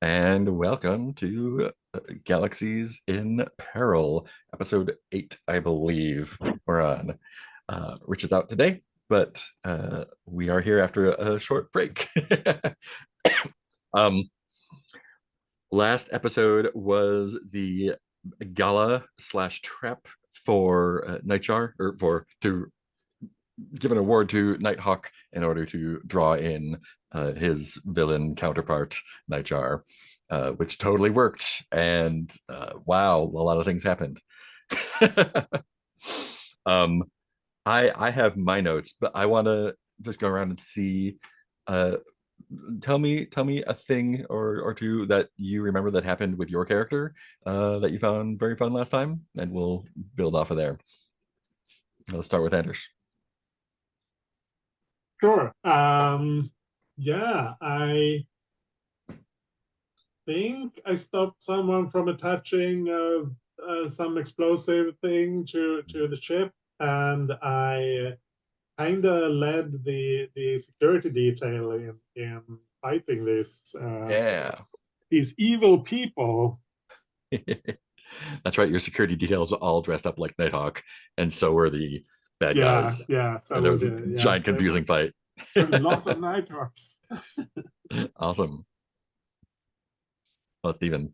And welcome to Galaxies in Peril, episode 8, I believe we're on. Rich is out today, but we are here after a short break. um, Last episode was the gala slash trap for Nightjar, or for to give an award to Nighthawk in order to draw in his villain counterpart, Nightjar, which totally worked. And wow, a lot of things happened. um, I have my notes, but I want to just go around and see. Uh, tell me a thing or two that you remember that happened with your character that you found very fun last time, and we'll build off of there. Let's start with Anders. Sure. Yeah, I think I stopped someone from attaching some explosive thing to the ship, and I kind of led the security detail in fighting Yeah. these evil people. That's right. Your security details are all dressed up like Nighthawk, and so were the bad Yeah, guys. yeah. And So there were was a the yeah, giant confusing fight. there were a lot of nighthawks. Awesome. Well, Steven.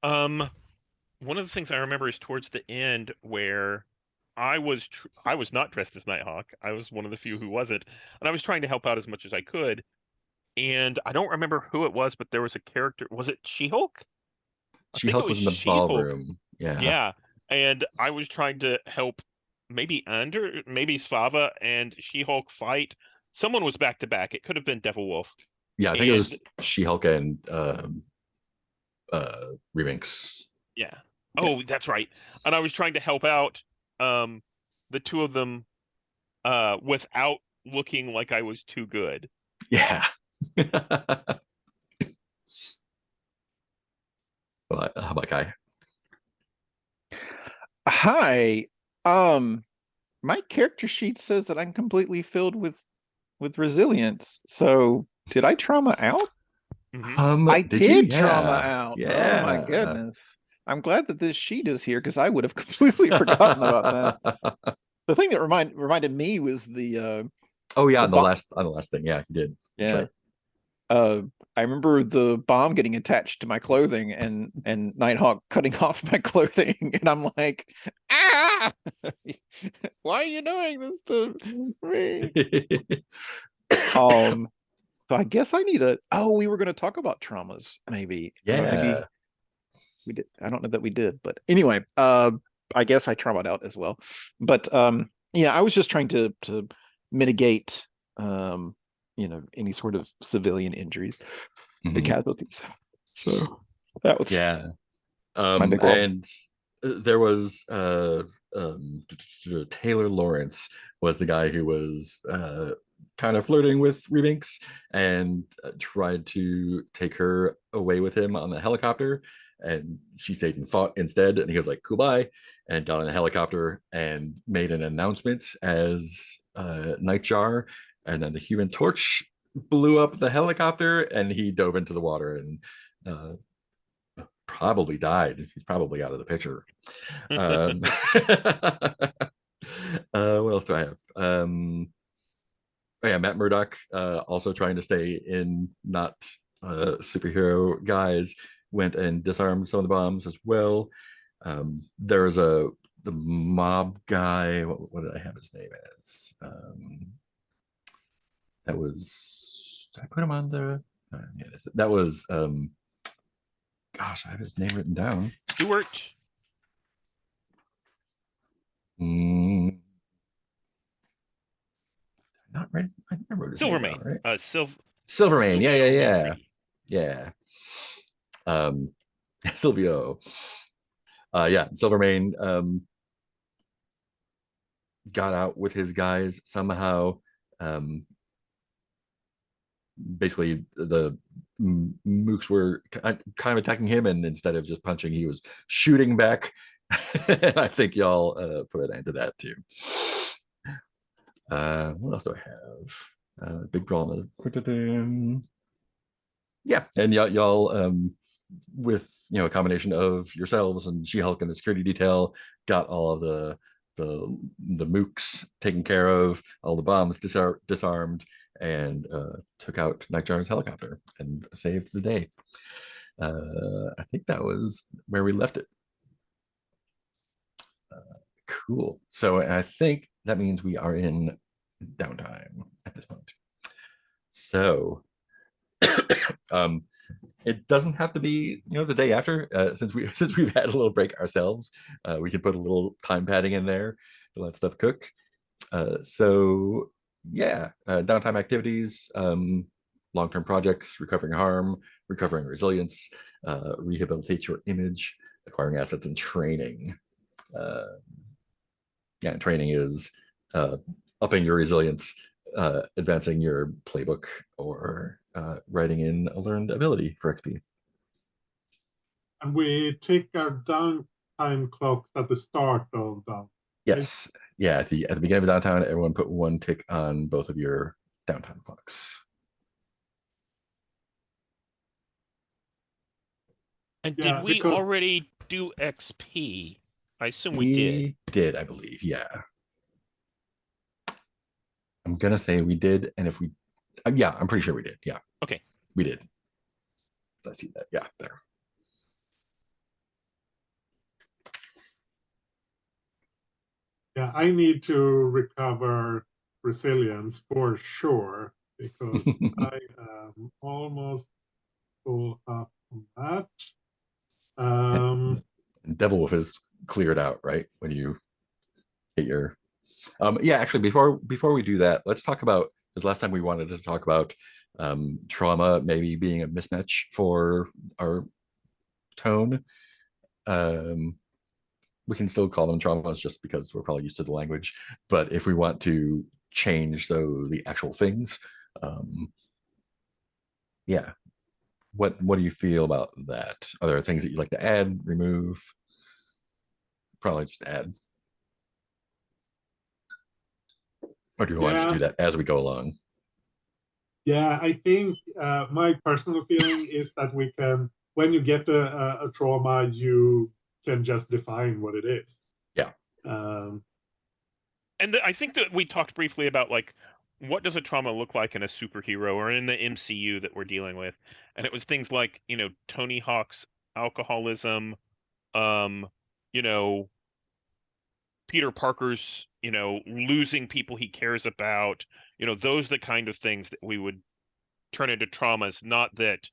Um, One of the things I remember is towards the end where I was not dressed as Nighthawk. I was one of the few who wasn't, and I was trying to help out as much as I could. And I don't remember who it was, but there was a character. Was it She-Hulk? I think it She-Hulk was was in the She-Hulk. ballroom. Yeah. Yeah, and I was trying to help maybe Svava and She-Hulk fight. Someone was back to back. It could have been Devil Wolf. Yeah, I think it was And She-Hulk and Reminx. yeah. Yeah. Oh, that's right. And I was trying to help out um the two of them without looking like I was too good. Yeah. Well, how about Kai? Hi. My character sheet says that I'm completely filled with resilience. So did I trauma out? Hmm. I Did you? did trauma Yeah. out. Oh my Yeah. goodness. I'm glad that this sheet is here because I would have completely forgotten about that. The thing that reminded me was Oh yeah, the on the bomb. last thing. Yeah, he did. That's Yeah. right. Uh, I remember the bomb getting attached to my clothing and Nighthawk cutting off my clothing, and I'm like, ah, why are you doing this to me? Um, so I guess I need a. Oh, we were going to talk about traumas, maybe. Maybe Yeah. we did. I don't know that we did, but anyway, I guess I traumatized out as well. But yeah, I was just trying to mitigate, any sort of civilian injuries and Mhm. casualties. So that was Yeah. my big role. And there was Taylor Lawrence was the guy who was kind of flirting with Reminx and tried to take her away with him on the helicopter. And she stayed and fought instead. And he was like, cool, bye. And got on a helicopter and made an announcement as Nightjar. And then the human torch blew up the helicopter and he dove into the water and uh, probably died. He's probably out of the picture. What else do I have? Oh yeah, Matt Murdock, also trying to stay in not superhero guys, went and disarmed some of the bombs as well. There's the mob guy. What did I have his name as? That was, did I put him on the? Yeah, that was gosh, I have his name written down. Stuart. Mm, not right. I wrote his name down, Silvermane. right? Silv Silvermane. Yeah, yeah, Silvio yeah, Mane. yeah. Um, Silvio. Yeah, Silvermane got out with his guys somehow. Um, Basically, the mooks were kind of attacking him, and instead of just punching, he was shooting back. I think y'all put an end to that too. What else do I have? Big drama. Yeah, and y'all with a combination of yourselves and She-Hulk and the security detail got all of the the mooks taken care of, all the bombs disarmed, and took out Nightjar's helicopter and saved the day. I think that was where we left it. Cool. So I think that means we are in downtime at this point. So um, it doesn't have to be the day after. Since we've had a little break ourselves, we can put a little time padding in there to let stuff cook. So yeah, downtime activities, long-term projects, recovering harm, recovering resilience, rehabilitate your image, acquiring assets, and training. uh, yeah, training is upping your resilience, advancing your playbook, or writing in a learned ability for XP. And we take our downtime clocks at the start of the. Yes, yeah. At the beginning of downtown, everyone put one tick on both of your downtime clocks. And Yeah, did we because already do XP? I assume we did. We did, I believe. Yeah, I'm gonna say we did, and if we, yeah, I'm pretty sure we did. Yeah, Okay. we did. So I see that. Yeah, there. yeah, I need to recover resilience for sure because I am almost full up on that. Devil Wolf is cleared out, right? When you hit your yeah, actually before we do that, let's talk about the last time we wanted to talk about trauma maybe being a mismatch for our tone. Um we can still call them traumas just because we're probably used to the language. But if we want to change the actual things, yeah. What do you feel about that? Are there things that you'd like to add, remove? Probably just add. Or do you want to just Yeah, do that as we go along? yeah, I think my personal feeling is that we can, when you get a trauma, you can just define what it is. Yeah. Um, And I think that we talked briefly about like what does a trauma look like in a superhero or in the MCU that we're dealing with, and it was things like Tony Hawk's alcoholism, um, you know Peter Parker's losing people he cares about, those are the kind of things that we would turn into traumas. Not that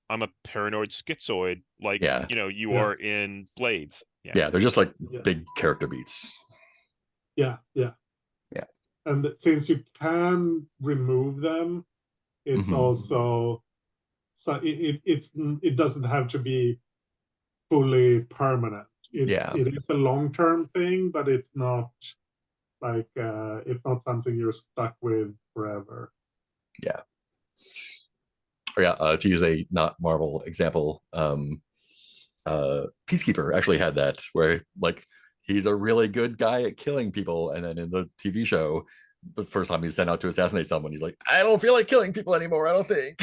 I'm a paranoid schizoid like Yeah. you yeah, are in Blades. Yeah. Yeah, they're just like yeah, big character beats. yeah, yeah. Yeah. And since you can remove them, it's Mhm. also so it doesn't have to be fully permanent. Yeah. It is a long term thing, but it's not like it's not something you're stuck with forever. Yeah. Or yeah, to use a not Marvel example, Peacekeeper actually had that where like he's a really good guy at killing people, and then in the TV show, the first time he's sent out to assassinate someone, he's like, I don't feel like killing people anymore. I don't think.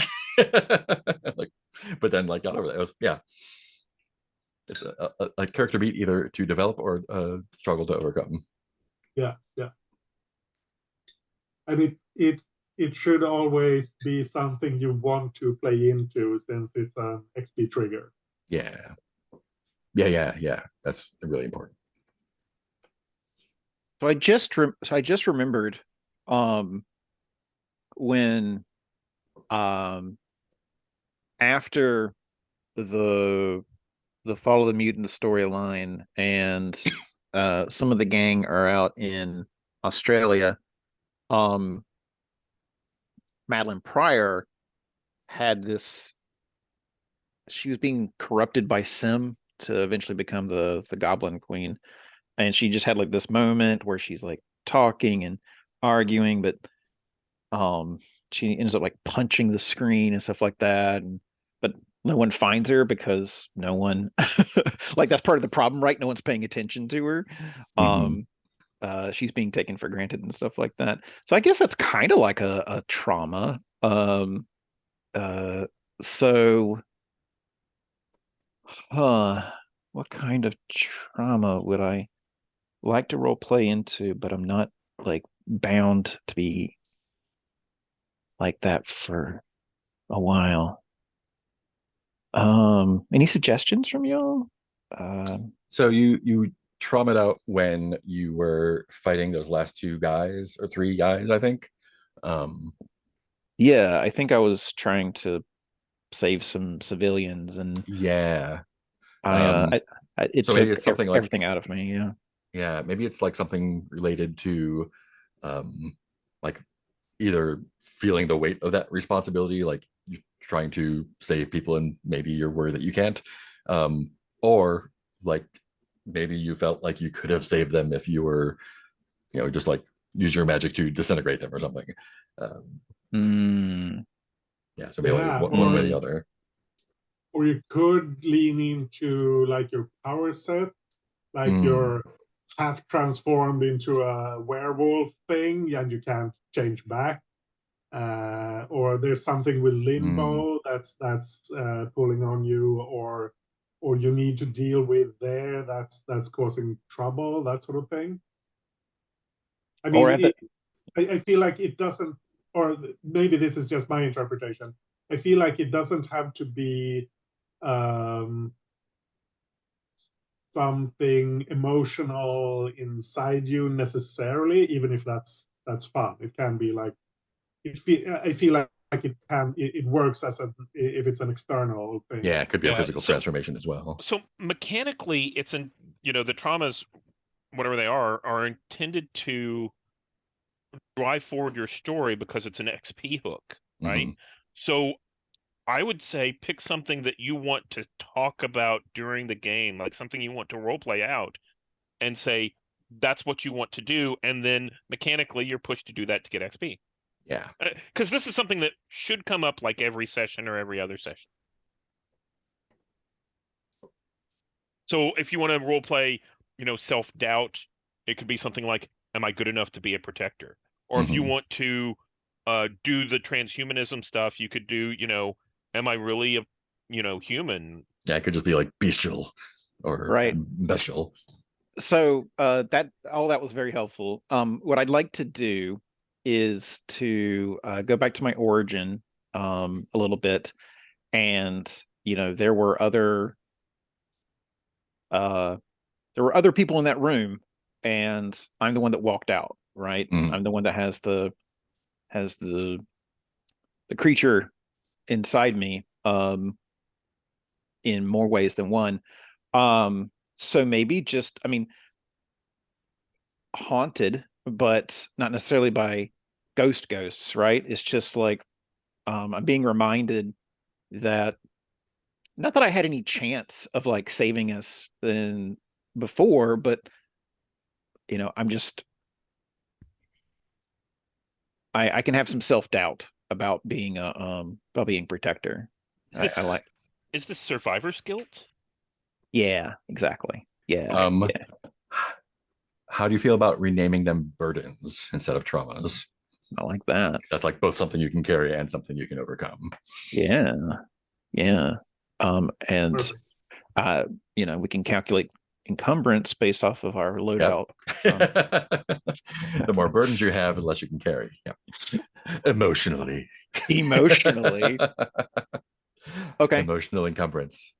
Like, but then like got over that. It was, yeah, it's a character beat either to develop or struggle to overcome. Yeah, yeah. And it should always be something you want to play into since it's an XP trigger. Yeah, yeah. That's really important. So I just remembered um when um after the Fall of the Mutant storyline and some of the gang are out in Australia, um Madeline Pryor had this she was being corrupted by Sim to eventually become the Goblin Queen. And she just had like this moment where she's like talking and arguing, but um she ends up like punching the screen and stuff like that. And but no one finds her because no one like that's part of the problem, right? No one's paying attention to her. Mhm. Um she's being taken for granted and stuff like that. So I guess that's kind of like a trauma. So, what kind of trauma would I like to role play into, but I'm not like bound to be like that for a while. Any suggestions from y'all? So you traumatized out when you were fighting those last two guys or three guys, I think. Um, Yeah, I think I was trying to save some civilians, and yeah. I, Um, it so maybe took it's something like, everything out of me. Yeah. yeah, maybe it's like something related to um like either feeling the weight of that responsibility, like you're trying to save people and maybe you're worried that you can't, or like maybe you felt like you could have saved them if you were, just like use your magic to disintegrate them or something. Um, Mm, yeah, so maybe like Yeah, one way or the other. or you could lean into like your power set, like Mm, you're half transformed into a werewolf thing and you can't change back. Or there's something with mm. limbo that's pulling on you, or you need to deal with there that's causing trouble, that sort of thing. I or mean, at the I feel like it doesn't, or maybe this is just my interpretation. I feel like it doesn't have to be um, something emotional inside you necessarily, even if that's fun. It can be like I feel like it works as a if it's an external thing. Yeah, it could be a Yeah. physical So transformation as well. so mechanically, it's in the traumas, whatever they are intended to drive forward your story because it's an XP hook, right? Hmm. So I would say pick something that you want to talk about during the game, like something you want to role play out, and say that's what you want to do, and then mechanically you're pushed to do that to get XP. Yeah. Because this is something that should come up like every session or every other session. So if you want to role play, self-doubt, it could be something like, am I good enough to be a protector? Or if you Hmm. want to do the transhumanism stuff, you could do, am I really a, human? Yeah, it could just be like bestial or right. bestial. So that all that was very helpful. What I'd like to do is to go back to my origin a little bit, and there were uh, other people in that room, and I'm the one that walked out. Right, Mm. I'm the one that has the creature inside me in more ways than one. So maybe just, I mean, haunted, but not necessarily by ghosts, right? It's just like I'm being reminded that not that I had any chance of like saving us than before, but I'm just I can have some self-doubt about being protector. Is I this like is this survivor's guilt? yeah, exactly. Yeah, Okay. Um, yeah, how do you feel about renaming them burdens instead of traumas? I like that. That's like both something you can carry and something you can overcome. Yeah, yeah. And Perfect. uh, we can calculate encumbrance based off of our Yep. loadout from The more burdens you have, the less you can carry. Yep. Emotionally. emotionally. Okay. Emotional encumbrance.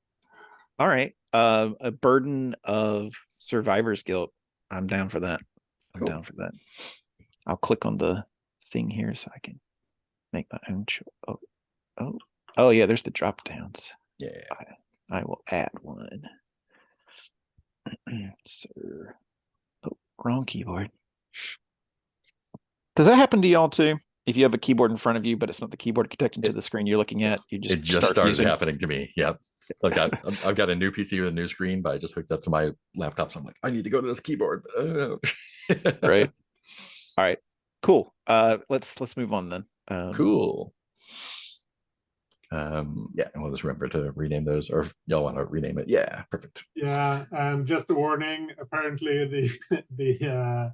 All right. A burden of survivor's guilt. I'm down for that. I'm Cool. down for that. I'll click on the thing here so I can make my own. Oh, oh, oh, yeah. There's the drop downs. Yeah. I will add one. Sir. Oh, wrong keyboard. Does that happen to y'all too? If you have a keyboard in front of you, but it's not the keyboard connected to It the screen you're looking at, you it just just start started using. happening to me. Yep. I've got a new PC with a new screen, but I just hooked up to my laptop. So I'm like, I need to go to this keyboard. Right. All right. Cool. Let's move on then. Cool. Yeah, and we'll just remember to rename those, or if y'all want to rename it. Yeah, perfect. Yeah, and just a warning. Apparently, the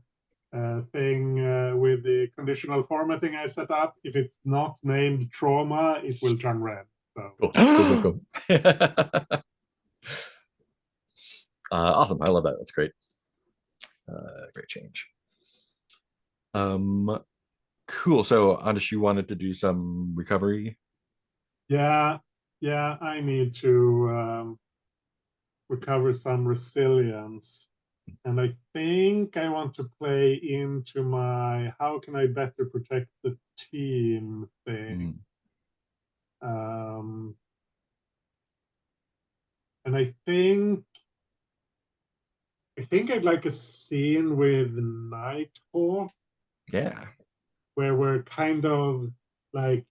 thing with the conditional formatting I set up, if it's not named trauma, it will turn red. So Cool. Awesome. I love that. That's great. Great change. Cool. So Anders, you wanted to do some recovery. yeah, I need to recover some resilience. And I think I want to play into my how can I better protect the team thing. Um, and I think I'd like a scene with Nighthawk Yeah. where we're kind of like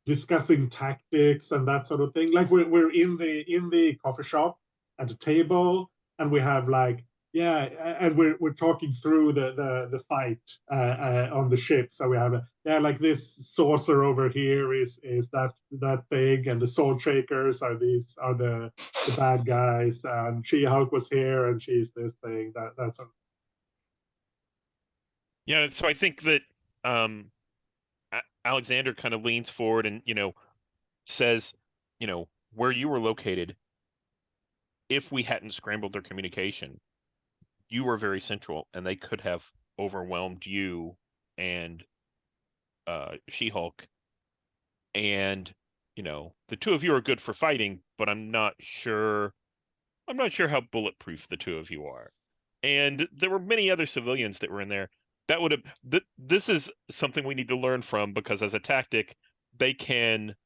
discussing tactics and that sort of thing. Like we're in the coffee shop at a table, and we have like and we're talking through the fight on the ship. So we have like this saucer over here is that thing, and the sword shakers are the bad guys, and She-Hulk was here, and she's this thing that sort of. Yeah, so I think that Alexander kind of leans forward and says, where you were located, if we hadn't scrambled their communication, you were very central, and they could have overwhelmed you and She-Hulk. And the two of you are good for fighting, but I'm not sure how bulletproof the two of you are. And there were many other civilians that were in there. That would have this is something we need to learn from, because as a tactic, they can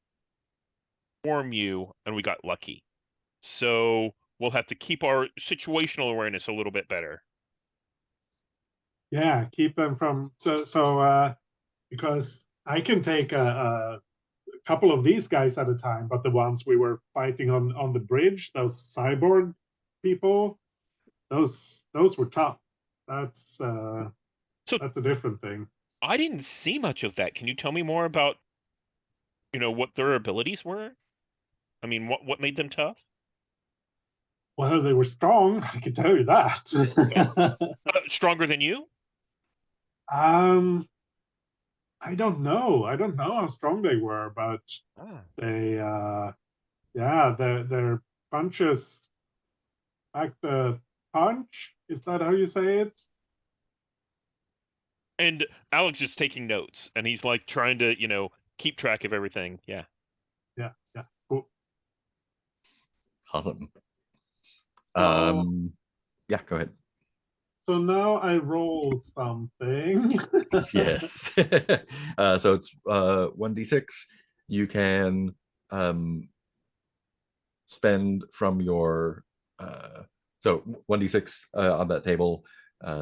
form you, and we got lucky. So we'll have to keep our situational awareness a little bit better. Yeah, keep them from because I can take a couple of these guys at a time, but the ones we were fighting on the bridge, those cyborg people, those were tough. That's So that's a different thing. I didn't see much of that. Can you tell me more about what their abilities were? I mean, what made them tough? Well, they were strong, I can tell you that. Stronger than you? um, I don't know. I don't know how strong they were, but Ah. they their punches, like the punch, is that how you say it? And Alex is taking notes, and he's like trying to, keep track of everything. Yeah. Yeah, cool. Awesome. So, Yeah, go ahead. so now I roll something. Yes. So it's 1d6. You can spend from your so 1d6 on that table.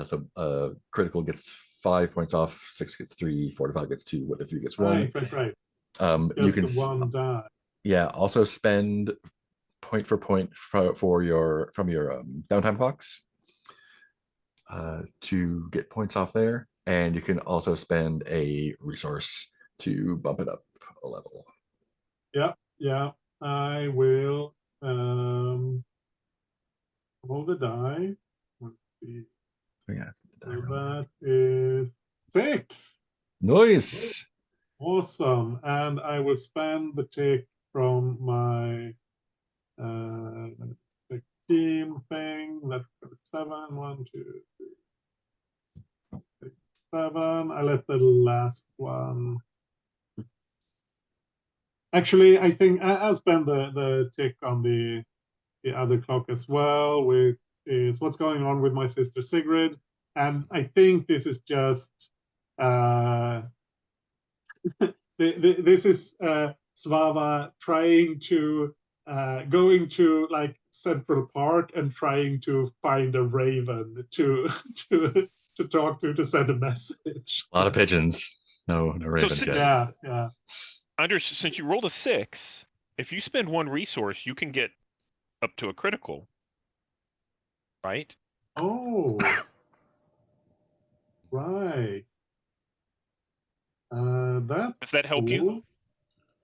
So critical gets 5 points off, 6 gets 3, 4 to 5 gets 2, 1 to 3 gets 1. Right. You Just can the one die. also spend point for point for your from your downtime clocks to get points off there, and you can also spend a resource to bump it up a level. Yeah. I will roll the die. Let's see. So yeah, So that is 6. Nice. Awesome. And I will spend the tick from my the team thing. That's 7. 1, 2, 3, 6, 7. I let the last one. Actually, I think I'll spend the tick on the other clock as well, which is what's going on with my sister Sigrid. And I think this is just this is Svava trying to going to like Central Park and trying to find a raven to to talk to send a message. A lot of pigeons. No ravens since, yet. Yeah. Anders, since you rolled a 6, if you spend one resource, you can get up to a critical, right? Oh, right. That's Does that help you?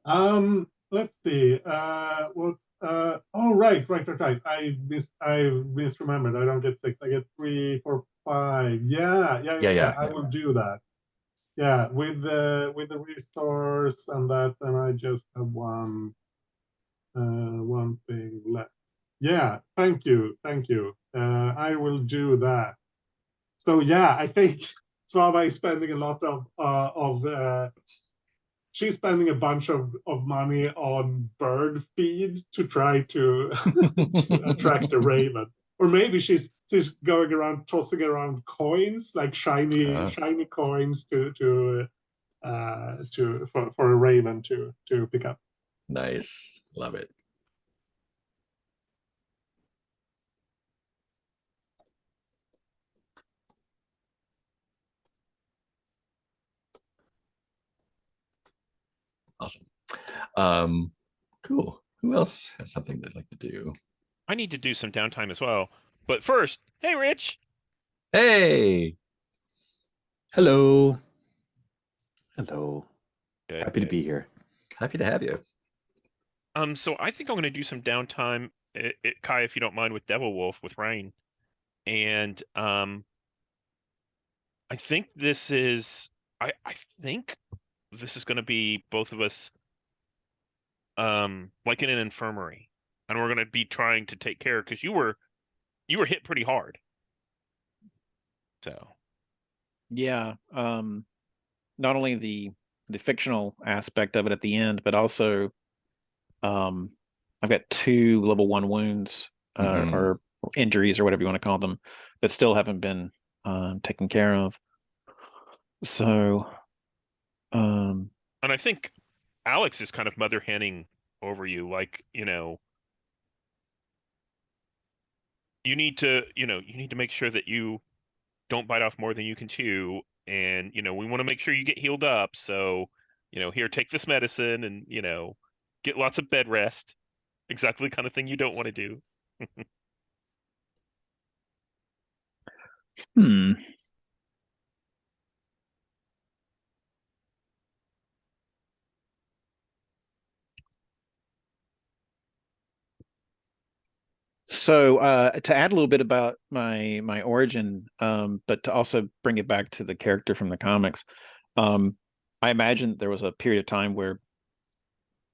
cool. Let's see. What's oh right. I misremembered. I don't get 6. I get 3, 4, 5. Yeah. Yeah. I will do that. Yeah, with the resource and that, then I just have one thing left. Yeah, thank you, thank you. I will do that. So yeah, I think Svava is spending a lot of she's spending a bunch of money on bird feed to try to to attract a raven. Or maybe she's going around tossing around coins, like shiny coins to for a raven to pick up. Nice. Love it. Awesome. Cool. Who else has something they'd like to do? I need to do some downtime as well. But first, hey, Rich. Hey. Hello. Hello. Good, Happy to good. be here. Happy to have you. So I think I'm going to do some downtime, Kai, if you don't mind, with Devil Wolf with Rain, and I think this is, I think this is going to be both of us, like in an infirmary, and we're going to be trying to take care because you were hit pretty hard. So Yeah. Not only the fictional aspect of it at the end, but also um I've got 2 level 1 wounds Mhm. or injuries or whatever you want to call them that still haven't been taken care of. So um and I think Alex is kind of mother henning over you, like, you need to make sure that you don't bite off more than you can chew, and we want to make sure you get healed up. So, here, take this medicine, and get lots of bed rest. Exactly the kind of thing you don't want to do. hmm. So to add a little bit about my origin, but to also bring it back to the character from the comics, um, I imagine there was a period of time where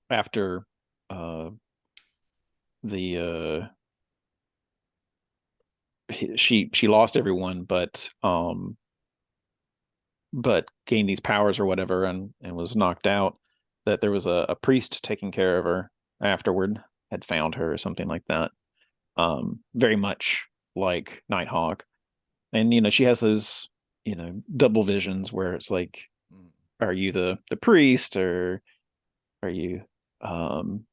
after uh, the she lost everyone, but gained these powers or whatever, and was knocked out. That there was a priest taking care of her afterward, had found her or something like that. Very much like Nighthawk. And she has those double visions where it's like, are you the priest, or are you um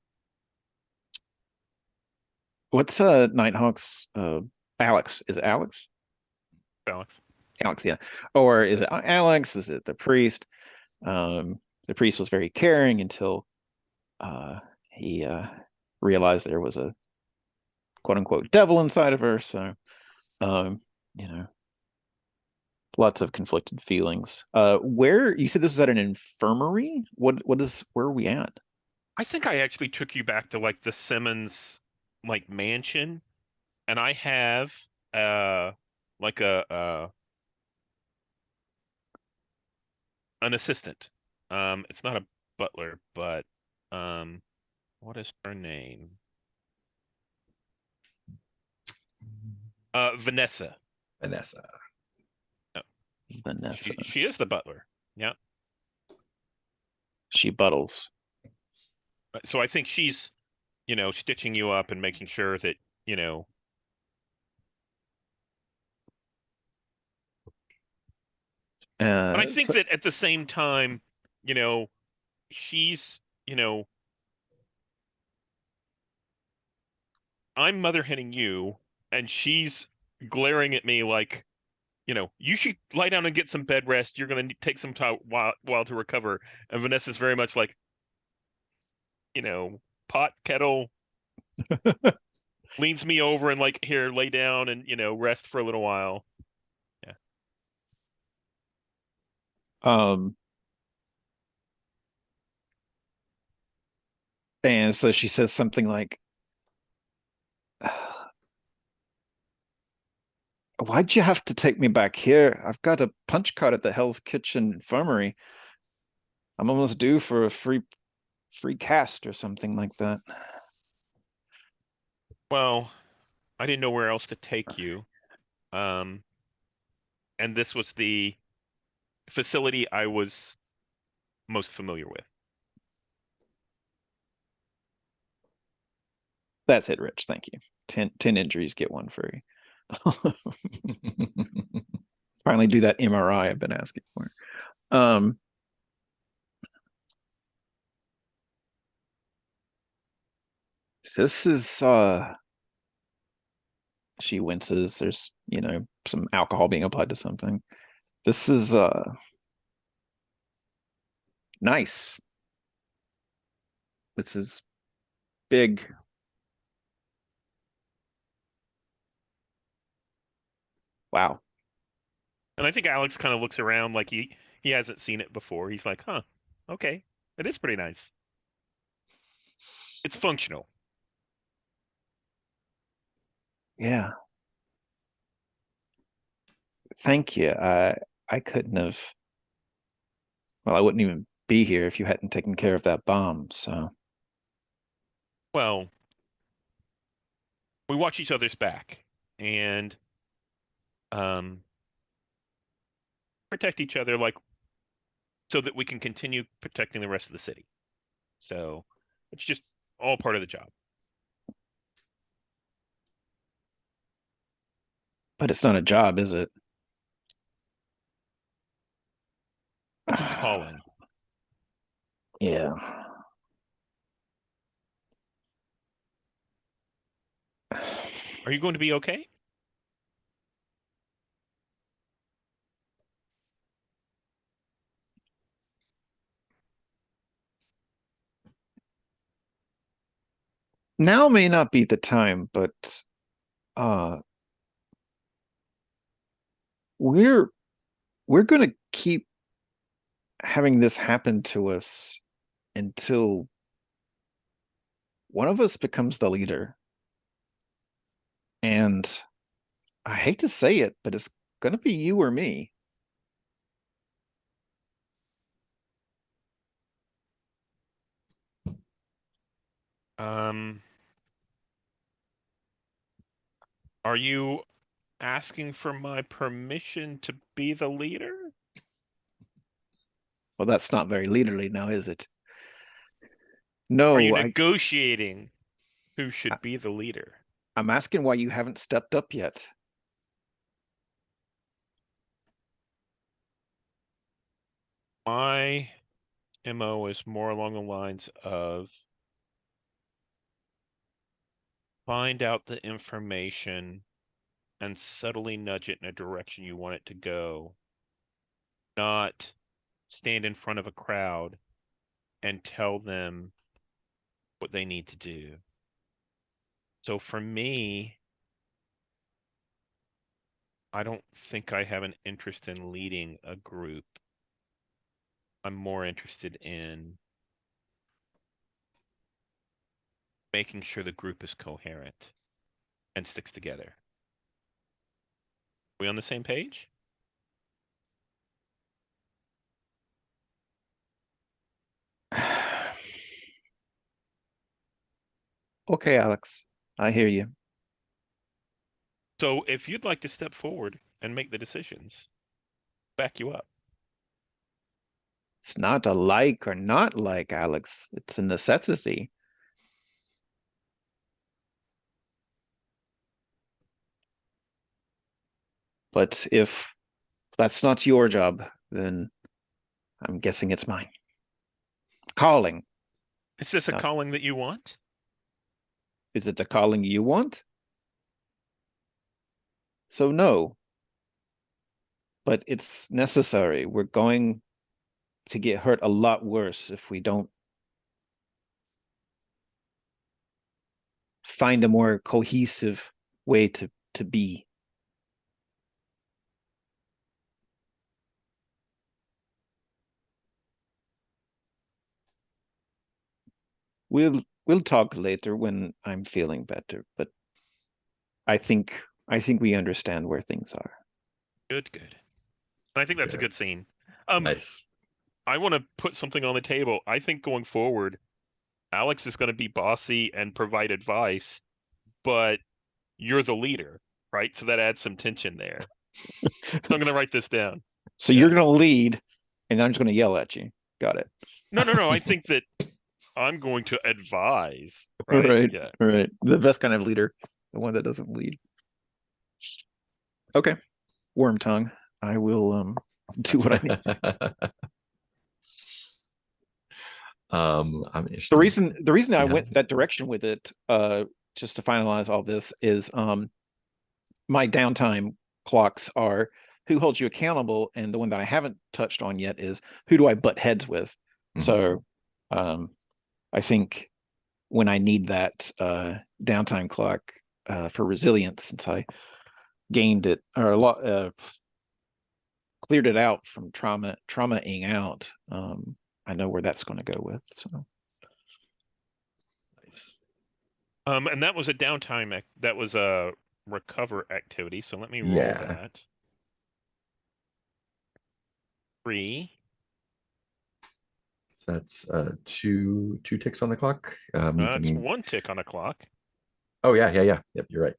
what's Nighthawk's Alex? Is it Alex? Alex. Alex, yeah. Or is it Alex? Is it the priest? The priest was very caring until he realized there was a quote unquote devil inside of her. So um you know lots of conflicted feelings. Where you said this is at an infirmary? Where are we at? I think I actually took you back to like the Simmons like mansion, and I have like a an assistant. It's not a butler, but um, what is her name? Vanessa. Vanessa. Oh, Vanessa. she is the butler. Yeah. She buttles. So I think she's, stitching you up and making sure that, and I think So, that at the same time, you know, she's, I'm mother henning you, and she's glaring at me like, you should lie down and get some bed rest. You're going to take some time while to recover. And Vanessa's very much like, you know, pot kettle, leans me over and like, here, lay down and, rest for a little while. Yeah. um, and so she says something like, Why'd you have to take me back here? I've got a punch card at the Hell's Kitchen Infirmary. I'm almost due for a free cast or something like that. Well, I didn't know where else to take you. And this was the facility I was most familiar with. That's it, Rich. Thank you. 10 injuries, get one free. Finally do that MRI I've been asking for. This is she winces. There's, some alcohol being applied to something. This is nice. This is big. Wow. And I think Alex kind of looks around like he hasn't seen it before. He's like, huh, okay, it is pretty nice. It's functional. Yeah. Thank you. I couldn't have. Well, I wouldn't even be here if you hadn't taken care of that bomb. So Well, we watch each other's back and protect each other, like, so that we can continue protecting the rest of the city. So it's just all part of the job. but it's not a job, is it? It's a calling. Yeah. Are you going to be okay? Now may not be the time, but uh we're we're gonna keep having this happen to us until one of us becomes the leader. And I hate to say it, but it's gonna be you or me. Are you asking for my permission to be the leader? Well, that's not very leaderly now, is it? Are you No, negotiating who should be the leader? I'm asking why you haven't stepped up yet. My MO is more along the lines of find out the information and subtly nudge it in a direction you want it to go, not stand in front of a crowd and tell them what they need to do. So for me, I don't think I have an interest in leading a group. I'm more interested in making sure the group is coherent and sticks together. We on the same page? Okay, Alex, I hear you. So if you'd like to step forward and make the decisions, back you up. It's not a like or not like, Alex. It's a necessity. But if that's not your job, then I'm guessing it's mine. Calling. Is this a Now, calling that you want? is it the calling you want? So no, but it's necessary. We're going to get hurt a lot worse if we don't find a more cohesive way to be. We'll talk later when I'm feeling better, but I think I think we understand where things are. Good, good. I think that's a Okay. good scene. Nice. I want to put something on the table. I think going forward, Alex is going to be bossy and provide advice, but you're the leader, right? So that adds some tension there. So I'm going to write this down. So Yeah. you're going to lead, and I'm just going to yell at you. Got it. No. I think that I'm going to advise, All right? right. Yeah. All right. The best kind of leader, the one that doesn't lead. Okay. Worm tongue. I will do what I need. I'm The interested. reason I See how- went that direction with it, just to finalize all this, is my downtime clocks are who holds you accountable, and the one that I haven't touched on yet is who do I butt heads with. Mhm. So I think when I need that downtime clock for resilience, since I gained it or a lot cleared it out from traumaing out, I know where that's going to go with. So Nice. And that was a downtime. That was a recover activity. So let me roll Yeah. that. 3. So that's two ticks on the clock. You It's can. 1 tick on a clock. Oh yeah. Yep, you're right.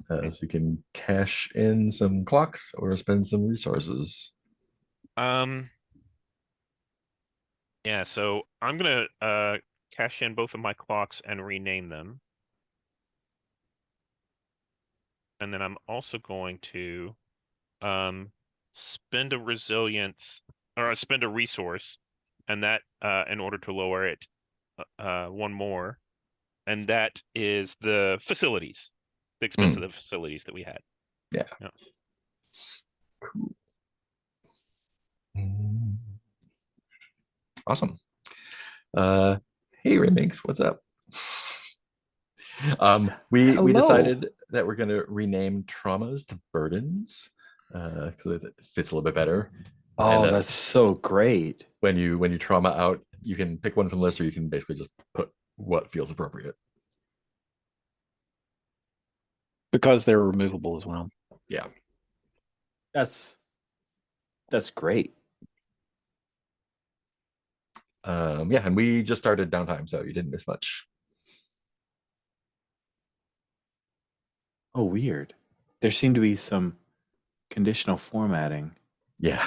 So you can cash in some clocks or spend some resources. Yeah. So I'm gonna cash in both of my clocks and rename them, and then I'm also going to spend a resilience or spend a resource, and that in order to lower it one more, and that is the facilities, the expense of the facilities that we had. Yeah. Yeah. Cool. Awesome. Hey Remix, what's up? We Hello. decided that we're gonna rename traumas to burdens because it fits a little bit better. Oh, And, that's so great. when you trauma out, you can pick one from the list, or you can basically just put what feels appropriate. because they're removable as well. Yeah. That's great. Yeah, and we just started downtime, so you didn't miss much. Oh, weird. There seemed to be some conditional formatting Yeah.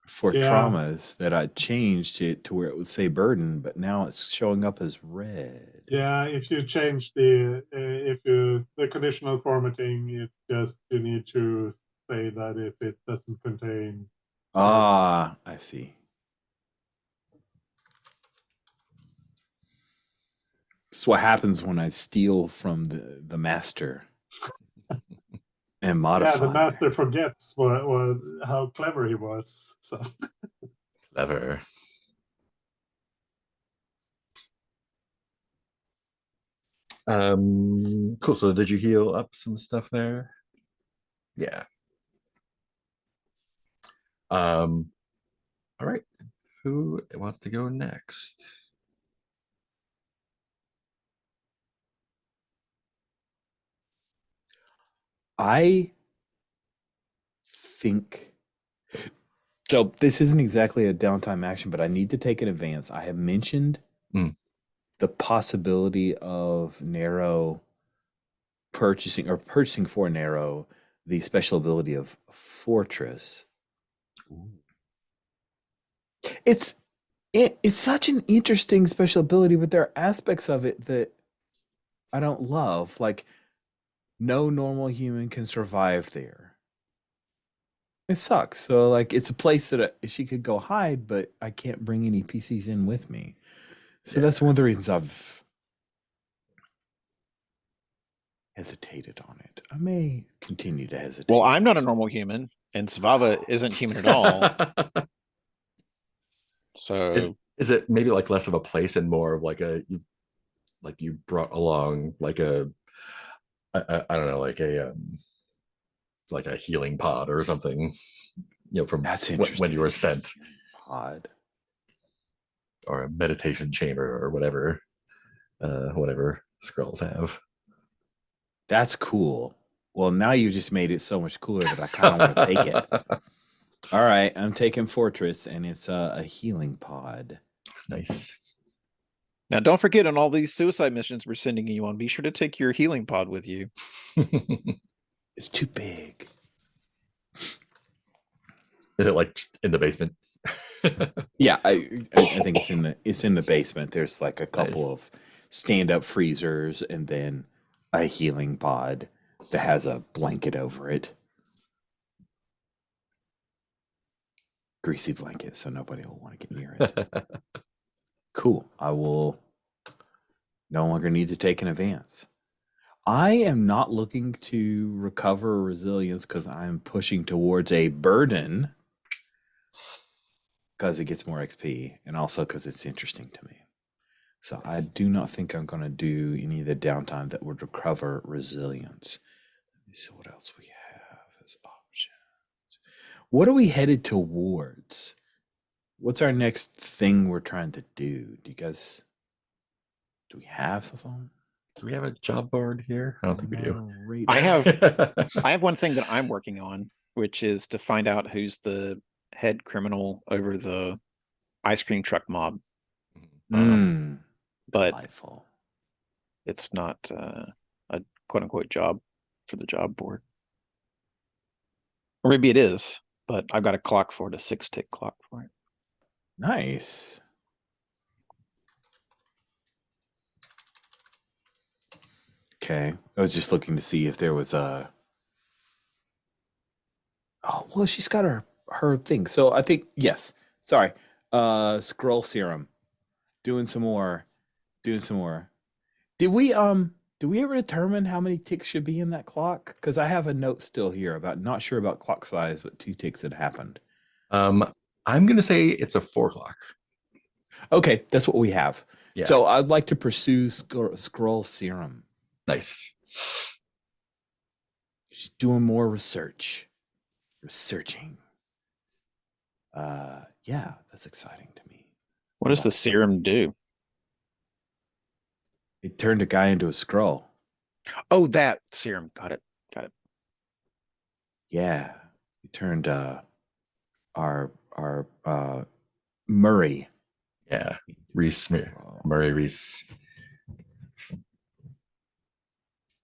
for Yeah. traumas that I changed it to where it would say burden, but now it's showing up as red. Yeah, if you change the conditional formatting, it's just you need to say that if it doesn't contain. Ah, I see. This is what happens when I steal from the master and modify. Yeah, the master forgets how clever he was. So Clever. Cool. So did you heal up some stuff there? Yeah. All right. Who wants to go next? I think so. This isn't exactly a downtime action, but I need to take an advance. I have mentioned the possibility of Narrow purchasing for Narrow the special ability of Fortress. Ooh. It's such an interesting special ability, but there are aspects of it that I don't love. Like, no normal human can survive there. It sucks. So, like, it's a place that she could go hide, but I can't bring any PCs in with me. So that's one of the reasons I've hesitated on it. I may continue to hesitate. Well, I'm not a normal human, and Svava isn't human at all. So is it maybe like less of a place and more of like you brought along like a I don't know, like a healing pod or something, from That's when interesting. you were sent, Pod. or a meditation chamber or whatever scrolls have. That's cool. Well, now you just made it so much cooler that I kind of want to take it. All right, I'm taking Fortress, and it's a healing pod. Nice. Now, don't forget on all these suicide missions we're sending you on, be sure to take your healing pod with you. It's too big. Is it like just in the basement? Yeah, I think it's in the basement. There's like a couple Nice. of stand-up freezers and then a healing pod that has a blanket over it. Greasy blanket, so nobody will want to get near it. Cool. I will no longer need to take an advance. I am not looking to recover resilience because I'm pushing towards a burden because it gets more XP and also because it's interesting to me. So I do not think I'm going to do any of the downtime that would recover resilience. Let me see what else we have as options. What are we headed towards? What's our next thing we're trying to do? Do we have something? Do we have a job board here? I don't think we do. I have one thing that I'm working on, which is to find out who's the head criminal over the ice cream truck mob. But Delightful. It's not a quote unquote job for the job board. Or maybe it is, but I've got a clock for it, a 6-tick clock for it. Nice. Okay. I was just looking to see if there was a. Oh, well, she's got her thing. So I think, yes. Sorry. Scroll serum. Doing some more. Did we ever determine how many ticks should be in that clock? Because I have a note still here about not sure about clock size, but 2 ticks had happened. I'm gonna say it's a 4 o'clock. Okay, that's what we have. Yeah. So I'd like to pursue scroll serum. Nice. Just doing more researching. Yeah, that's exciting to me. What does the serum do? It turned a guy into a scroll. Oh, that serum. Got it. Yeah, it turned our Murray. Yeah. Murray Reese.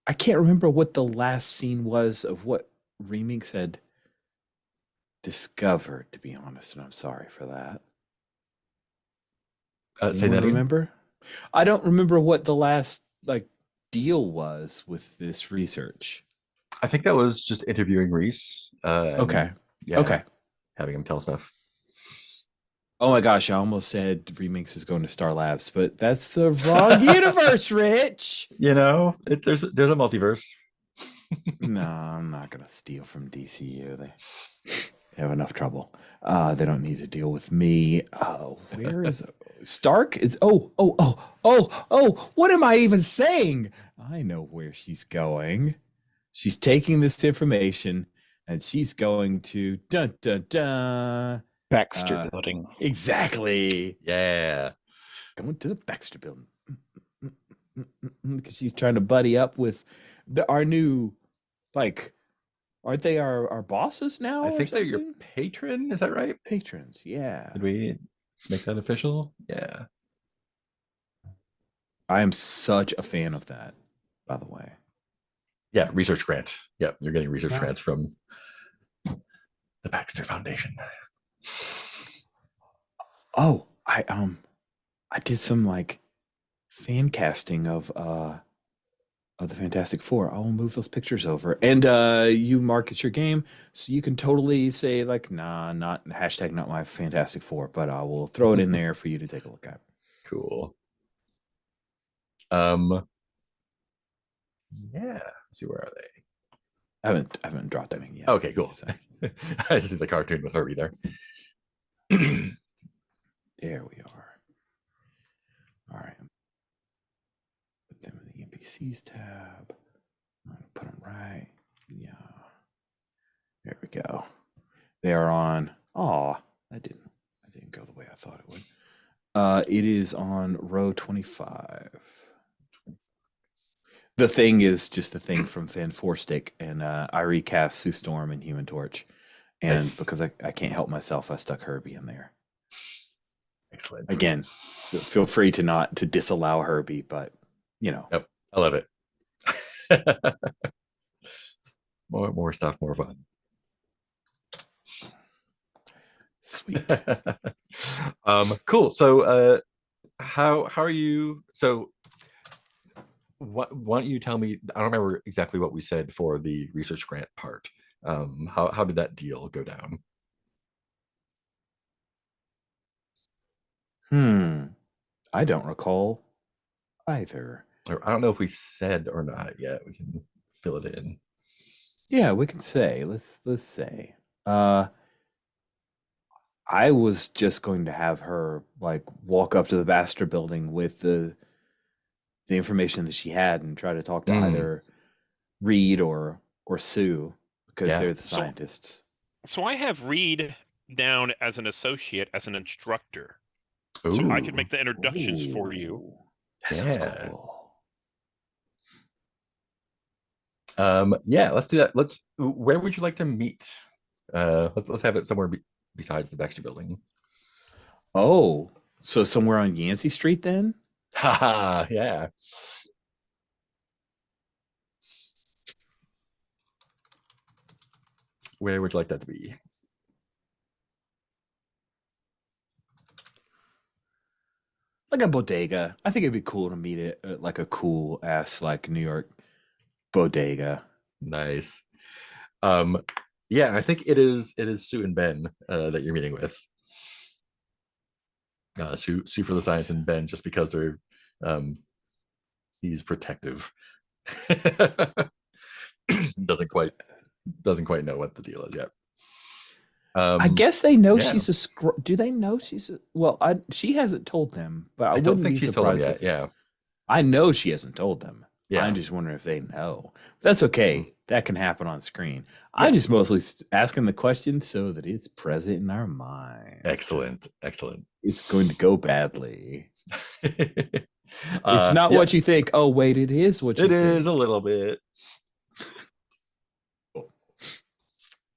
I can't remember what the last scene was of what Remix had discovered, to be honest, and I'm sorry for that. Say that again? Remember? I don't remember what the last deal was with this research. I think that was just interviewing Reese. Okay. Yeah. Okay. Having him tell stuff. Oh my gosh, I almost said Remix is going to Star Labs, but that's the wrong universe, Rich. You know, there's a multiverse. No, I'm not going to steal from DCU. They have enough trouble. They don't need to deal with me. Where is Stark? What am I even saying? I know where she's going. She's taking this information and she's going to Baxter building. Exactly. Yeah. Going to the Baxter building. Because she's trying to buddy up with our new, aren't they our bosses now? I think they're your patron. Is that right? Patrons, yeah. Did we make that official? Yeah. I am such a fan of that, by the way. Yeah, research grant. Yeah, you're getting research Yeah. grants from the Baxter Foundation. Oh, I did some fan casting of the Fantastic Four. I'll move those pictures over, and you market your game, so you can totally say nah, not hashtag not my Fantastic Four, but I will throw it in there for you to take a look at. Cool. Yeah. Let's see, where are they? I haven't dropped anything yet. Okay, cool. So, I see the cartoon with Herbie there. there we are. All right. Put them in the NPCs tab. I'm gonna put them right. Yeah. There we go. They are on. Oh, that didn't go the way I thought it would. It is on row 25. The thing is just the thing from Fan Four Stick, and I recast Sue Storm and Human Torch, and Nice. because I can't help myself, I stuck Herbie in there. Excellent. Again, feel free to not to disallow Herbie, but Yep. I love it. more stuff, more fun. Sweet. Cool. So how are you? So why don't you tell me? I don't remember exactly what we said for the research grant part. How did that deal go down? I don't recall either. Or I don't know if we said or not yet. We can fill it in. Yeah, we can say. Let's say. I was just going to have her like walk up to the Baxter building with the information that she had and try to talk to either Reed or Sue because Yeah. they're the scientists. So I have Reed down as an associate, as an instructor. So I could make the introductions for you. Ooh, that sounds Yeah. cool. Yeah, let's do that. Where would you like to meet? Let's have it somewhere besides the Baxter building. Oh, so somewhere on Yancey Street then? Haha, yeah. Where would you like that to be? Like a bodega. I think it'd be cool to meet it at like a cool ass like New York bodega. Nice. Yeah, I think it is Sue and Ben that you're meeting with. Sue for the science and Ben just because they're he's protective. doesn't quite know what the deal is yet. I guess they know yeah. she's a scroll. Do they know she's a well? She hasn't told them, but I I don't wouldn't think be she's told them surprised yet. if Yeah. I know she hasn't told them. Yeah. I'm just wondering if they know. That's okay. That can happen on screen. Yeah. I'm just mostly asking the question so that it's present in our minds. Excellent. It's going to go badly. It's It's not what you think. Oh, wait, it is what you think. It is a little bit.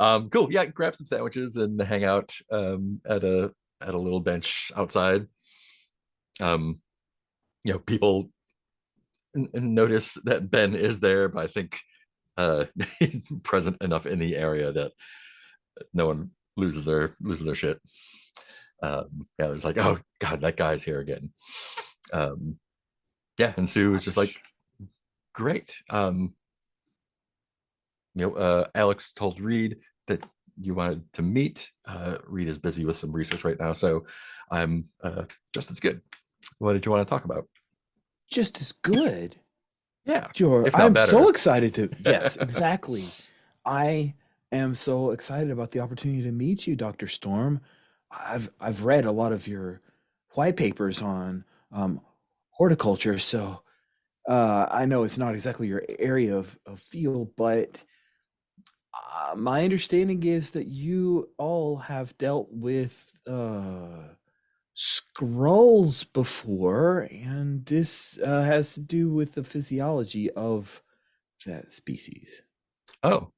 Cool. Yeah, grab some sandwiches and hang out at a little bench outside. People notice that Ben is there, but I think he's present enough in the area that no one loses their shit. Yeah, there's like, oh god, that guy's here again. Yeah, and Sue is just like, great. Alex told Reed that you wanted to meet. Reed is busy with some research right now, so I'm just as good. What did you want to talk about? Just as good. Yeah, Sure. if not I'm better. so excited to. Yes, exactly. I am so excited about the opportunity to meet you, Dr. Storm. I've read a lot of your white papers on horticulture, so I know it's not exactly your area of field, but my understanding is that you all have dealt with scrolls before, and this has to do with the physiology of that species. Oh,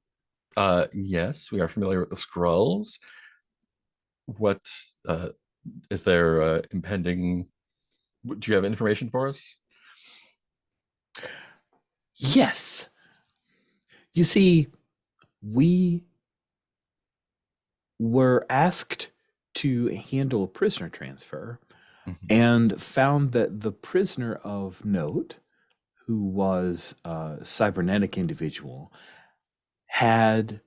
yes, we are familiar with the scrolls. What is there impending? Do you have information for us? Yes. You see, we were asked to handle a prisoner transfer and found that the prisoner of note, who was a cybernetic individual, had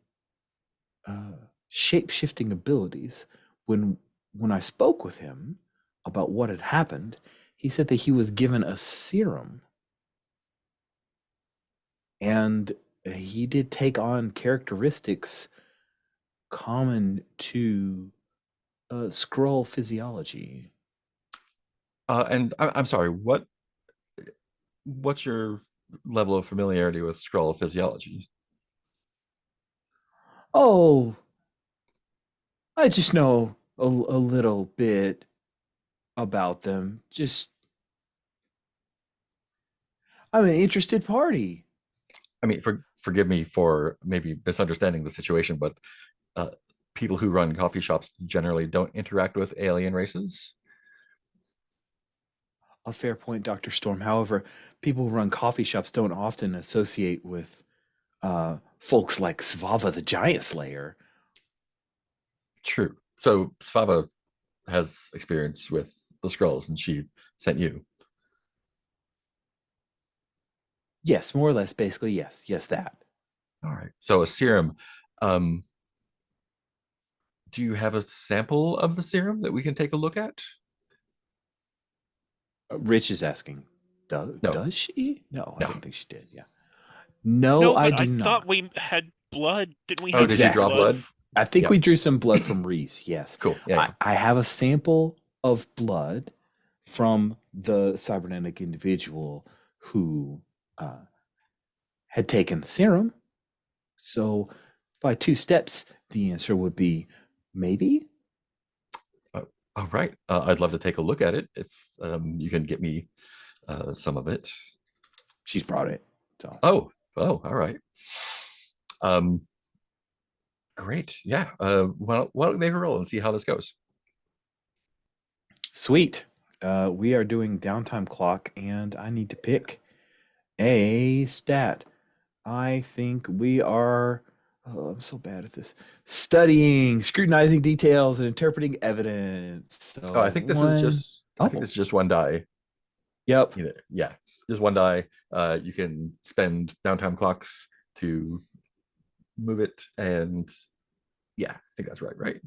shape-shifting abilities. When I spoke with him about what had happened, he said that he was given a serum, and he did take on characteristics common to scroll physiology. And I'm sorry, what's your level of familiarity with scroll physiology? Oh, I just know a little bit about them. Just I'm an interested party. I mean, forgive me for maybe misunderstanding the situation, but uh, people who run coffee shops generally don't interact with alien races. A fair point, Dr. Storm. However, people who run coffee shops don't often associate with folks like Svava the Giant Slayer. True. So Svava has experience with the scrolls, and she sent you. Yes, more or less, basically, yes. Yes, that. All right. So a serum. Um, do you have a sample of the serum that we can take a look at? Rich is asking, No, does she? No, I no. don't think she did. Yeah. No, No, I but do I thought not. we had blood. Didn't we Oh, have did you some draw Exactly. blood? I think Yep. we drew some blood from Reese. Yes. Cool. Yeah. I have a sample of blood from the cybernetic individual who had taken the serum. So, by two steps, the answer would be maybe. All right. I'd love to take a look at it if you can get me some of it. She's brought it. So, Oh, all right. Um, great. Yeah. Why don't we make a roll and see how this goes? sweet. We are doing downtime clock, and I need to pick a stat. I think we are. Oh, I'm so bad at this. Studying, scrutinizing details, and interpreting evidence. So Oh, I think this is one. just. I think it's just one die. Yep. Yeah, just one die. You can spend downtime clocks to move it, and yeah, I think that's right. Right.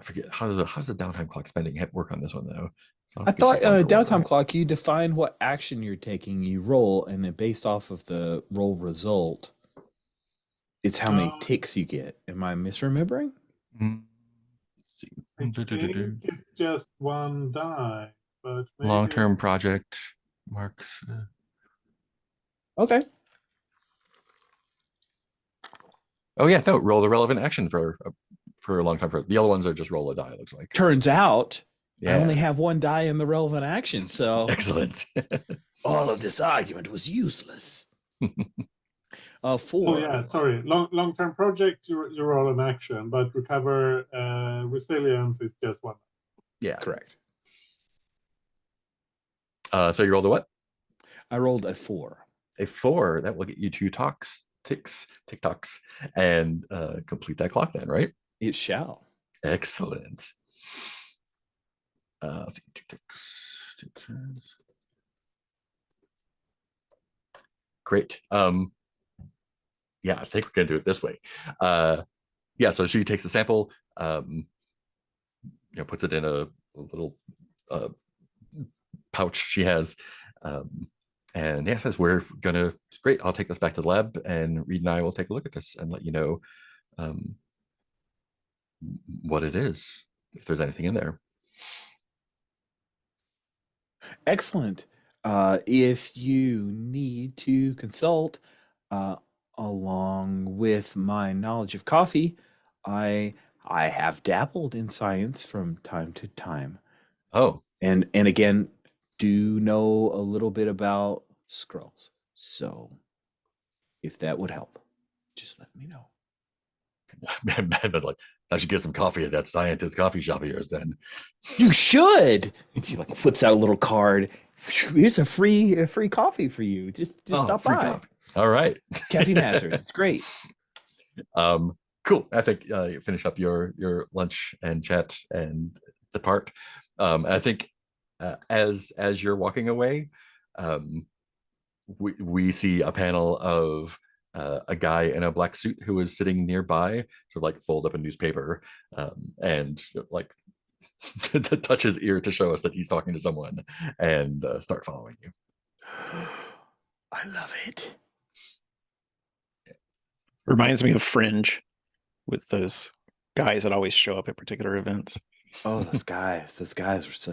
I forget how's the downtime clock spending work on this one though. So I thought down for one, downtime right? clock, you define what action you're taking, you roll, and then based off of the roll result, it's how many Um, ticks you get. Am I misremembering? Mm, let's I see. think it's just one die, but maybe. Long-term project marks. Okay. Oh yeah, no, roll the relevant action for a long time. The other ones are just roll a die. It looks like. Turns out I only Yeah, have one die in the relevant action, so excellent. all of this argument was useless. Oh Four. yeah, sorry. Long-term project, you roll an action, but recover resilience is just one. Yeah. Correct. So you rolled a what? I rolled a 4. A 4. That will get you 2 TikToks, and complete that clock then, right? It shall. Excellent. Let's see, 2 ticks, 2 turns. Great. Yeah, I think we're gonna do it this way. Yeah, so she takes the sample, puts it in a little pouch she has, and yeah, says we're gonna. Great, I'll take this back to the lab, and Reed and I will take a look at this and let you know what it is, if there's anything in there. Excellent. If you need to consult, along with my knowledge of coffee, I have dabbled in science from time to time, Oh, and again, do know a little bit about scrolls. So, if that would help, just let me know. man, but like I should get some coffee at that scientist coffee shop of yours then. You should. And she like flips out a little card. Here's a free coffee for you. Just stop free by. coffee. All right. Caffeine hazard. It's great. Cool. I think you finish up your lunch and chat and depart. I think as you're walking away, we see a panel of a guy in a black suit who is sitting nearby, sort of like fold up a newspaper, and like to touch his ear to show us that he's talking to someone, and start following you. I love it. Reminds me of Fringe with those guys that always show up at particular events Oh, those guys were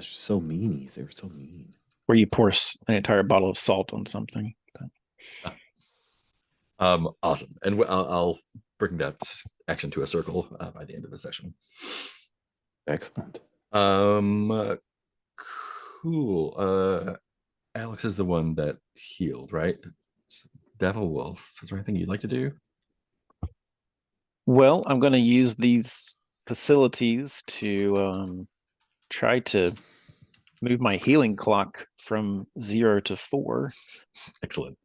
so meanies. They were so mean. where you pour an entire bottle of salt on something. Awesome. And I'll bring that action to a circle by the end of the session. Excellent. Cool. Alex is the one that healed, right? Devil Wolf. Is there anything you'd like to do? Well, I'm going to use these facilities to try to move my healing clock from 0 to 4. Excellent.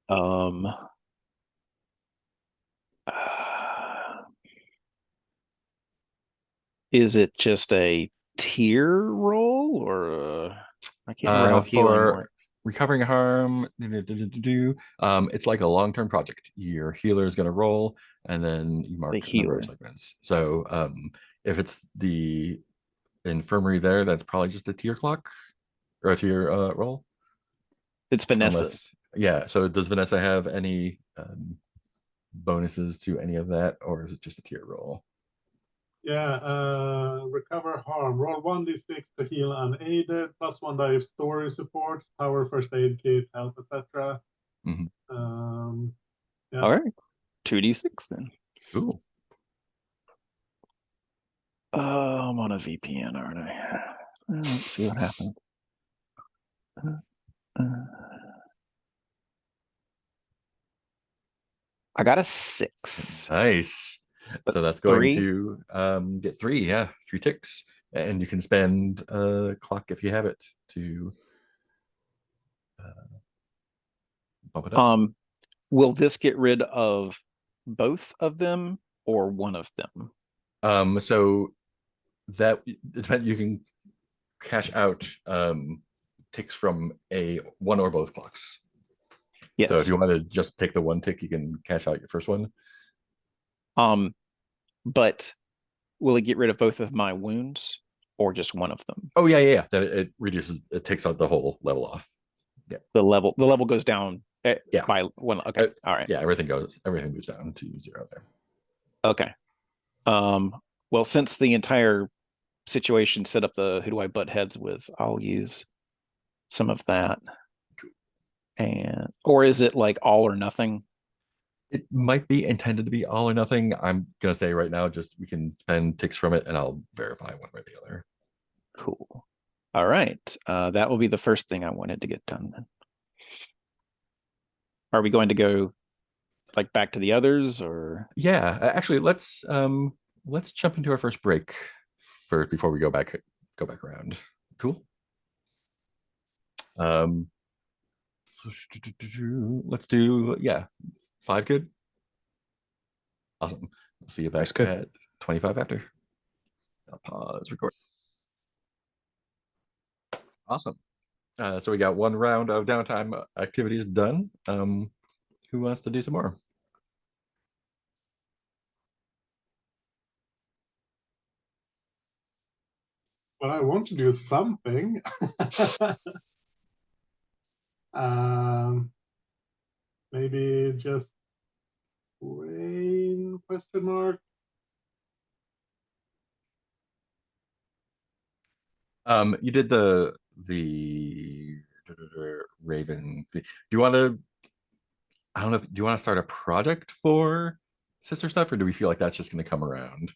Is it just a tier roll or I can't remember how healing For works. recovering harm, it's like a long-term project. Your healer is going to roll, and then you mark The a number of healer. segments. So if it's the infirmary there, that's probably just a tier clock or a tier roll. It's Vanessa. Yeah. So does Vanessa have any bonuses to any of that, or is it just a tier roll? Yeah, recover harm. Roll 1d6 to heal unaided, +1 die if story support, power first aid kit, help, etc. Mhm. Yeah. All right. 2d6 then. Ooh. I'm on a VPN, aren't I? Let's see what happens. I got a 6. Nice. But So that's going 3? to get 3, yeah, 3 ticks. And you can spend a clock if you have it to bump it up. Will this get rid of both of them or one of them? So that you can cash out ticks from a one or both clocks. Yes. So if you want to just take the one tick, you can cash out your first one. But will it get rid of both of my wounds or just one of them? Oh yeah. That it takes out the whole level off. Yeah. The level goes down Yeah. by one. Okay. All right. Yeah, everything moves down to 0 there. Okay. Well, since the entire situation set up the who do I butt heads with, I'll use some of that. Or is it like all or nothing? It might be intended to be all or nothing. I'm gonna say right now, just we can spend ticks from it, and I'll verify one way or the other. Cool. All right. That will be the first thing I wanted to get done then. Are we going to go like back to the others or? Yeah, actually, let's jump into our first break first before we go back around. Cool. Let's do 5 good. Awesome. We'll see you back at 25 after. I'll pause record. Awesome. So we got one round of downtime activities done. Who wants to do some more? Well, I want to do something. Maybe just rain ? You did the Raven. Do you want to? I don't know. Do you want to start a project for sister stuff, or do we feel like that's just going to come around?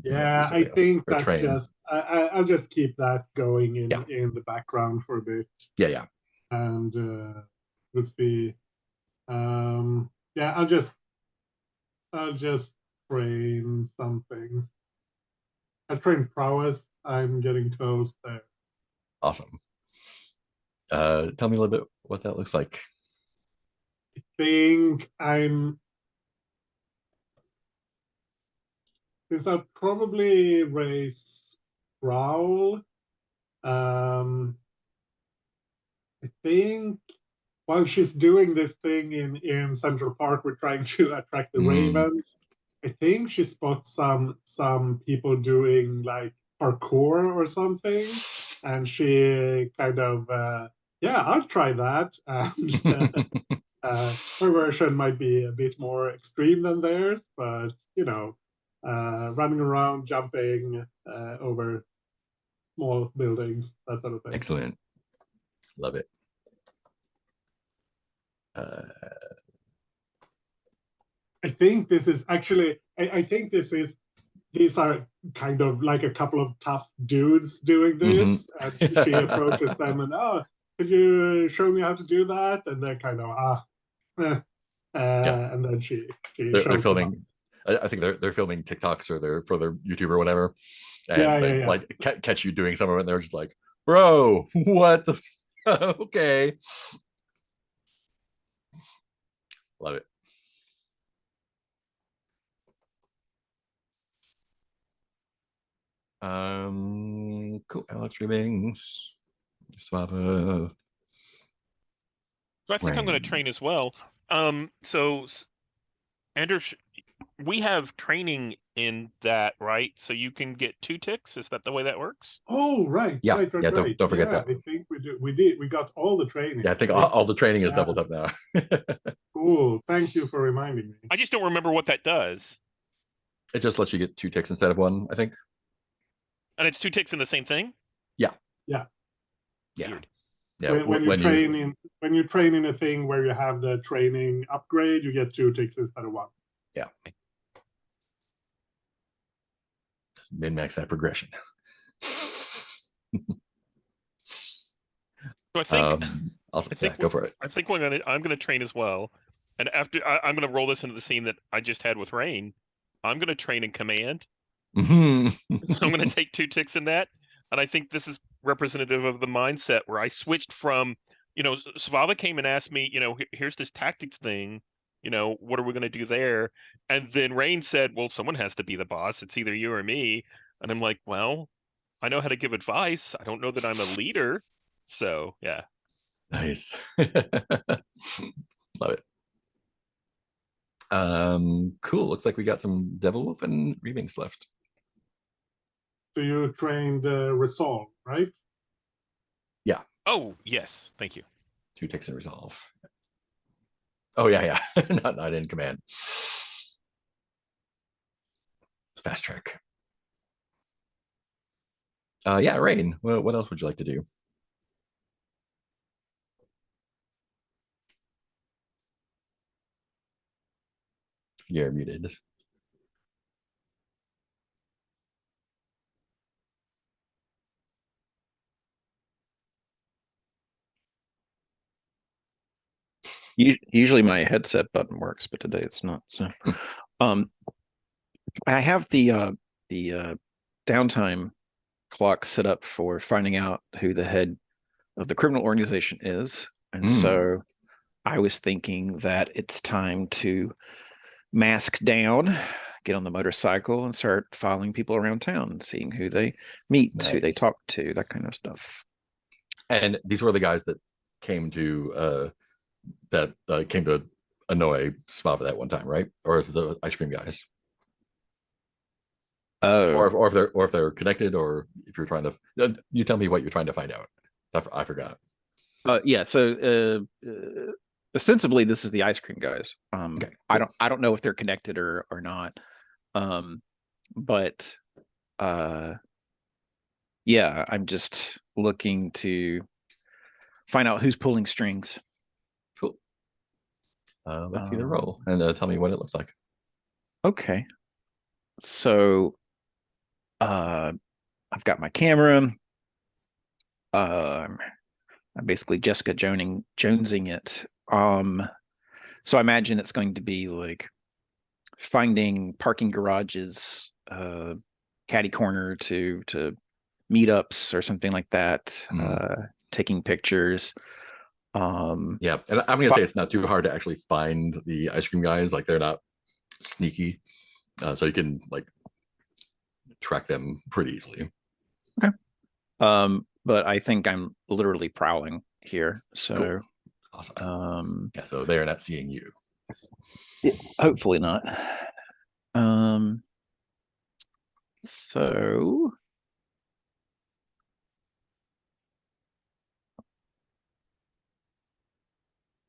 Yeah, I think a that's train. just I'll just keep that going in the background for a bit. Yeah. And let's see. Yeah, I'll just train something. I train prowess. I'm getting close there. Awesome. Tell me a little bit what that looks like. I think since I'll probably raise Prowl. I think while she's doing this thing in Central Park, we're trying to attract the ravens. I think she spots some people doing like parkour or something, and she kind of I'll try that. And her version might be a bit more extreme than theirs, but running around, jumping over small buildings, that sort of thing. Excellent. Love it. I think this is actually, I think these are kind of like a couple of tough dudes doing this. And she approaches them and, could you show me how to do that? And they're kind of and then she They're shows them up. filming. I think they're filming TikToks or for their YouTube or whatever, Yeah, and yeah, they yeah. like catch you doing some of it, and they're just like, "Bro, what the? Okay, love it." Cool. Alex Rebings, Swava, So I think I'm going to train as well. So Anders, we have training in that, right? So you can get 2 ticks. Is that the way that works? Oh, right, Yeah, right. yeah. Don't forget Yeah, that. I think we do. We did. We got all the training. Yeah, I think right? all the training is Yeah. doubled up now. Cool. Thank you for reminding me. I just don't remember what that does. It just lets you get 2 ticks instead of 1, I think. And it's 2 ticks in the same thing? Yeah. Yeah. Weird. Yeah. When you train in a thing where you have the training upgrade, you get 2 ticks instead of 1. Yeah. Min-max that progression. So I think awesome. I think go for it. I think I'm gonna train as well. And after I'm gonna roll this into the scene that I just had with Rain. I'm gonna train in command. Mm-hmm. So I'm gonna take 2 ticks in that. And I think this is representative of the mindset where I switched from, Svava came and asked me, here's this tactics thing, what are we going to do there? And then Rain said, well, someone has to be the boss. It's either you or me. And I'm like, well, I know how to give advice. I don't know that I'm a leader. So, yeah. Nice. Love it. Cool. Looks like we got some Devil Wolf and Remix left. So you trained Resolve, right? Yeah. Oh, yes. Thank you. 2 ticks and Resolve. Oh, yeah. not in command. It's fast track. Yeah, Rain, what else would you like to do? You're muted. Usually my headset button works, but today it's not. So, I have the downtime clock set up for finding out who the head of the criminal organization is, and so I was thinking that it's time to mask down, get on the motorcycle, and start following people around town, seeing who they meet, who they Nice. talk to, that kind of stuff. And these were the guys that came to annoy Svava that one time, right? Or is it the ice cream guys? Oh, or if they're connected, or if you're trying to, you tell me what you're trying to find out. I forgot. Yeah. So ostensibly, this is the ice cream guys. Okay, cool. I don't know if they're connected or not. But yeah, I'm just looking to find out who's pulling strings. Cool. Let's see the roll and tell me what it looks like. Okay. So I've got my camera. I'm basically Jessica Jonesing it. So I imagine it's going to be like finding parking garages, catty corner to meetups or something like that. Taking pictures. Yeah, and I'm gonna say it's not too hard to actually find the ice cream guys. Like, they're not sneaky, so you can like track them pretty easily. Okay. But I think I'm literally prowling here. So cool. Awesome. Yeah, so they're not seeing you. Yeah, hopefully not. So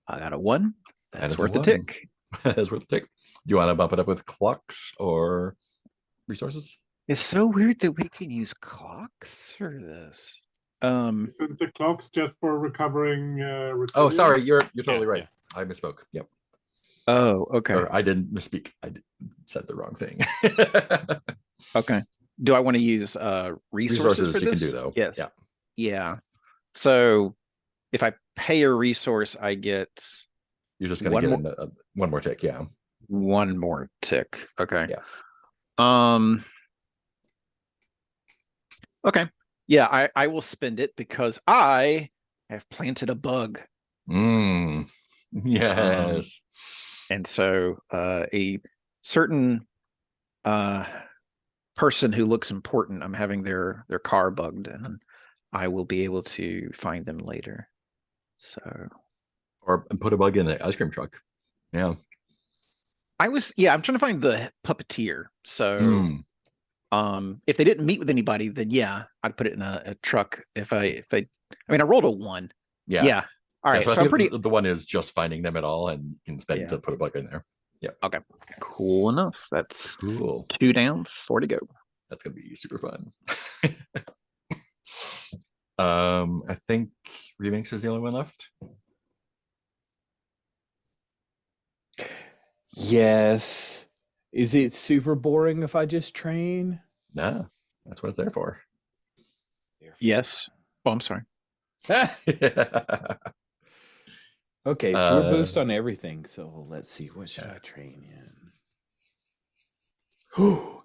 I got a 1. That's worth a tick. That's worth a tick. Do you want to bump it up with clocks or resources? It's so weird that we can use clocks for this. Isn't the clocks just for recovering resilience? Oh, sorry, you're totally right. Yeah. I misspoke. Yep. Oh, okay. Or I didn't misspeak. Said the wrong thing. Okay. Do I want to use resources for you this? can do though? Yes. Yeah. Yeah. So if I pay a resource, I get You're just going to get one more tick. Yeah. one more tick. Okay. Yeah. Okay. Yeah, I will spend it because I have planted a bug. Yes. And so a certain person who looks important, I'm having their car bugged, and I will be able to find them later. So Or put a bug in the ice cream truck. Yeah. I'm trying to find the puppeteer. So if they didn't meet with anybody, then yeah, I'd put it in a truck. I mean, I rolled a 1. Yeah. Yeah. All right. So I So I'm think pretty. the one is just finding them at all, and you can spend Yeah. to put a bug in there. Yeah. Okay. Cool enough. That's Cool. 2 down, 4 to go. That's gonna be super fun. I think Remix is the only one left. Yes. Is it super boring if I just train? Nah, that's what it's there for. Yes. Oh, I'm sorry. Okay, so we're boost on everything. So let's see. What should I train in?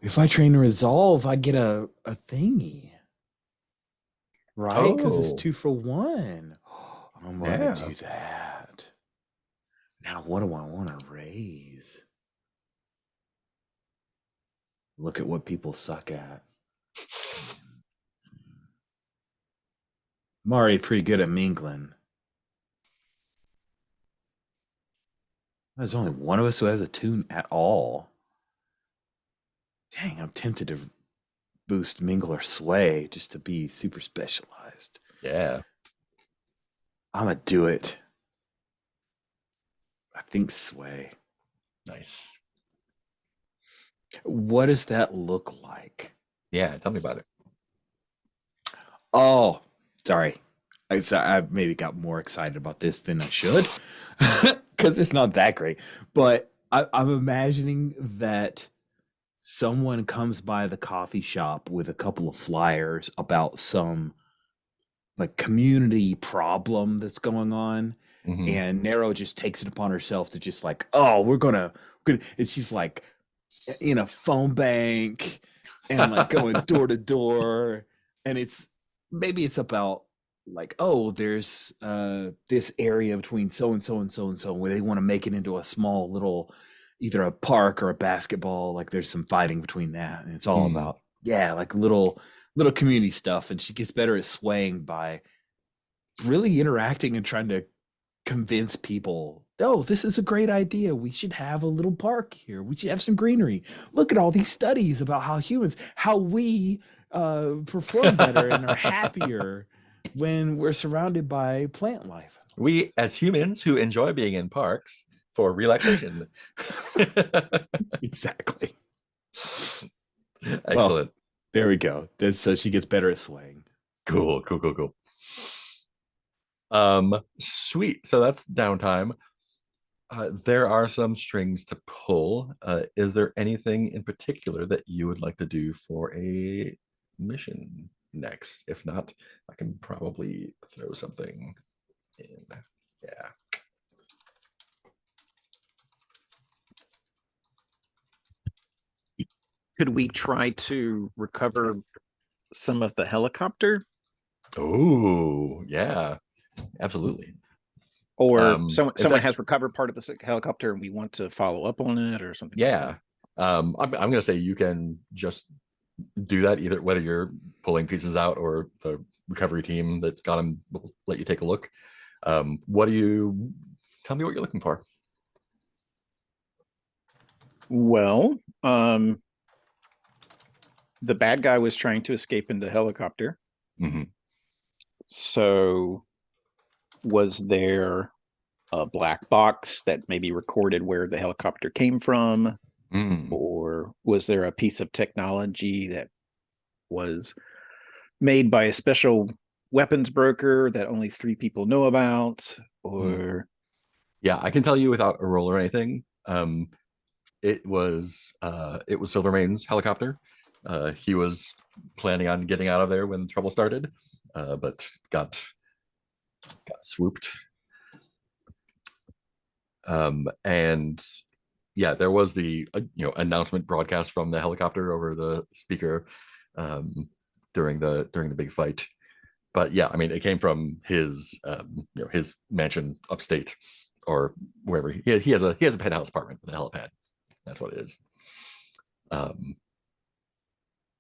If I train Resolve, I get a thingy. Right? Because it's 2 for 1. I'm going to do that. Now, what do I want to raise? Look at what people suck at. I'm already pretty good at mingling. There's only one of us who has a tune at all. Dang, I'm tempted to boost mingle or sway just to be super specialized. Yeah. I'm going to do it. I think sway. Nice. What does that look like? Yeah, tell me about it. Oh, sorry. I maybe got more excited about this than I should because it's not that great. But I'm imagining that someone comes by the coffee shop with a couple of flyers about some like community problem that's going on. Mm-hmm. And Nero just takes it upon herself to just like, oh, we're gonna it's just like in a phone bank and like going door to door. And maybe it's about like, oh, there's this area between so and so and so and so where they want to make it into a small little either a park or a basketball. Like there's some fighting between that. And it's all about, like little community stuff. And she gets better at swaying by really interacting and trying to convince people, oh, this is a great idea. We should have a little park here. We should have some greenery. Look at all these studies about how we perform better and are happier when we're surrounded by plant life. We, as humans who enjoy being in parks for relaxation. Exactly. Excellent. Well, there we go. So she gets better at swaying. Cool. Sweet. So that's downtime. There are some strings to pull. Is there anything in particular that you would like to do for a mission next? If not, I can probably throw something in. Yeah. Could we try to recover some of the helicopter? Oh, yeah, absolutely. Or someone has recovered part of the helicopter and we want to follow up on it or something? Yeah. I'm going to say you can just do that, either whether you're pulling pieces out or the recovery team that's got them will let you take a look. Tell me what you're looking for. Well, the bad guy was trying to escape in the helicopter. Mm-hmm. So was there a black box that maybe recorded where the helicopter came from? Or was there a piece of technology that was made by a special weapons broker that only 3 people know about? Or yeah, I can tell you without a roll or anything. It was Silvermane's helicopter. He was planning on getting out of there when trouble started, but got got swooped. And yeah, there was the announcement broadcast from the helicopter over the speaker during the big fight. But yeah, I mean, it came from his his mansion upstate or wherever he has a penthouse apartment with a helipad. That's what it is.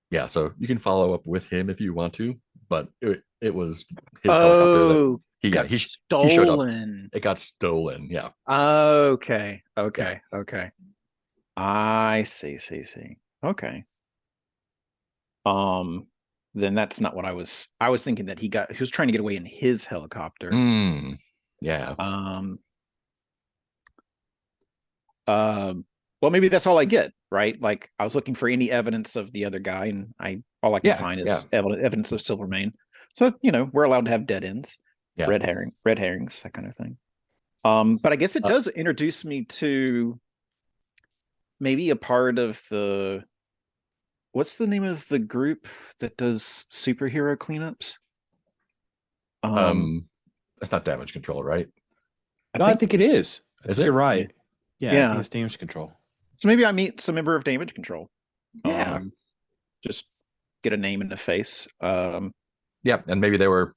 Yeah, so you can follow up with him if you want to, but it was his helicopter that Oh, got he showed up. stolen. It got stolen. Yeah. Okay. Okay. Yeah. Okay. I see. Okay. Then that's not what I was thinking, that he was trying to get away in his helicopter. Yeah. Well, maybe that's all I get, right? Like, I was looking for any evidence of the other guy, and all I can find is evidence of Silvermane. So, we're allowed to have dead ends, Yeah. red herrings, that kind of thing. But I guess it does introduce me to maybe a part of what's the name of the group that does superhero cleanups? That's not damage control, right? I think it is. I think it? you're right. Yeah, I Yeah. think it's damage control. So maybe I meet some member of damage control. Yeah. Just get a name and a face. Yeah, and maybe they were,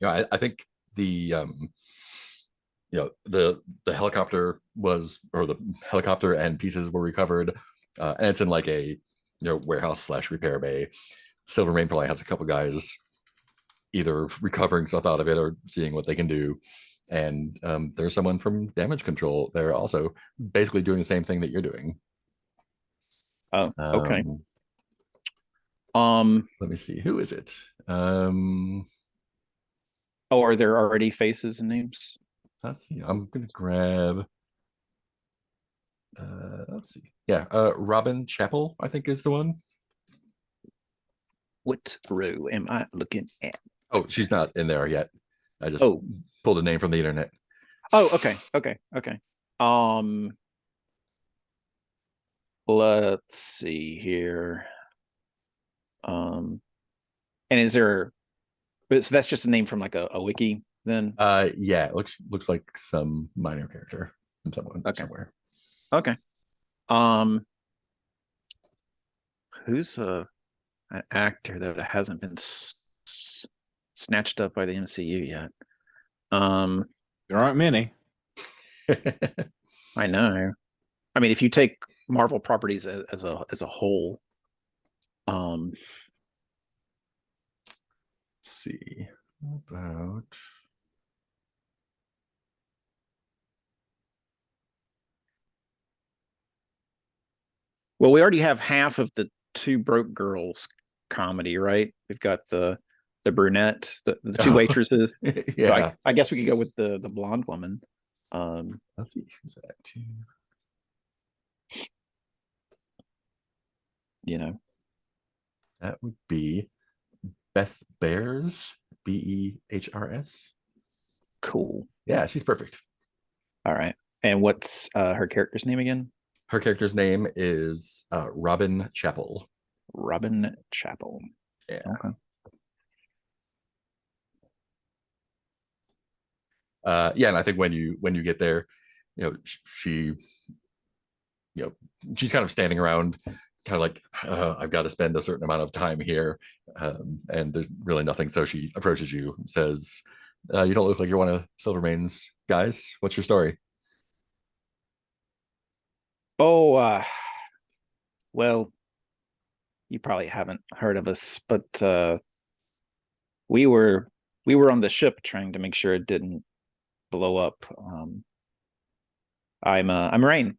I think the the helicopter or the helicopter and pieces were recovered, and it's in like a warehouse / repair bay. Silvermane probably has a couple guys either recovering stuff out of it or seeing what they can do, and there's someone from damage control there also, basically doing the same thing that you're doing. Oh, okay. Let me see, who is it? Oh, are there already faces and names? Let's see. I'm gonna grab. Let's see. Yeah, Robin Chapel, I think, is the one. What row am I looking at? Oh, she's not in there yet. I just Oh, pulled a name from the internet. Oh, okay. Let's see here. And is there? So that's just a name from like a wiki, then? Yeah, it looks like some minor character from someone somewhere. Okay. Who's an actor that hasn't been snatched up by the MCU yet? There aren't many. I know. I mean, if you take Marvel properties as a whole, let's see about. Well, we already have half of the Two Broke Girls comedy, right? We've got the brunette, the two waitresses. Yeah. So I guess we could go with the blonde woman. Let's see, who's that too? That would be Beth Bears, Behrs. Cool. Yeah, she's perfect. All right. And what's her character's name again? Her character's name is Robin Chapel. Robin Chapel. Yeah. Okay. Yeah, and I think when you get there, she's kind of standing around, kind of like, I've got to spend a certain amount of time here, and there's really nothing. So she approaches you and says, "You don't look like you're one of Silvermane's guys. What's your story?" Oh, well, you probably haven't heard of us, but we were on the ship trying to make sure it didn't blow up. I'm Rain.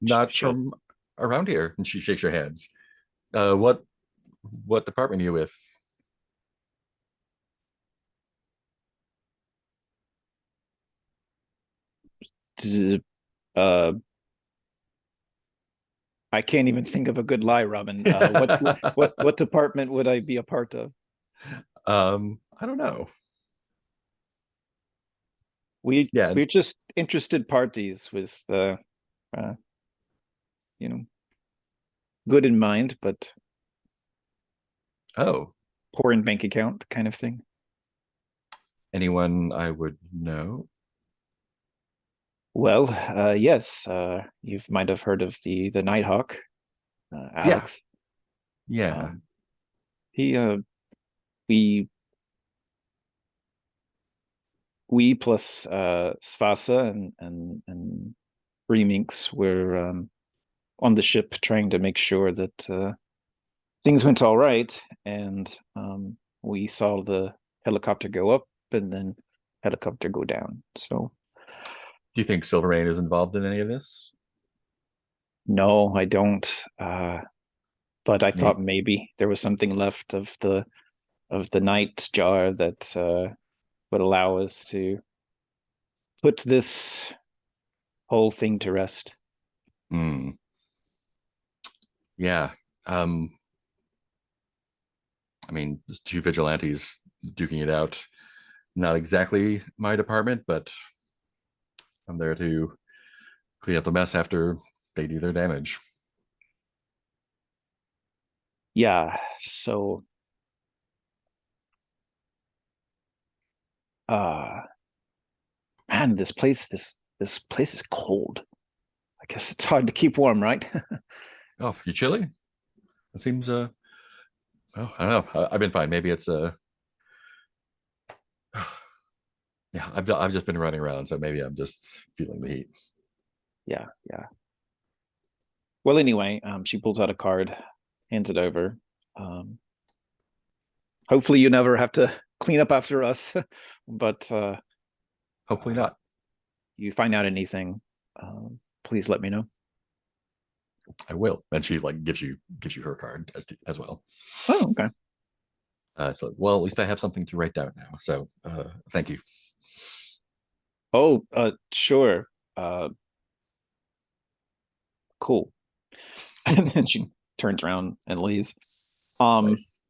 Not from around here. And she shakes her hands. What department are you with? I can't even think of a good lie, Robin. What department would I be a part of? I don't know. We're just interested parties with good in mind, but poor in bank account kind of thing. Anyone I would know? Well, yes, you might have heard of the Nighthawk, Yeah, Alex. yeah. Um, he we we plus Svasa and Reminx were on the ship trying to make sure that things went all right, and we saw the helicopter go up and then helicopter go down. So Do you think Silvermane is involved in any of this? no, I don't. But I Me. thought maybe there was something left of the night jar that would allow us to put this whole thing to rest. Mm, yeah. Um, I mean, just two vigilantes duking it out. Not exactly my department, but I'm there to clean up the mess after they do their damage. Yeah, so uh man, this place is cold. I guess it's hard to keep warm, right? Oh, you chilly? It seems oh, I don't know. I've been fine. Maybe it's yeah, I've just been running around, so maybe I'm just feeling the heat. Yeah, yeah. Well, anyway, she pulls out a card, hands it over. Um, hopefully you never have to clean up after us, but Hopefully not. you find out anything, please let me know. I will. And she like gives you her card as well. Oh, okay. So well, at least I have something to write down now. So thank you. Oh, sure. Cool. And then she turns around and leaves. Um, Nice.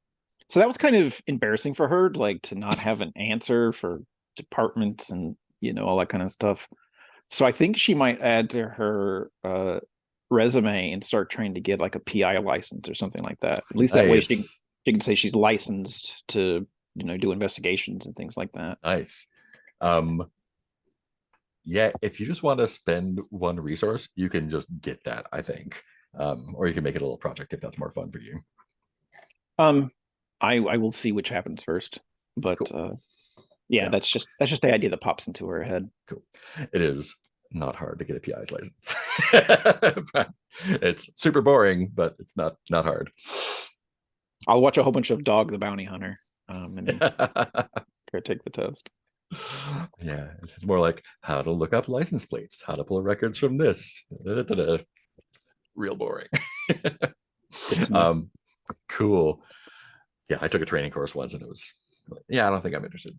so that was kind of embarrassing for her, like to not have an answer for departments and all that kind of stuff. So I think she might add to her resume and start trying to get like a PI license or something like that. At least that way Nice. she can say she's licensed to do investigations and things like that. Nice. Um, yeah, if you just want to spend one resource, you can just get that, I think. Or you can make it a little project if that's more fun for you. Um, I will see which happens first, but Cool. yeah, Yeah. that's just the idea that pops into her head. Cool. It is not hard to get a PI's license. It's super boring, but it's not hard. I'll watch a whole bunch of Dog the Bounty Hunter, and go take the test. Yeah, it's more like how to look up license plates, how to pull records from this. Da-da-da-da. Real boring. Good to know. Cool. Yeah, I took a training course once and it was, yeah, I don't think I'm interested.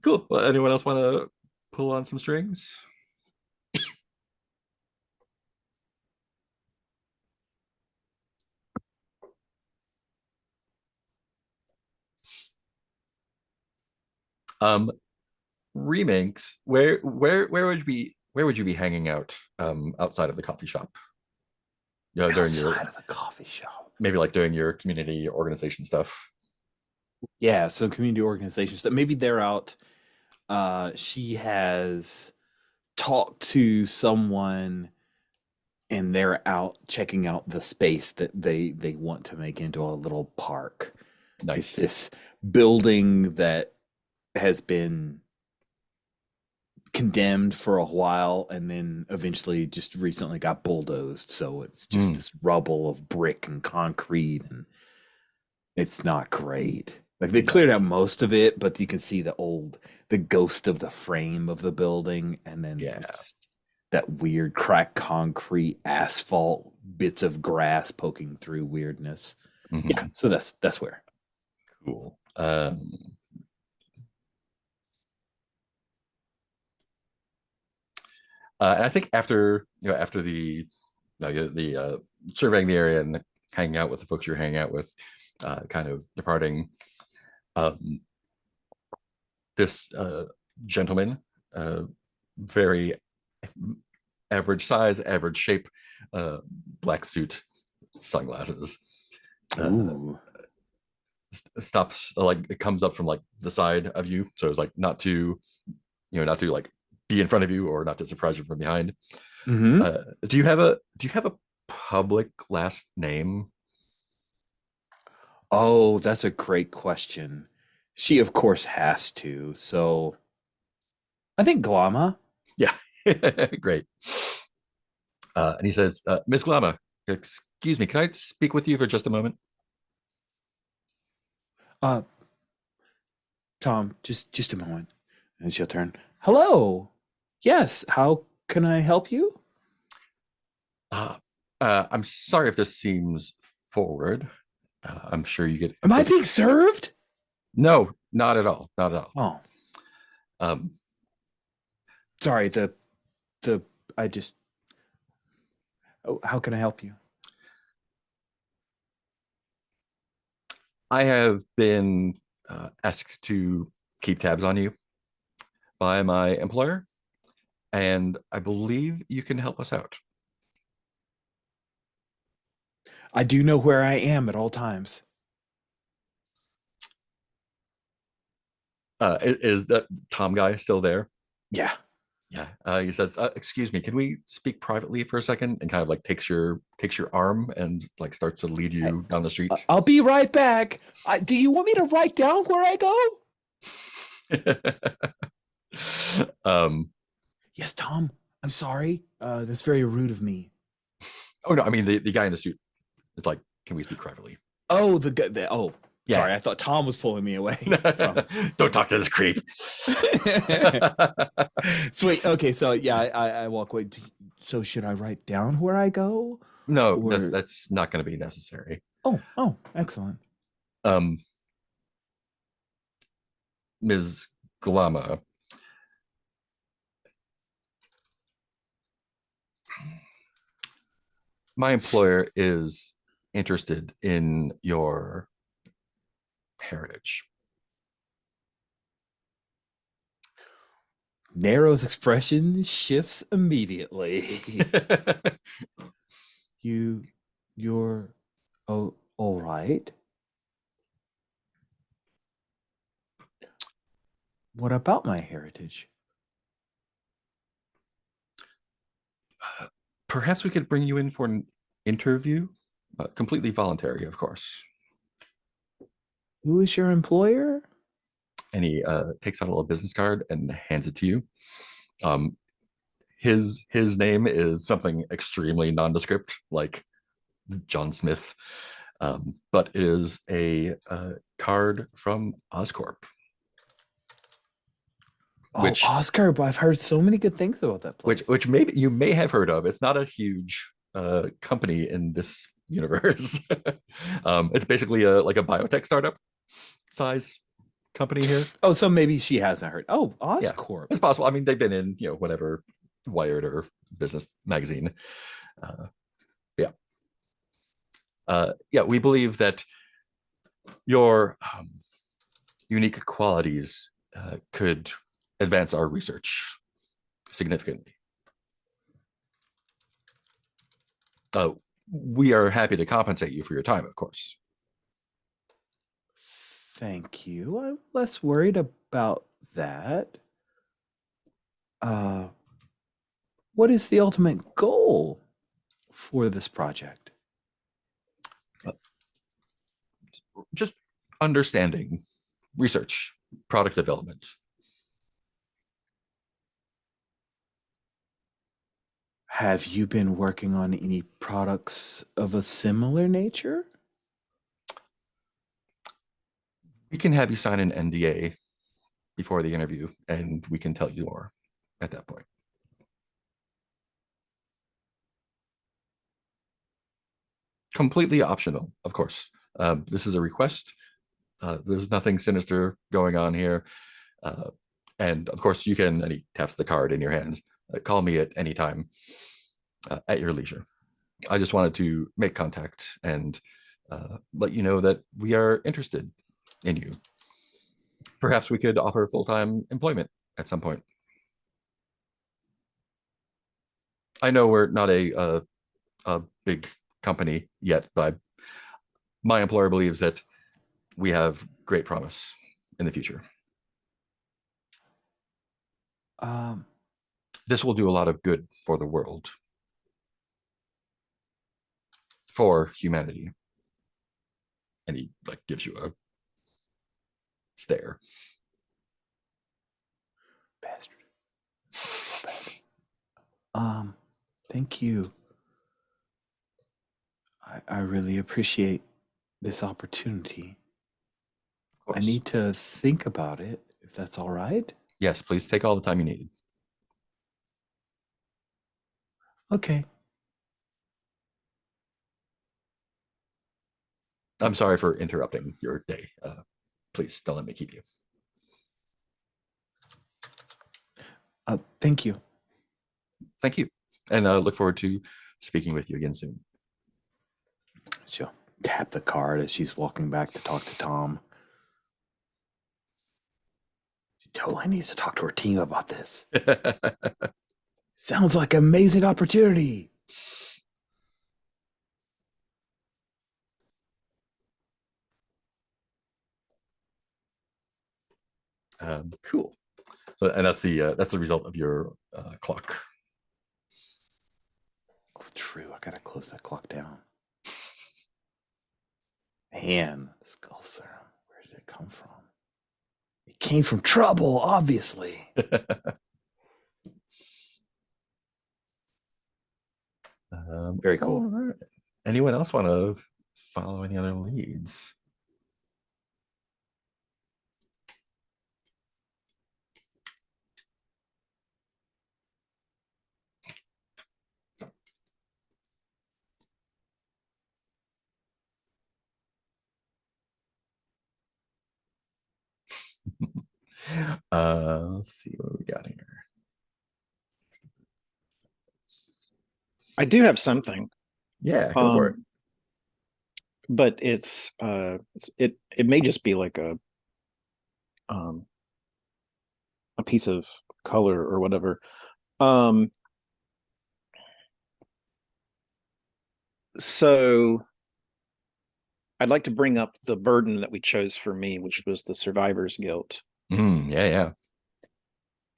Cool. Well, anyone else want to pull on some strings? Um, Remakes. Where would you be hanging out outside of the coffee shop? During your Outside of the coffee shop. maybe like doing your community organization stuff. Yeah, so community organizations that maybe they're out. She has talked to someone and they're out checking out the space that they want to make into a little park. It's Nice. this building that has been condemned for a while and then eventually just recently got bulldozed. So it's just this rubble of brick and concrete and it's not great. Like they cleared out Nice. most of it, but you can see the ghost of the frame of the building, and then Yeah. there's just that weird cracked concrete, asphalt, bits of grass poking through weirdness. Mhm. Yeah, so that's where. Cool. And I think after the surveying the area and hanging out with the folks you're hanging out with, kind of departing, um, this gentleman, very average size, average shape, black suit, sunglasses, Ooh. stops, like it comes up from like the side of you, so it's like not to, not to like be in front of you or not to surprise you from behind. Mm-hmm. Do you have a public last name? Oh, that's a great question. She, of course, has to. So I think Glama. Yeah. Great. And he says, Miss Glama, excuse me, can I speak with you for just a moment? Uh, Tom, just a moment. And she'll turn. Hello. Yes, how can I help you? Uh, I'm sorry if this seems forward. I'm sure you get Am I being served? No, not at all. Not at all. Oh, Um, sorry. The I just. Oh, how can I help you? I have been asked to keep tabs on you by my employer, and I believe you can help us out. I do know where I am at all times. Is that Tom guy still there? Yeah. Yeah. He says, "Excuse me, can we speak privately for a second?" And kind of like takes your arm and like starts to lead I, you down the street. I'll be right back. Do you want me to write down where I go? um. Yes, Tom. I'm sorry. That's very rude of me. Oh no, I mean the guy in the suit. It's like, can we speak privately? Oh, the guy. Oh, Yeah. sorry. I thought Tom was pulling me away from. Don't talk to this creep. Sweet. Okay. So yeah, I walk away. So should I write down where I go? No, Or that's not going to be necessary. oh, excellent. Um, Ms. Glama, my employer is interested in your heritage. Nero's expression shifts immediately. You're, oh, all right. What about my heritage? Perhaps we could bring you in for an interview, completely voluntary, of course. Who is your employer? And he takes out a little business card and hands it to you. Um, his name is something extremely nondescript, like John Smith, but is a card from Oscorp. Oh, Which Oscar, but I've heard so many good things about that place. which maybe you may have heard of. It's not a huge company in this universe. It's basically like a biotech startup size company here. Oh, so maybe she hasn't heard. Oh, Yeah, Oscorp. it's possible. I mean, they've been in whatever Wired or Business Magazine. Yeah, yeah. We believe that your unique qualities could advance our research significantly. We are happy to compensate you for your time, of course. Thank you. I'm less worried about that. Uh, what is the ultimate goal for this project? Just understanding research, product development. Have you been working on any products of a similar nature? We can have you sign an NDA before the interview, and we can tell you more at that point. Completely optional, of course. This is a request. There's nothing sinister going on here. And of course, you can, and he taps the card in your hands, call me at any time at your leisure. I just wanted to make contact and let you know that we are interested in you. Perhaps we could offer full-time employment at some point. I know we're not a big company yet, but my employer believes that we have great promise in the future. This will do a lot of good for the world, for humanity. And he like gives you a stare. Bastard. I feel bad. Thank you. I really appreciate this opportunity. Of I course. need to think about it, if that's all right. Yes, please take all the time you need. Okay. I'm sorry for interrupting your day. Please don't let me keep you. Thank you. Thank you. And look forward to speaking with you again soon. She'll tap the card as she's walking back to talk to Tom. She totally needs to talk to her team about this. Sounds like an amazing opportunity. Cool. So, and that's the result of your clock. Oh, true. I gotta close that clock down. Man, skull serum. Where did it come from? It came from trouble, obviously. Very cool. All right. Anyone else want to follow any other leads? Let's see what we got here. I do have something. Yeah, go for it. But it may just be like a piece of color or whatever. So I'd like to bring up the burden that we chose for me, which was the survivor's guilt. Yeah.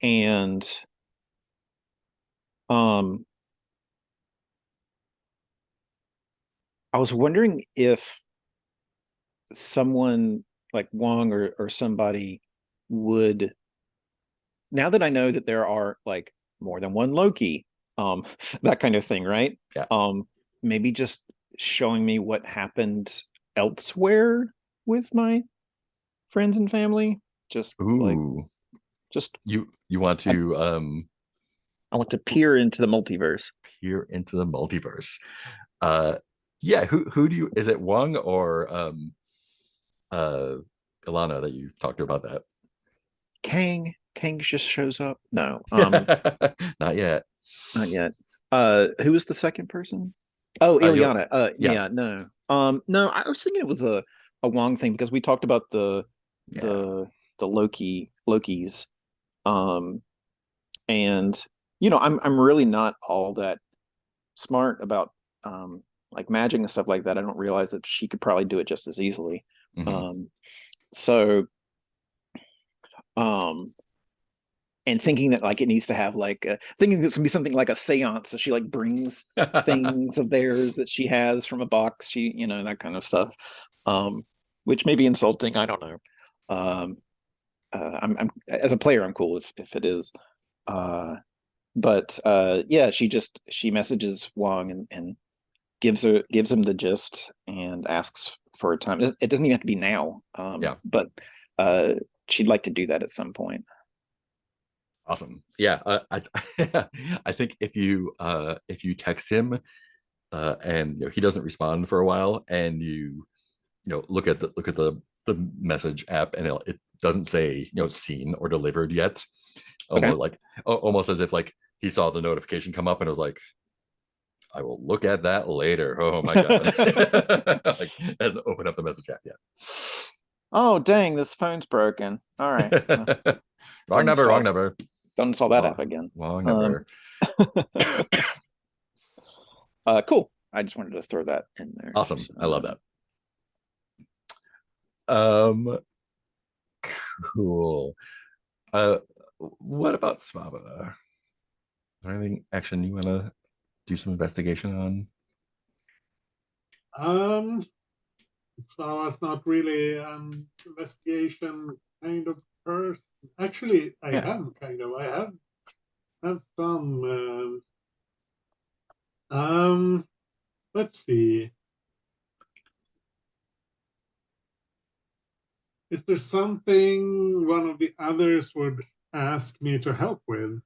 And I was wondering if someone like Wong or somebody would, now that I know that there are like more than one Loki, that kind of thing, right? Yeah. Maybe just showing me what happened elsewhere with my friends and family. Just like Ooh, just you want to I want to peer into the multiverse. peer into the multiverse. Yeah, who do you, is it Wong or Ilana that you talked to about that? Kang just shows up. No, Not yet. not yet. Who was the second person? Oh, You'll, Ileana. yeah. Yeah, no. No, I was thinking it was a Wong thing because we talked about the Yeah. the Lokis. Um, and you know, I'm really not all that smart about like magic and stuff like that. I don't realize that she could probably do it just as easily. Mhm. So um and thinking that like it needs to have like thinking it's gonna be something like a seance, so she like brings things of theirs that she has from a box, she, you know, that kind of stuff, which may be insulting, I don't know. I'm as a player I'm cool if it is, but yeah, she messages Wong and gives him the gist and asks for a time. It doesn't even have to be now, Yeah. but uh she'd like to do that at some point. Awesome. Yeah, I I think if you text him and he doesn't respond for a while, and look at the message app, and it doesn't say seen or delivered yet, Okay. almost as if like he saw the notification come up and it was like, I will look at that later. Oh my god. Like, hasn't opened up the message app yet. Oh, dang, this phone's broken. All right. Wrong number. Don't install that app again. Wrong number. Cool. I just wanted to throw that in there. Awesome. I love that. Um, cool. Uh, what about Svava? Is there anything action you want to do some investigation on? Um, so it's not really an investigation kind of person. Actually, I Yeah. am kind of. I have some. Um, let's see. Is there something one of the others would ask me to help with?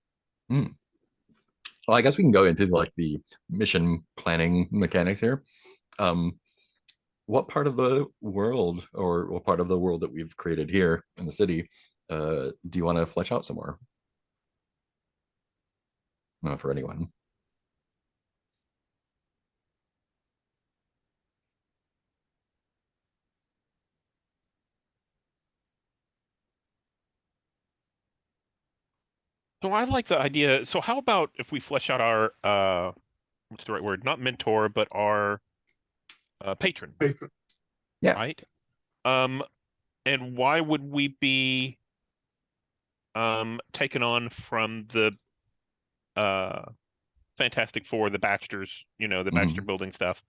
Hmm. Well, I guess we can go into like the mission planning mechanics here. Um, what part of the world, or what part of the world that we've created here in the city, do you want to flesh out some more? Not for anyone. So I like the idea. So how about if we flesh out our what's the right word? Not mentor, but our patron, Patron. Yeah. right? Um, and why would we be taken on from the uh Fantastic Four, the Baxters, the Baxter Mhm. building stuff?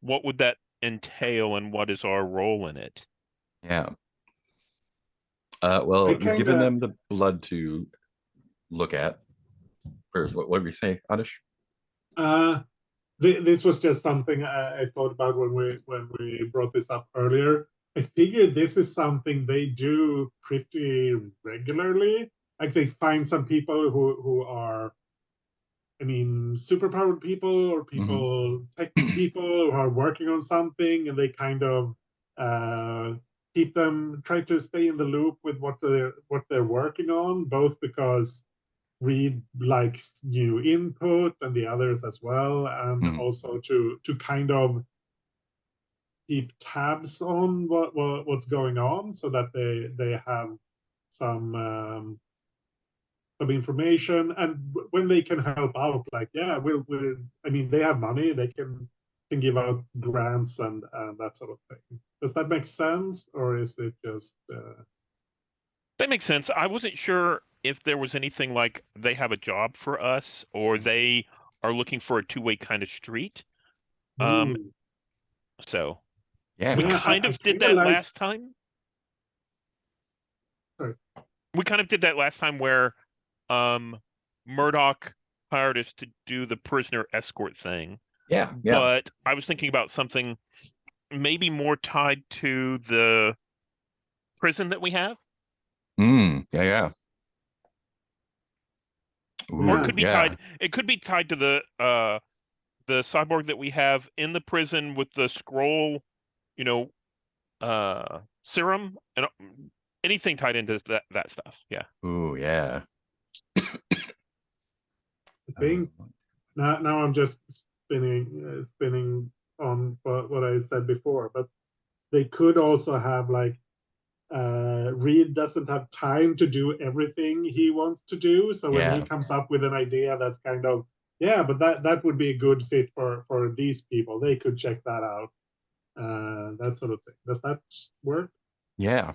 What would that entail, and what is our role in it? Yeah. I Well, we've kind given of. them the blood to look at first. What did we say, Adish? Uh, this was just something I thought about when we brought this up earlier. I figured this is something they do pretty regularly. Like they find some people who are, I mean, superpowered people or Hmm. tech people who are working on something, and they kind of uh, try to stay in the loop with what they're working on, both because Reed likes new input and the others as well, and Hmm. also to kind of keep tabs on what's going on, so that they have some some information, and when they can help out, like yeah, we'll I mean, they have money, they can give out grants and that sort of thing. Does that make sense, or is it just That makes sense. I wasn't sure if there was anything like they have a job for us or they are looking for a two-way kind of street. Um, hmm. so we Yeah. Yeah, kind I of did kind of that like. last time. Sorry. We kind of did that last time where um Murdoch hired us to do the prisoner escort thing. Yeah. Yeah. But I was thinking about something maybe more tied to the prison that we have, Yeah. Yeah. or it Yeah. could Ooh, be yeah. tied. It could be tied to the cyborg that we have in the prison with the scroll, you know, serum and anything tied into that stuff. Yeah. Ooh, yeah. I Uh, think now I'm just spinning on what I said before, but they could also have like Reed doesn't have time to do everything he wants to do, so when he yeah. comes up with an idea that's kind of, yeah, but that would be a good fit for these people, they could check that out, that sort of thing. Does that work? Yeah.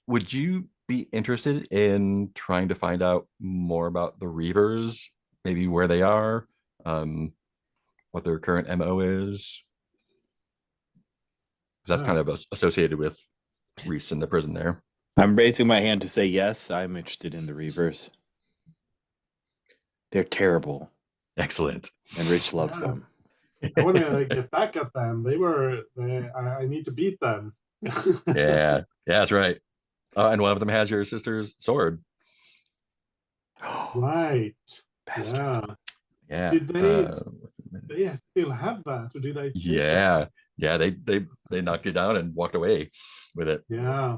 Would you be interested in trying to find out more about the Reavers, maybe where they are, um, what their current MO is? 'Cause that's kind Yeah. of associated with Reese in the prison there. I'm raising my hand to say yes. I'm interested in the Reavers. They're terrible, Excellent. and Rich loves Yeah. them. I want to get back at them. I need to beat them. Yeah. Yeah, that's right. And one of them has your sister's sword. Right. Bastard. Yeah. Yeah. Did they still have that, or did I take that? Yeah. Yeah, they knocked you down and walked away with it. Yeah.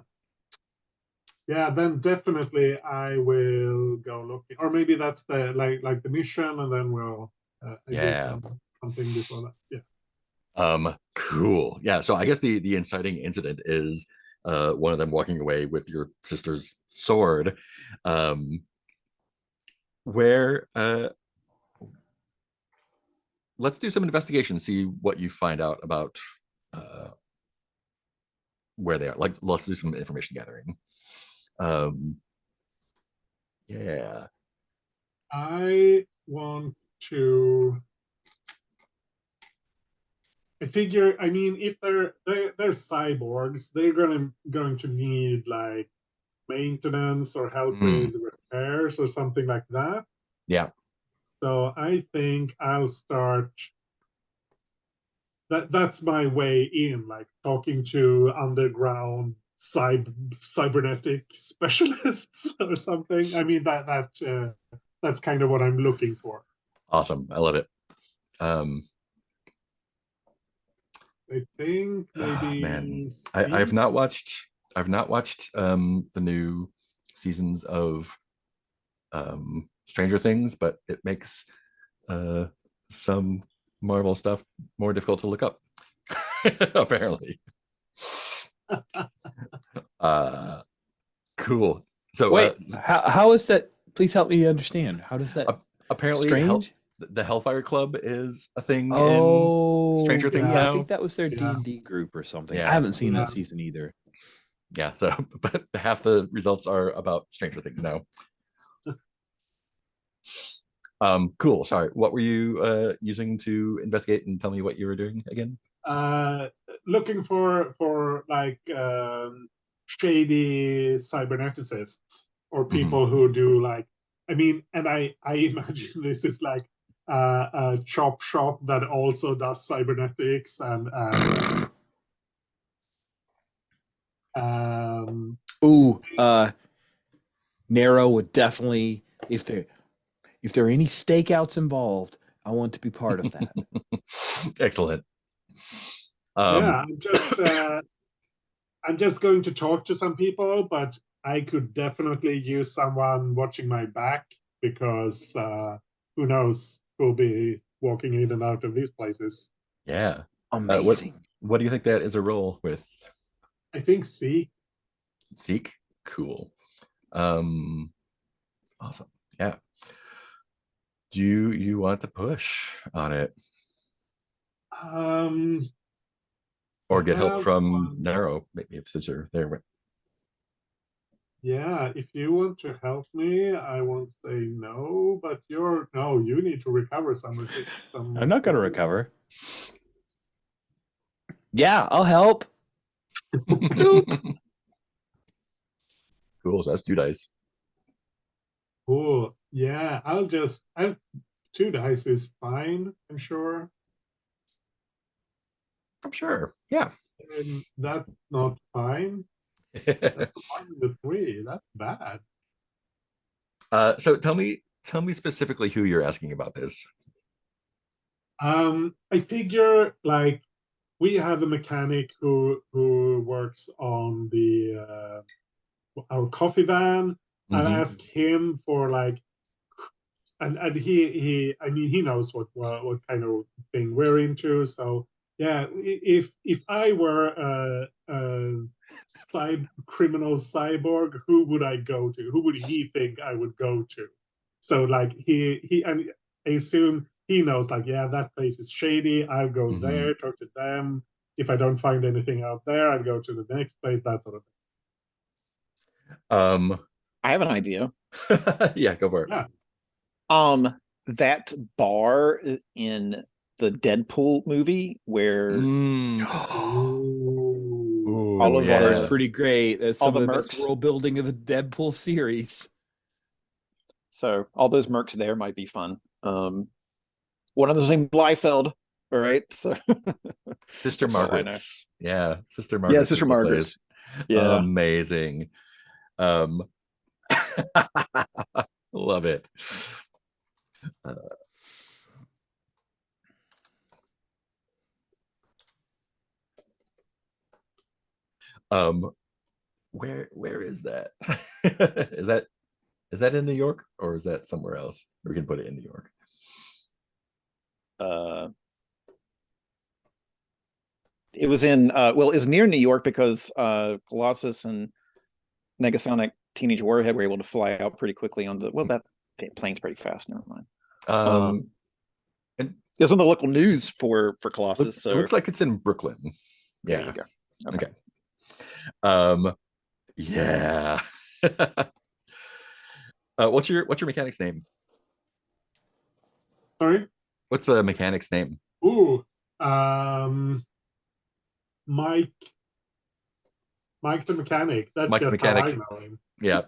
Yeah, then definitely I will go looking. Or maybe that's the like the mission, and then we'll do Yeah. something before that. Yeah. Cool. Yeah, so I guess the inciting incident is one of them walking away with your sister's sword. Um where let's do some investigation, see what you find out about uh where they are. Like, let's do some information gathering. Yeah. I want to. I figure. I mean, if they're cyborgs, they're going to need like maintenance or help with repairs or something like that. Yeah. So I think I'll start. That's my way in, like talking to underground cybernetic specialists or something. I mean that's kind of what I'm looking for. Awesome. I love it. I think maybe Man, I've not watched the new seasons of Stranger Things, but it makes some Marvel stuff more difficult to look up. Apparently. Cool. So Wait, how is that? Please help me understand. How does that? Apparently strange? the Hellfire Club is a thing Oh, in Stranger Things yeah, now. I think that was their Yeah. D&D group or something. Yeah. I haven't seen Yeah. that season either. Yeah, so but half the results are about Stranger Things now. Cool. Sorry, what were you using to investigate, and tell me what you were doing again? Looking for like shady cyberneticists or people who do like, I mean, and I imagine this is like a chop shop that also does cybernetics and Ooh, Narrow would definitely, if there are any stakeouts involved, I want to be part of that. Excellent. yeah, I'm just going to talk to some people, but I could definitely use someone watching my back because who knows who'll be walking in and out of these places. Yeah. Amazing. What do you think that is a role with? I think C. Seek? Cool. Awesome. Yeah. Do you want to push on it? Or get help Yeah, from Narrow, maybe, if since you're there. yeah, if you want to help me, I won't say no, but you need to recover some. I'm not going to recover. Yeah, I'll help. Cool. So that's 2 dice. Cool. Yeah, I'll 2 dice is fine, I'm sure. I'm sure. Yeah. And that's not fine. That's a 1 and a 3. That's bad. So tell me specifically who you're asking about this. I figure like we have a mechanic who works on the our coffee van. I'll ask him for like, and he I mean he knows what kind of thing we're into. So yeah, if I were a criminal cyborg, who would I go to? Who would he think I would go to? So like he and I assume he knows like, yeah, that place is shady. I'll go there, talk to them. If I don't find anything out there, I'll go to the next place, that sort of thing. I have an idea. Yeah, go for it. Yeah. That bar in the Deadpool movie where All of yeah. is pretty great. That's some all of the the best world building of the Deadpool series. So all those mercs there might be fun. One of those named Liefeld, all right? So Sister That's all I know. Margaret's. Yeah, Sister Margaret's. Sister is the Margaret's. place. Yeah. Amazing. Love it. Where is that? is that in New York, or is that somewhere else? We can put it in New York. It was in it was near New York because Colossus and Negasonic Teenage Warhead were able to fly out pretty quickly on that plane's pretty fast. Never mind. And it was on the local news for Colossus. It looks like it's in Brooklyn. There Yeah. you go. Okay. Yeah. What's your mechanic's name? Sorry. What's the mechanic's name? Ooh, um, Mike, Mike the mechanic. That's Mike the just how I mechanic. know him. Yeah.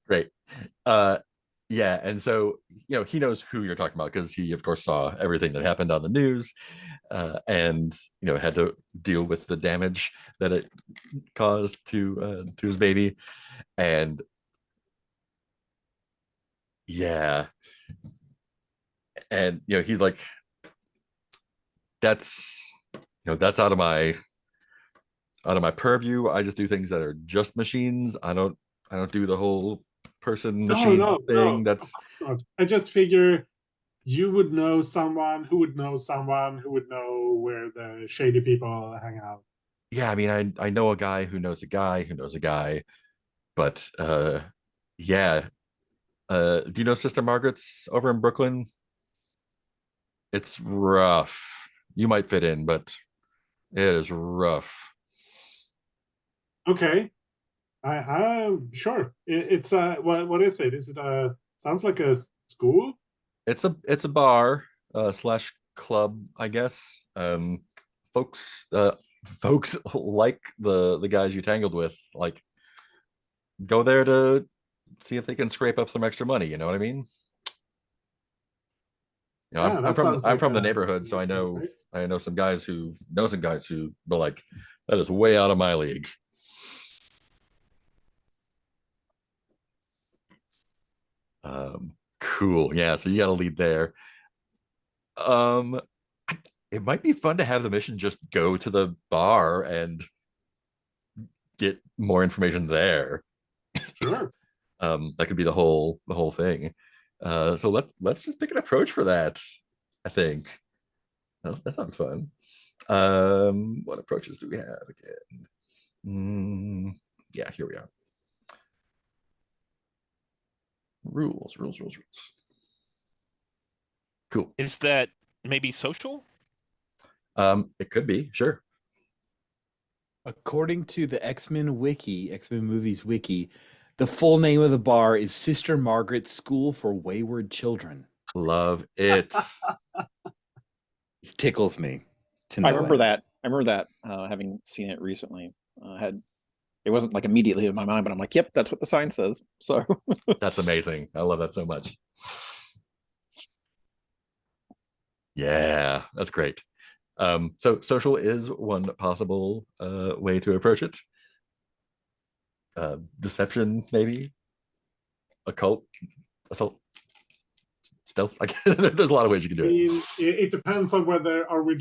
Great. Uh, yeah, and so he knows who you're talking about because he, of course, saw everything that happened on the news, and had to deal with the damage that it caused to his baby, and yeah, and he's like, that's that's out of my purview. I just do things that are just machines. I don't do the whole person No, machine no, thing. no, of That's course not. I just figure you would know someone who would know someone who would know where the shady people hang out. yeah. I mean, I know a guy who knows a guy who knows a guy, but yeah. Do you know Sister Margaret's over in Brooklyn? It's rough. You might fit in, but it is rough. Okay, I'm sure. It's what is it? Is it sounds like a school? It's a bar slash club, I guess. Folks folks like the guys you tangled with, like, go there to see if they can scrape up some extra money. You know what I mean? Yeah, I'm that from sounds I'm like from the a neighborhood, so really fun place. I know some guys who know some guys who were like, that is way out of my league. Cool. Yeah, so you got to lead there. Um, it might be fun to have the mission just go to the bar and get more information there. Sure. That could be the whole thing. So let's just pick an approach for that. I think that sounds fun. What approaches do we have again? Yeah, here we are. Rules. Cool. Is that maybe social? It could be, sure. According to the X-Men wiki, X-Men movies wiki, the full name of the bar is Sister Margaret's School for Wayward Children. Love it. It tickles me to I no remember end. that. I remember that having seen it recently. Had It wasn't like immediately in my mind, but I'm like, yep, that's what the sign says. So That's amazing. I love that so much. Yeah, that's great. So social is one possible way to approach it. Deception, maybe. Occult, assault, stealth. Like, there's a lot of ways you can I do it. mean, it depends on whether are we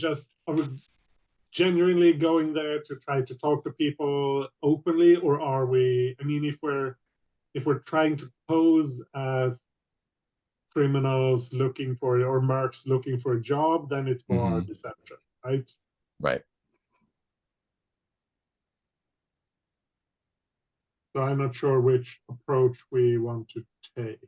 genuinely going there to try to talk to people openly, or are we? I mean, if we're trying to pose as criminals looking for or mercs looking for a job, then it's more Mhm. deception, right? Right. So I'm not sure which approach we want to take.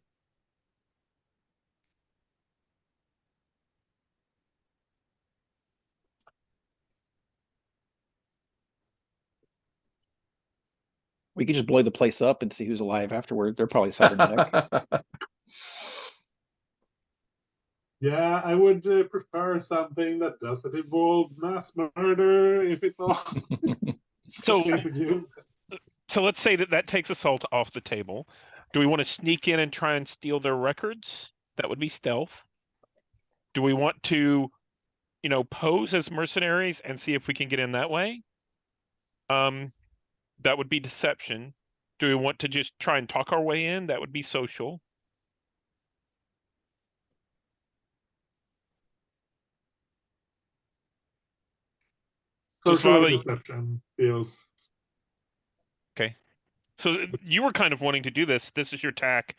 we could just blow the place up and see who's alive afterward. They're probably cybernetic. Yeah, I would prefer something that doesn't involve mass murder if it's all So okay with you. so let's say that takes assault off the table. Do we want to sneak in and try and steal their records? That would be stealth. Do we want to, pose as mercenaries and see if we can get in that way? That would be deception. Do we want to just try and talk our way in? That would be social. So Social or Svala, deception feels okay. So you were kind of wanting to do this. This is your tack.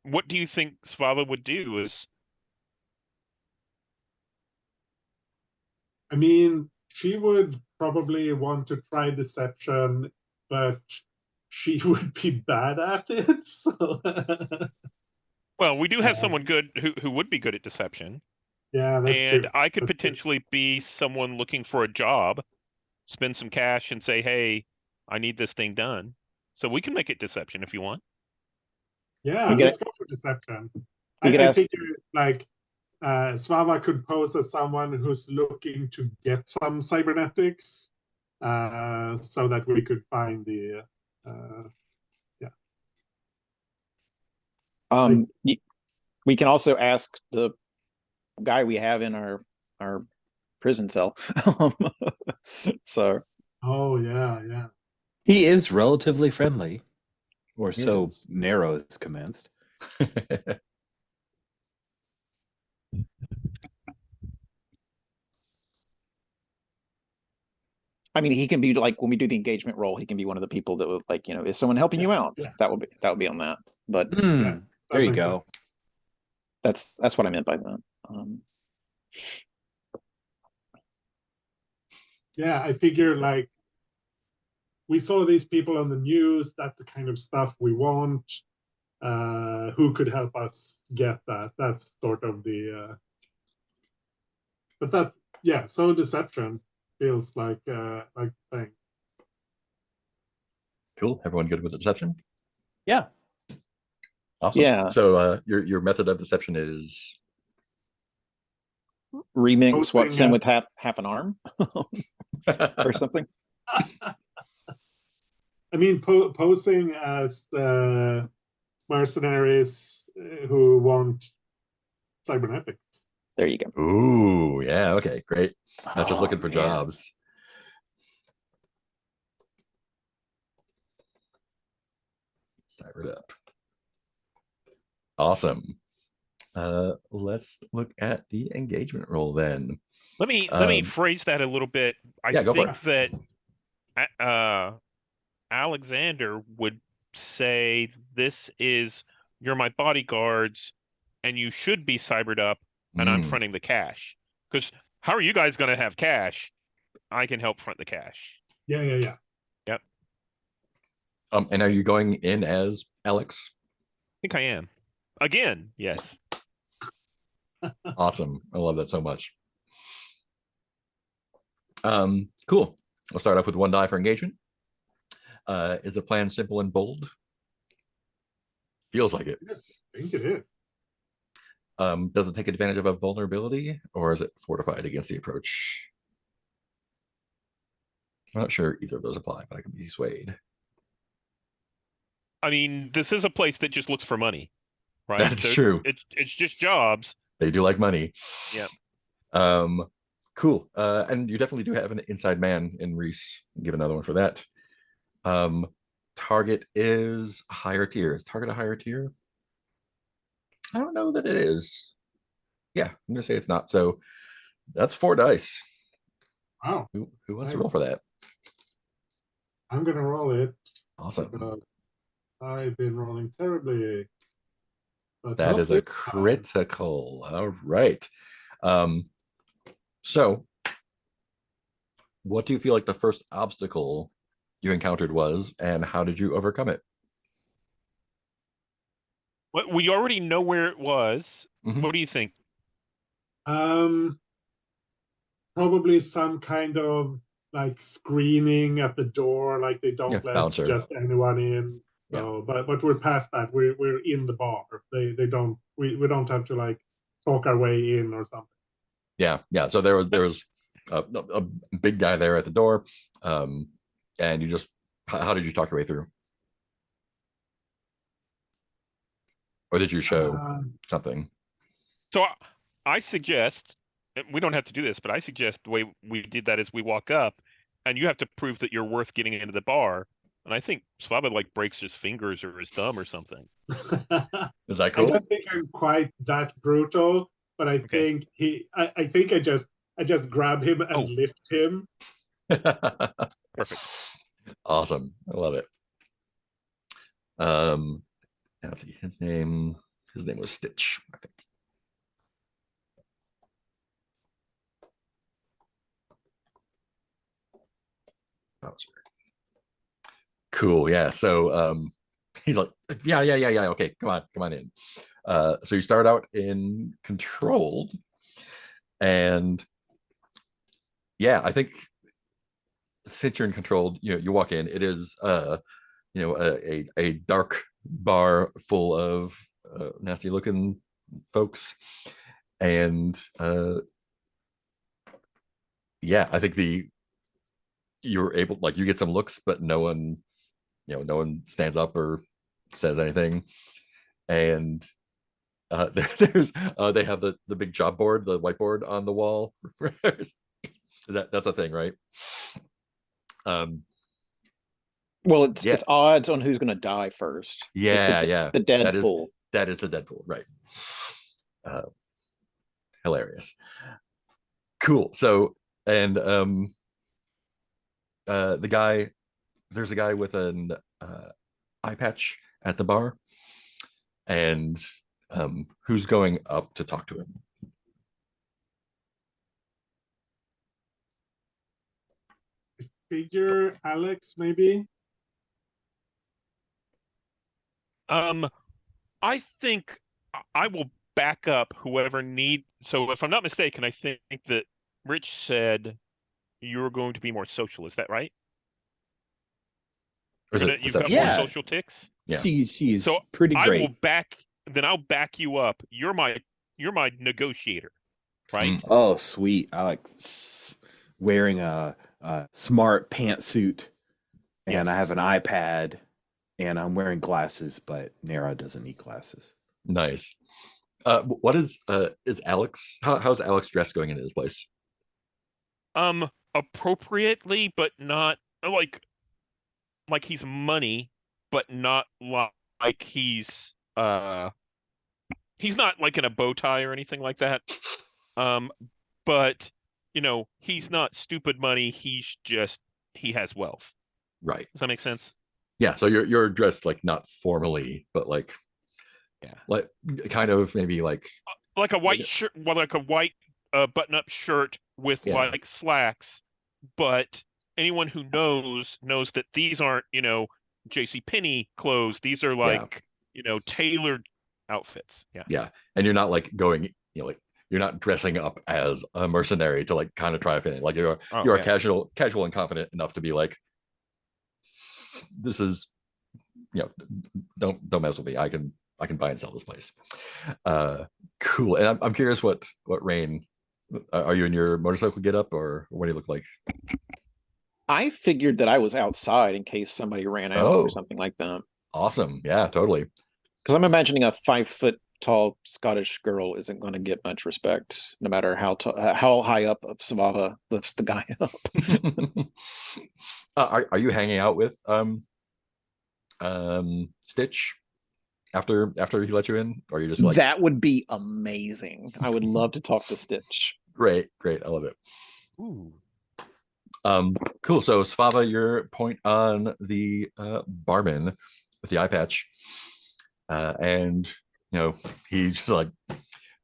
What do you think Svala would do? I mean, she would probably want to try deception, but she would be bad at it. So Well, we do have yeah, someone good who would be good at deception, yeah, that's and true. I could That's true. potentially be someone looking for a job. spend some cash and say, "Hey, I need this thing done." So we can make it deception if you want. Yeah, We let's get go for deception. we could I ask. figure like Svava could pose as someone who's looking to get some cybernetics, so that we could find the yeah. We can also ask the guy we have in our prison cell. So Oh yeah, yeah. He is relatively friendly, or He so is. Narrow is commenced. I mean, he can be like when we do the engagement role, he can be one of the people that would like, is someone helping you out? Yeah. That would be on that. But Yeah, There that you makes go. sense. that's what I meant by that. Yeah, I figure like we saw these people on the news. That's the kind of stuff we want. Who could help us get that? That's sort of the. But that's yeah. So deception feels like the thing. Cool. Everyone good with deception? Yeah. Awesome. Yeah. So your method of deception is Remix what Posing Ken as- with half an arm or something. I mean, posing as mercenaries who want cybernetics. There you go. Ooh, yeah, okay, great. Not just Oh, looking for man. jobs. Cyber it up. Awesome. Let's look at the engagement role then. Let me phrase that a little bit. I Yeah, go for think that Alexander would say this is you're my bodyguards and you should be cybered up and I'm fronting the cash. Because how are you guys going to have cash? I can help front the cash. Yeah. Yep. And are you going in as Alex? I think I am. Again, yes. Awesome. I love that so much. Cool. We'll start off with 1 die for engagement. Is the plan simple and bold? Feels like it. I think it is. Does it take advantage of a vulnerability, or is it fortified against the approach? I'm not sure either of those apply, but I can be swayed. I mean, this is a place that just looks for money, right? That's true. It's just jobs. They do like money. Yep. Cool. And you definitely do have an inside man in Reese. Give another one for that. Target is a higher tier. Is target a higher tier? I don't know that it is. Yeah, I'm gonna say it's not. So that's 4 dice. Wow. Who wants to Nice. roll for that? I'm gonna roll it Awesome. because I've been rolling terribly. But That not is a this time. critical. All right. So what do you feel like the first obstacle you encountered was, and how did you overcome it? Well, we already know where it was. Mhm. What do you think? Probably some kind of like screening at the door, like they don't Yeah, let bouncer. just anyone in. So, but we're past that. We're in the bar. They don't. We don't have to like talk our way in or something. Yeah. So there was a big guy there at the door, and you just how did you talk your way through, or did you show something? So I suggest we don't have to do this, but I suggest the way we did that is we walk up, and you have to prove that you're worth getting into the bar. And I think Slava like breaks his fingers or his thumb or something. Is that I cool? don't think I'm quite that brutal, but I Okay. think I think I just grab him and lift him. Perfect. Awesome. I love it. Let's see, his name was Stitch, I think. Bouncer. Cool. Yeah. So he's like, yeah. Okay, come on in. So you start out in controlled, and yeah, I think since you're in control, you walk in. It is a dark bar full of nasty looking folks, and yeah, I think you're able, like, you get some looks, but no one stands up or says anything. And there's they have the big job board, the whiteboard on the wall. That's a thing, right? Well, it's Yeah, it's odds on who's going to die first. It's yeah. the That is Deadpool. that is the Deadpool, right? Uh, Hilarious. Cool. So, and there's a guy with an eye patch at the bar, and who's going up to talk to him? Figure Alex, maybe. I think I will back up whoever need. So if I'm not mistaken, I think that Rich said you're going to be more social. Is that right? Or is it You've got perception? more Yeah. social ticks. Yeah. She's So pretty I will great. I'll back you up. You're my negotiator, right? Oh, sweet. I like wearing a smart pantsuit, and Yes. I have an iPad, and I'm wearing glasses, but Nara doesn't need glasses. Nice. What is Alex? How's Alex dressed going into this place? Appropriately, but not like he's money, but not like he's not like in a bow tie or anything like that. But he's not stupid money. He's just he has wealth. Right. Does that make sense? Yeah. So you're dressed like not formally, but like kind of maybe like a white shirt, well, like a white button-up shirt with like slacks. But anyone who knows that these aren't J.C. Penney clothes. These are like tailored outfits. Yeah, and you're not like going, like you're not dressing up as a mercenary to like kind of try to fit in. Like you're casual and confident enough to be like, this is, don't mess with me. I can buy and sell this place. Cool. And I'm curious what Rain, are you in your motorcycle get up, or what do you look like? I figured that I was outside in case somebody ran out or something like that. Awesome. Yeah, totally. Because I'm imagining a 5 foot tall Scottish girl isn't going to get much respect, no matter how high up Savava lifts the guy up. Are you hanging out with Stitch after he let you in, or are you just like, that would be amazing? I would love to talk to Stitch. Great, I love it. Ooh. Cool. So Svava, your point on the barman with the eye patch, and he's just like,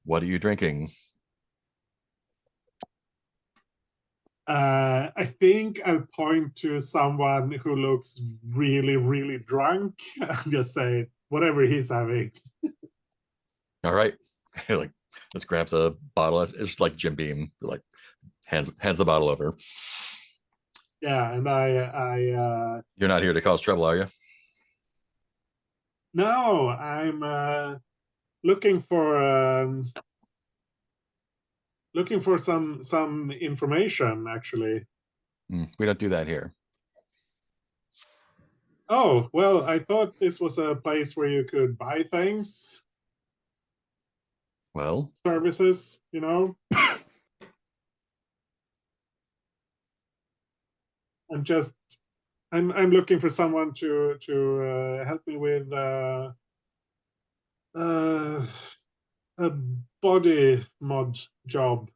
what are you drinking? I think I'll point to someone who looks really, really drunk and just say whatever he's having. All right. Like, just grabs a bottle. It's like Jim Beam, like hands the bottle over. Yeah, and I You're not here to cause trouble, are you? no, I'm looking for some information, actually. We don't do that here. Oh, well, I thought this was a place where you could buy things, Well, services, I'm looking for someone to help me with a body mod job.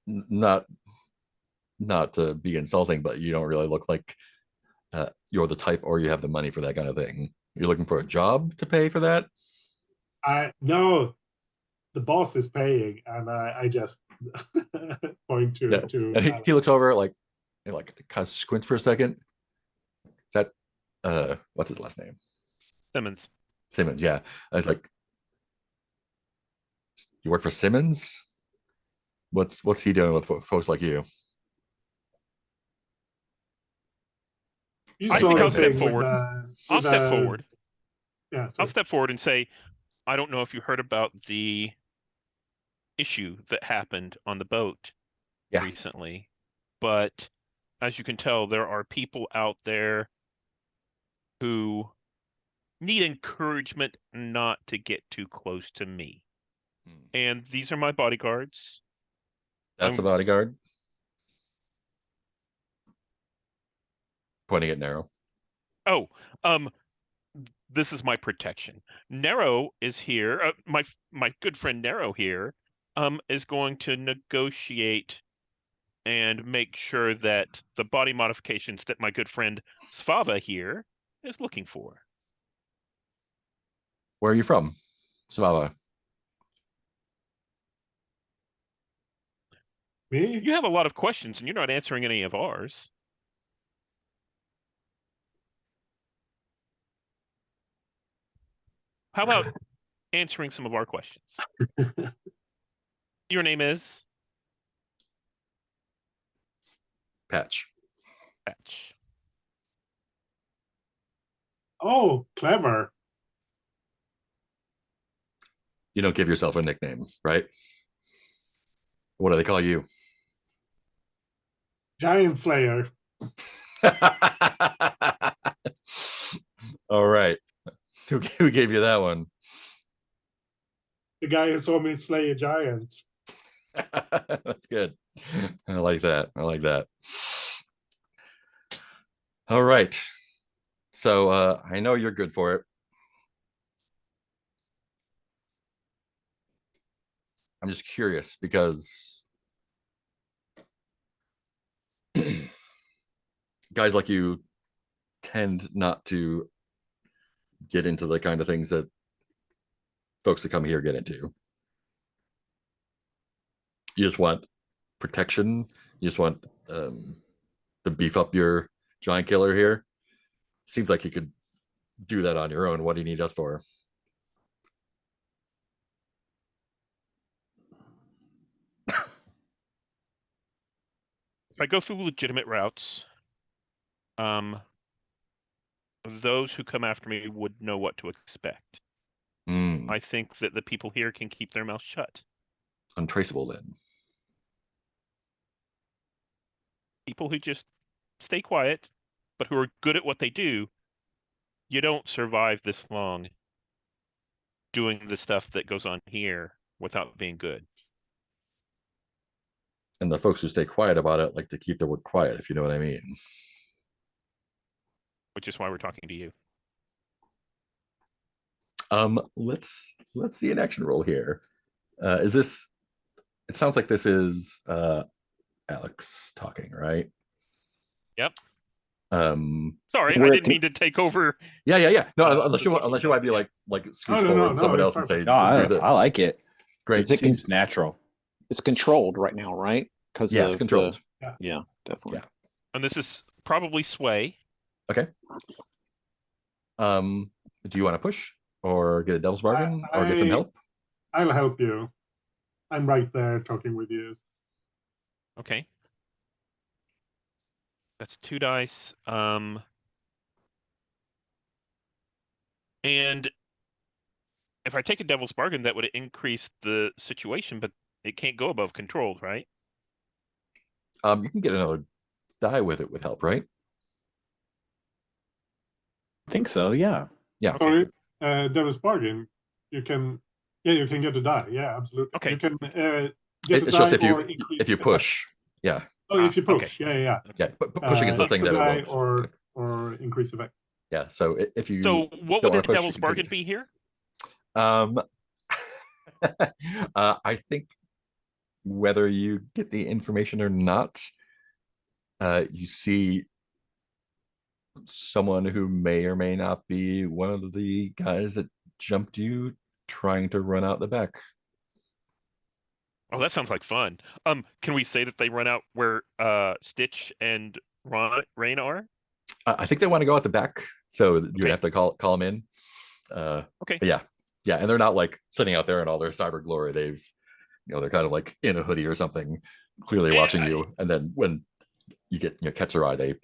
not to be insulting, but you don't really look like you're the type, or you have the money for that kind of thing. You're looking for a job to pay for that? No, the boss is paying, and I just point to And he looks over like kind of squints for a second. Is that what's his last name? Simmons, yeah. I was like, you work for Simmons? What's he doing with folks like you? You I saw think the I'll step thing forward. I'll with step forward. Yeah, I'll sorry. step forward and say, I don't know if you heard about the issue that happened on the boat Yeah. recently, but as you can tell, there are people out there who need encouragement not to get too close to me. And these are my bodyguards. That's a I'm- bodyguard. Pointing at Narrow. Oh, this is my protection. Nero is here. My good friend Nero here is going to negotiate and make sure that the body modifications that my good friend Svava here is looking for. Where are you from? Svava. Me? You have a lot of questions and you're not answering any of ours. How about answering some of our questions? Your name is Patch. Patch. Oh, clever. You don't give yourself a nickname, right? What do they call you? Giant Slayer. All right. Who gave you that one? The guy who saw me slay a giant. That's good. I like that. I like that. All right. So I know you're good for it. I'm just curious because guys like you tend not to get into the kind of things that folks that come here get into. You just want protection. You just want to beef up your giant killer here. Seems like you could do that on your own. What do you need us for? If I go through legitimate routes, those who come after me would know what to expect. I think that the people here can keep their mouth shut. Untraceable then. People who just stay quiet, but who are good at what they do, you don't survive this long doing the stuff that goes on here without being good. And the folks who stay quiet about it like to keep their word quiet, if you know what I mean. Which is why we're talking to you. Let's see an action roll here. Is this? It sounds like this is Alex talking, right? Yep. Sorry, I didn't mean to take over. Yeah. No, unless you speaking want to be like scooch no, forward no, someone it's else and say, perfect. No, do I like it. Great. It seems natural. It's controlled right now, right? Because Yeah, it's controlled. Yeah, definitely. Yeah. And this is probably sway. Okay. Do you want to push or get a devil's bargain or get some help? I'll help you. I'm right there talking with you. Okay. That's 2 dice. And if I take a devil's bargain, that would increase the situation, but it can't go above controlled, right? You can get another die with it with help, right? I think so, yeah. Yeah. Sorry, devil's bargain. You can get a die. Yeah, absolutely. Okay. You can get It's a just die if you or increase if you attack. push. Yeah. Oh, if you okay. push. Yeah. Yeah. But pushing is the thing Extra that die it won't. or increase effect. Yeah. So if you So what don't would wanna the push, devil's you can bargain take- be here? I think whether you get the information or not, you see someone who may or may not be one of the guys that jumped you trying to run out the back. Oh, that sounds like fun. Can we say that they run out where Stitch and Rain are? I think they want to go out the back, so you would Okay. have to call them in. Okay. But yeah, and they're not like sitting out there in all their cyber glory. They're kind of like in a hoodie or something, clearly Yeah, watching you. And then when you catch their eye, they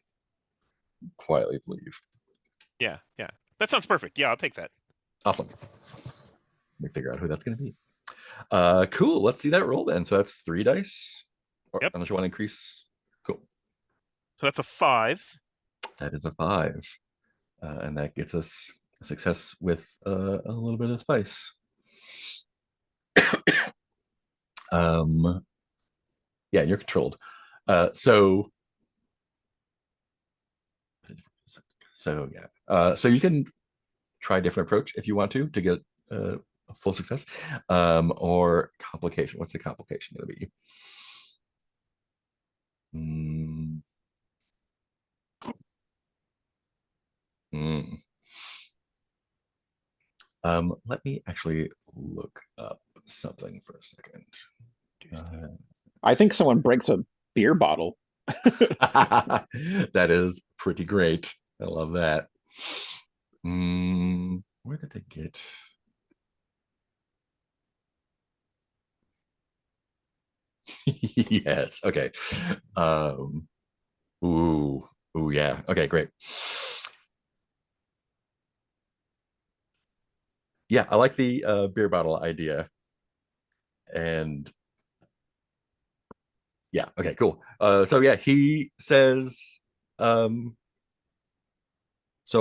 quietly leave. Yeah, yeah. That sounds perfect. Yeah, I'll take that. Awesome. Let me figure out who that's going to be. Cool. Let's see that roll then. So that's 3 dice. Or, Yep. unless you want to increase. Cool. So that's a 5. That is a 5. And that gets us a success with a little bit of spice. Yeah, you're controlled. So yeah. So you can try a different approach if you want to get a full success, or complication. What's the complication going to be? Let me actually look up something for a second. I think someone breaks a beer bottle. That is pretty great. I love that. Where did they get? Yes. Okay. Ooh. Ooh. Yeah. Okay. Great. Yeah, I like the beer bottle idea. And yeah. Okay. Cool. So yeah, he says. So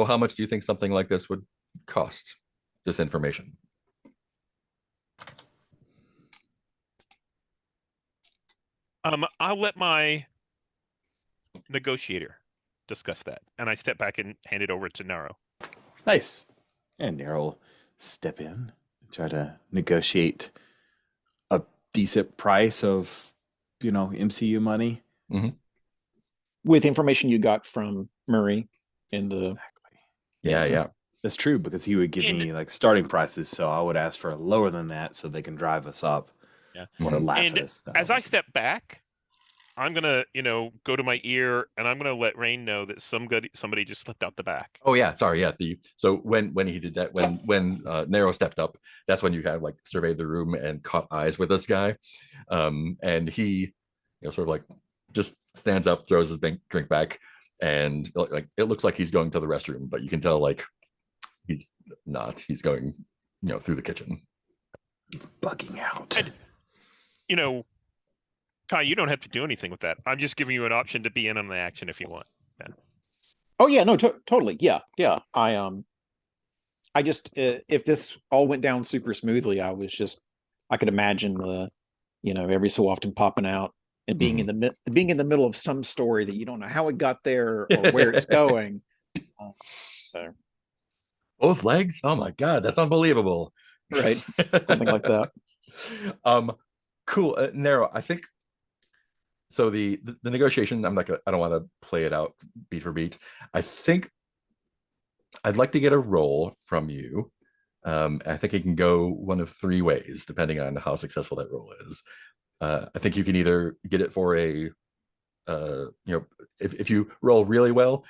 how much do you think something like this would cost? This information. I'll let my negotiator discuss that, and I step back and hand it over to Naro. Nice. And Nero will step in and try to negotiate a decent price of, MCU money. With information you got from Murray in the Exactly. Yeah. That's true, because he would give me like starting prices, so I would ask for lower than that so they can drive us up. Yeah. Or laugh And at us. as I step back, I'm gonna, go to my ear, and I'm gonna let Rain know that somebody just slipped out the back. Oh yeah, sorry. Yeah, so when he did that, when Nero stepped up, that's when you kind of like surveyed the room and caught eyes with this guy, and he, sort of like just stands up, throws his drink back, and like it looks like he's going to the restroom, but you can tell like he's not. He's going, through the kitchen. He's bugging out. And, Kai, you don't have to do anything with that. I'm just giving you an option to be in on the action if you want. Yeah. Oh yeah, no, totally. Yeah. I just if this all went down super smoothly, I could imagine every so often popping out and being in the middle of some story that you don't know how it got there or where it's going. So, Both legs? Oh my god, that's unbelievable. right, something like that. Cool. Nero, I think so. The negotiation, I don't want to play it out beat for beat. I think I'd like to get a roll from you. I think it can go one of 3 ways, depending on how successful that roll is. I think you can either get it for a, if you roll really well,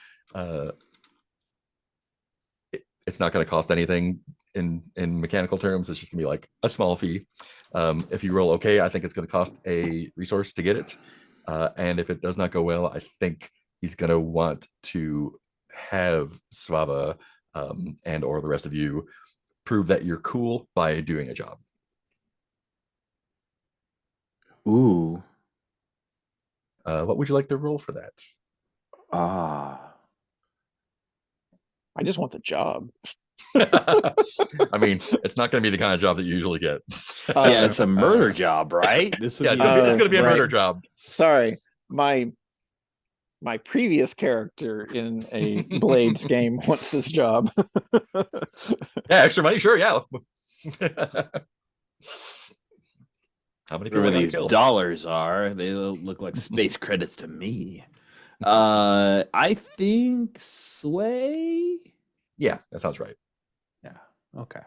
it's not going to cost anything in mechanical terms. It's just gonna be like a small fee. If you roll okay, I think it's going to cost a resource to get it. And if it does not go well, I think he's going to want to have Svava and or the rest of you prove that you're cool by doing a job. Ooh. What would you like to roll for that? I just want the job. I mean, it's not going to be the kind of job that you usually get. Yeah, it's a murder job, right? This would Yeah, be it's going to be a right. murder job. Sorry, my previous character in a Blades game wants this job. Yeah, extra money, sure, yeah. How many people Whatever I gotta these kill? dollars are, they look like space credits to me. I think Sway. Yeah, that sounds right. Yeah. Okay.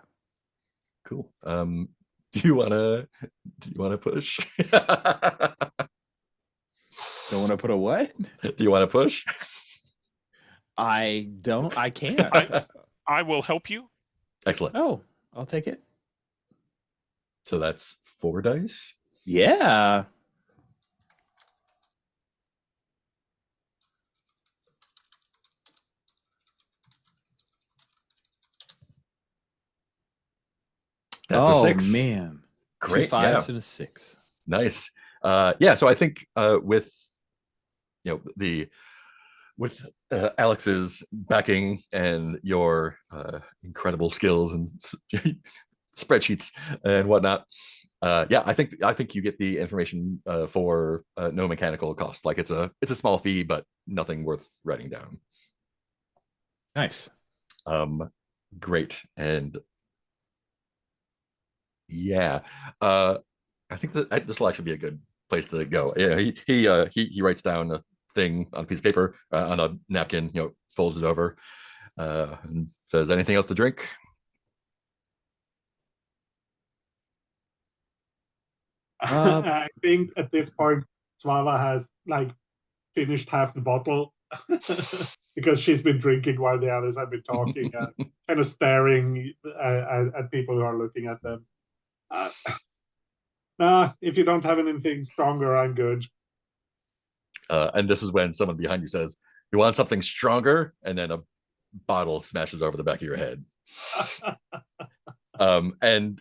Cool. Do you wanna push? Don't want to put a what? Do you want to push? I don't. I can't. I will help you. Excellent. Oh, I'll take it. So that's 4 dice. Yeah. That's a Oh 6. man, two Great. Yeah. fives and a 6. Nice. Yeah. So I think with the with Alex's backing and your incredible skills and spreadsheets and whatnot, yeah, I think you get the information for no mechanical cost. Like it's a small fee, but nothing worth writing down. Nice. Great. And yeah, I think that this will actually be a good place to go. Yeah, he writes down a thing on a piece of paper on a napkin, folds it over, and says, "Anything else to drink?" I think at this point, Svava has like finished half the bottle because she's been drinking while the others have been talking, kind of staring at people who are looking at them. Nah, if you don't have anything stronger, I'm good. And this is when someone behind you says, "You want something stronger?" And then a bottle smashes over the back of your head. And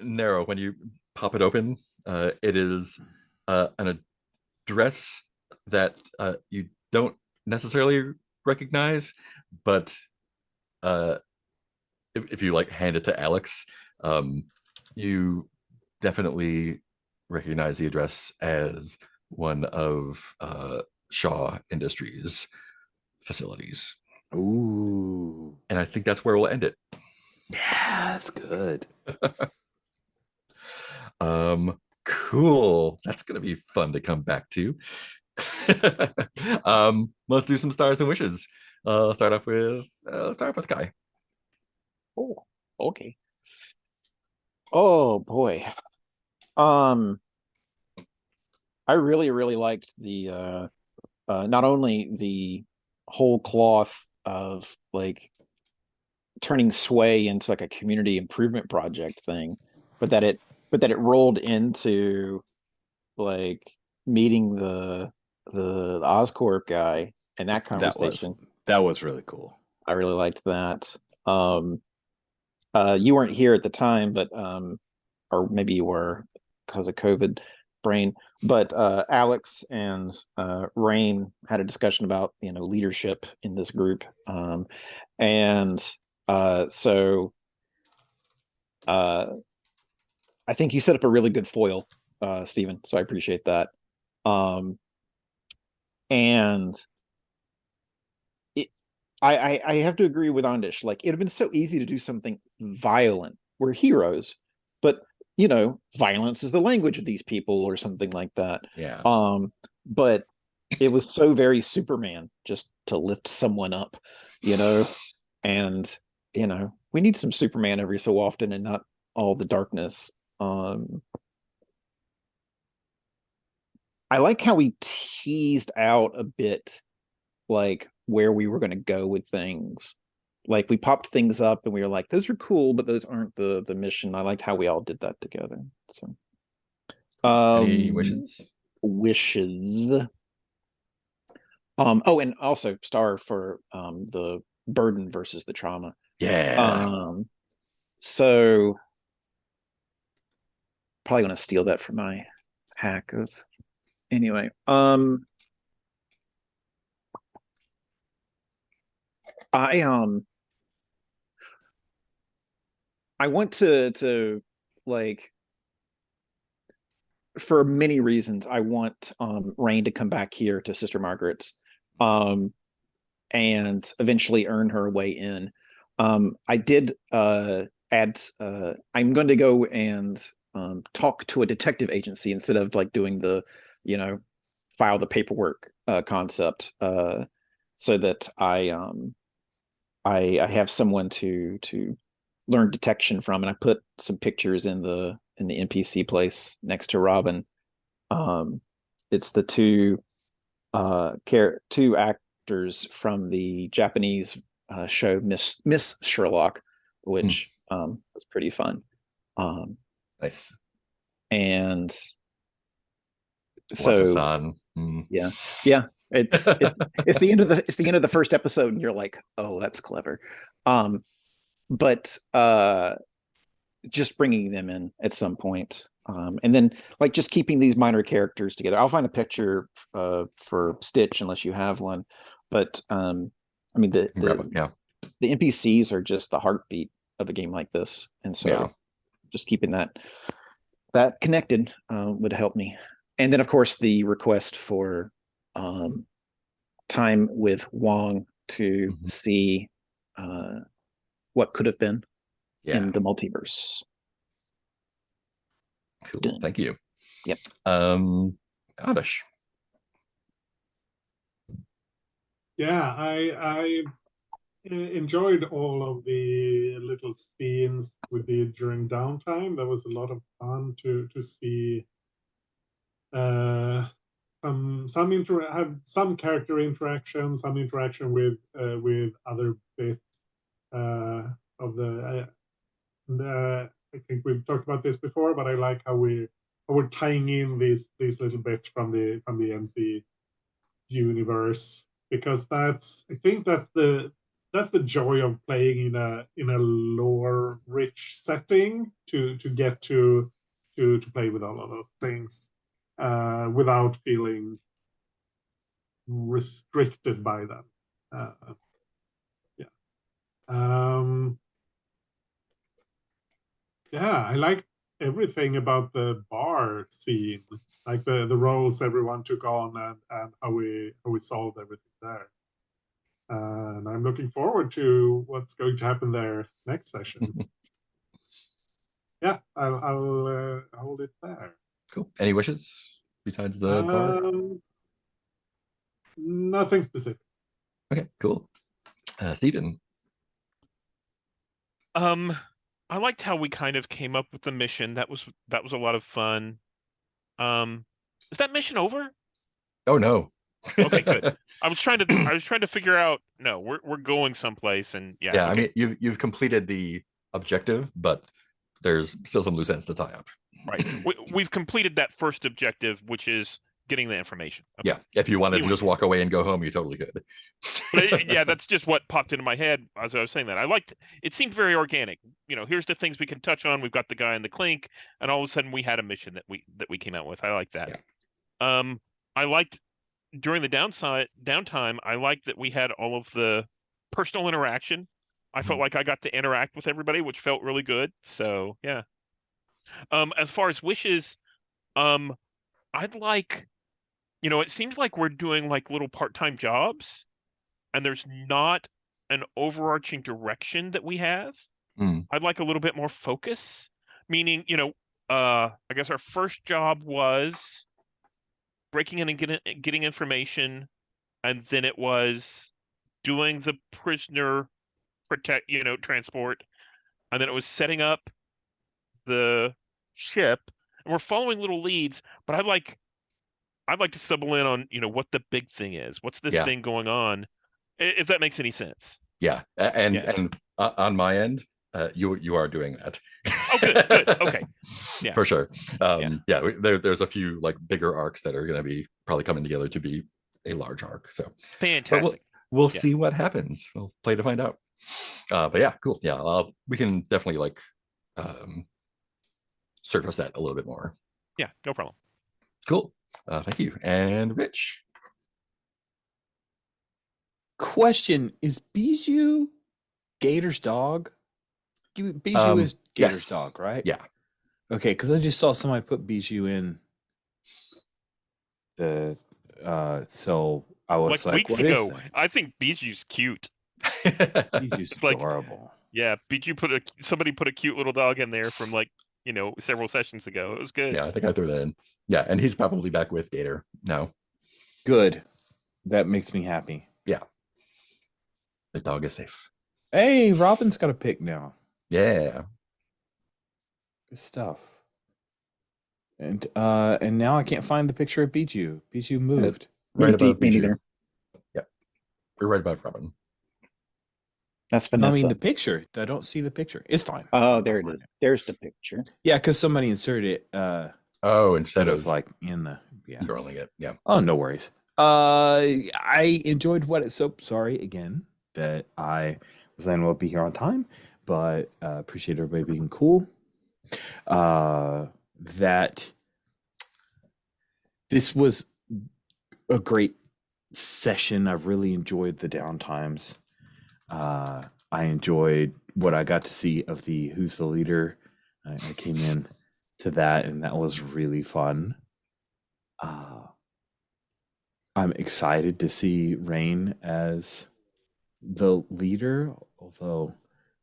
Nero, when you pop it open, it is an address that you don't necessarily recognize, but if you like hand it to Alex, you definitely recognize the address as one of Shaw Industries facilities. Ooh. And I think that's where we'll end it. Yeah, that's good. Cool. That's gonna be fun to come back to. Let's do some stars and wishes. Start off with Kai. Oh, okay. Oh boy. Um, I really, really liked the not only the whole cloth of like turning Sway into like a community improvement project thing, but that it rolled into like meeting the Oscorp guy and that That was conversation. that was really cool. I really liked that. You weren't here at the time, but or maybe you were because of COVID brain. But Alex and Rain had a discussion about leadership in this group, and so I think you set up a really good foil, Stephen. So I appreciate that. Um, and it, I have to agree with Ondish. Like it'd have been so easy to do something violent. We're heroes, but violence is the language of these people or something like that. Yeah. But it was so very Superman just to lift someone up, and we need some Superman every so often and not all the darkness. I like how we teased out a bit like where we were going to go with things. Like we popped things up and we were like, those are cool, but those aren't the mission. I liked how we all did that together. So Any wishes? wishes. Oh, and also star for the burden versus the trauma. Yeah. So probably gonna steal that from my hack of anyway. I I want to like for many reasons I want Rain to come back here to Sister Margaret's and eventually earn her way in. I did add I'm going to go and talk to a detective agency instead of like doing the file the paperwork concept so that I have someone to learn detection from, and I put some pictures in the NPC place next to Robin. It's the two actors from the Japanese show Miss Sherlock, which was pretty fun. Nice. And so Wato-san. yeah, it's the end of the first episode, and you're like, oh, that's clever. But just bringing them in at some point. And then like just keeping these minor characters together. I'll find a picture for Stitch unless you have one. But I mean Yeah. the NPCs are just the heartbeat of a game like this. And so Yeah. just keeping that connected would help me. And then of course the request for time with Wong to see what could have been Yeah. in the multiverse. Cool. Done. Thank you. Yep. Oddish. Yeah, I enjoyed all of the little scenes we did during downtime. That was a lot of fun to see have some character interaction, some interaction with other bits of the. I think we've talked about this before, but I like how we're tying in these little bits from the MC universe, because I think that's the joy of playing in a lore rich setting, to get to play with all of those things without feeling restricted by them. Yeah. Yeah, I like everything about the bar scene, like the roles everyone took on, and how we solved everything there. And I'm looking forward to what's going to happen there next session. Yeah, I'll hold it there. Cool. Any wishes besides the bar? Nothing specific. Okay, cool. Steven. I liked how we kind of came up with the mission. That was a lot of fun. Is that mission over? Oh no. Okay, good. I was trying to figure out. No, we're going someplace, and yeah. Yeah, Okay. I mean you've completed the objective, but there's still some loose ends to tie up. Right. We've completed that first objective, which is getting the information. Okay. Yeah, if you wanted to Anyway. just walk away and go home, you totally could. But yeah, that's just what popped into my head as I was saying that. I liked it. Seemed very organic. Here's the things we can touch on. We've got the guy in the clink, and all of a sudden we had a mission that we came out with. I like that. Yeah. I liked during the downtime. I liked that we had all of the personal interaction. I felt like I got to interact with everybody, which felt really good. So yeah. As far as wishes, I'd like, it seems like we're doing like little part-time jobs, and there's not an overarching direction that we have. I'd like a little bit more focus, meaning, I guess our first job was breaking in and getting information, and then it was doing the prisoner transport, and then it was setting up the ship, and we're following little leads, but I'd like to stumble in on, what the big thing is. What's this thing going on? If that makes any sense. Yeah, and on my end, you are doing that. Oh, good. Okay. Yeah, for sure. There's a few like bigger arcs that are going to be probably coming together to be a large arc. So fantastic. We'll see what happens. We'll play to find out. But yeah, cool. Yeah, we can definitely like surface that a little bit more. Yeah, no problem. Cool. Thank you. And Rich. Question: is Bijou Gator's dog? Bijou is Gator's dog, right? Yeah. Okay, because I just saw somebody put Bijou in the so I was like, weeks what ago, is that? I think Bijou's cute. Bijou's like, adorable. Yeah, Bijou somebody put a cute little dog in there from like, several sessions ago. It was good. Yeah, I think I threw that in. Yeah, and he's probably back with Gator now. Good. That makes me happy. Yeah. The dog is safe. Hey, Robin's got a pick now. Yeah. Good stuff. And now I can't find the picture of Bijou. Bijou moved. Right above me Bijou. neither. Yep. We're right above Robin. That's Vanessa. I mean the picture. I don't see the picture. It's fine. Oh, there it is. There's the picture. Yeah, because somebody inserted it. Instead of like in the rolling it. Yeah. Oh, no worries. I enjoyed what it. So sorry again that I was unable to be here on time, but appreciate everybody being cool. that this was a great session. I've really enjoyed the downtimes. I enjoyed what I got to see of the Who's the Leader. I came in to that, and that was really fun. I'm excited to see Rain as the leader, although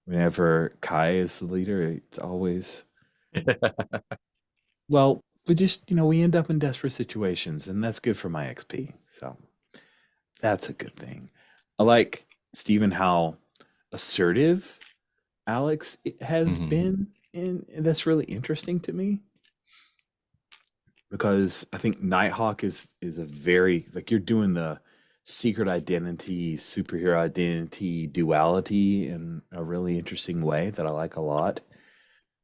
whenever Kai is the leader, it's always, well, we just, we end up in desperate situations, and that's good for my XP. So that's a good thing. I like, Stephen, how assertive Alex has been, and that's really interesting to me, because I think Nighthawk is a very, like, you're doing the secret identity, superhero identity duality in a really interesting way that I like a lot.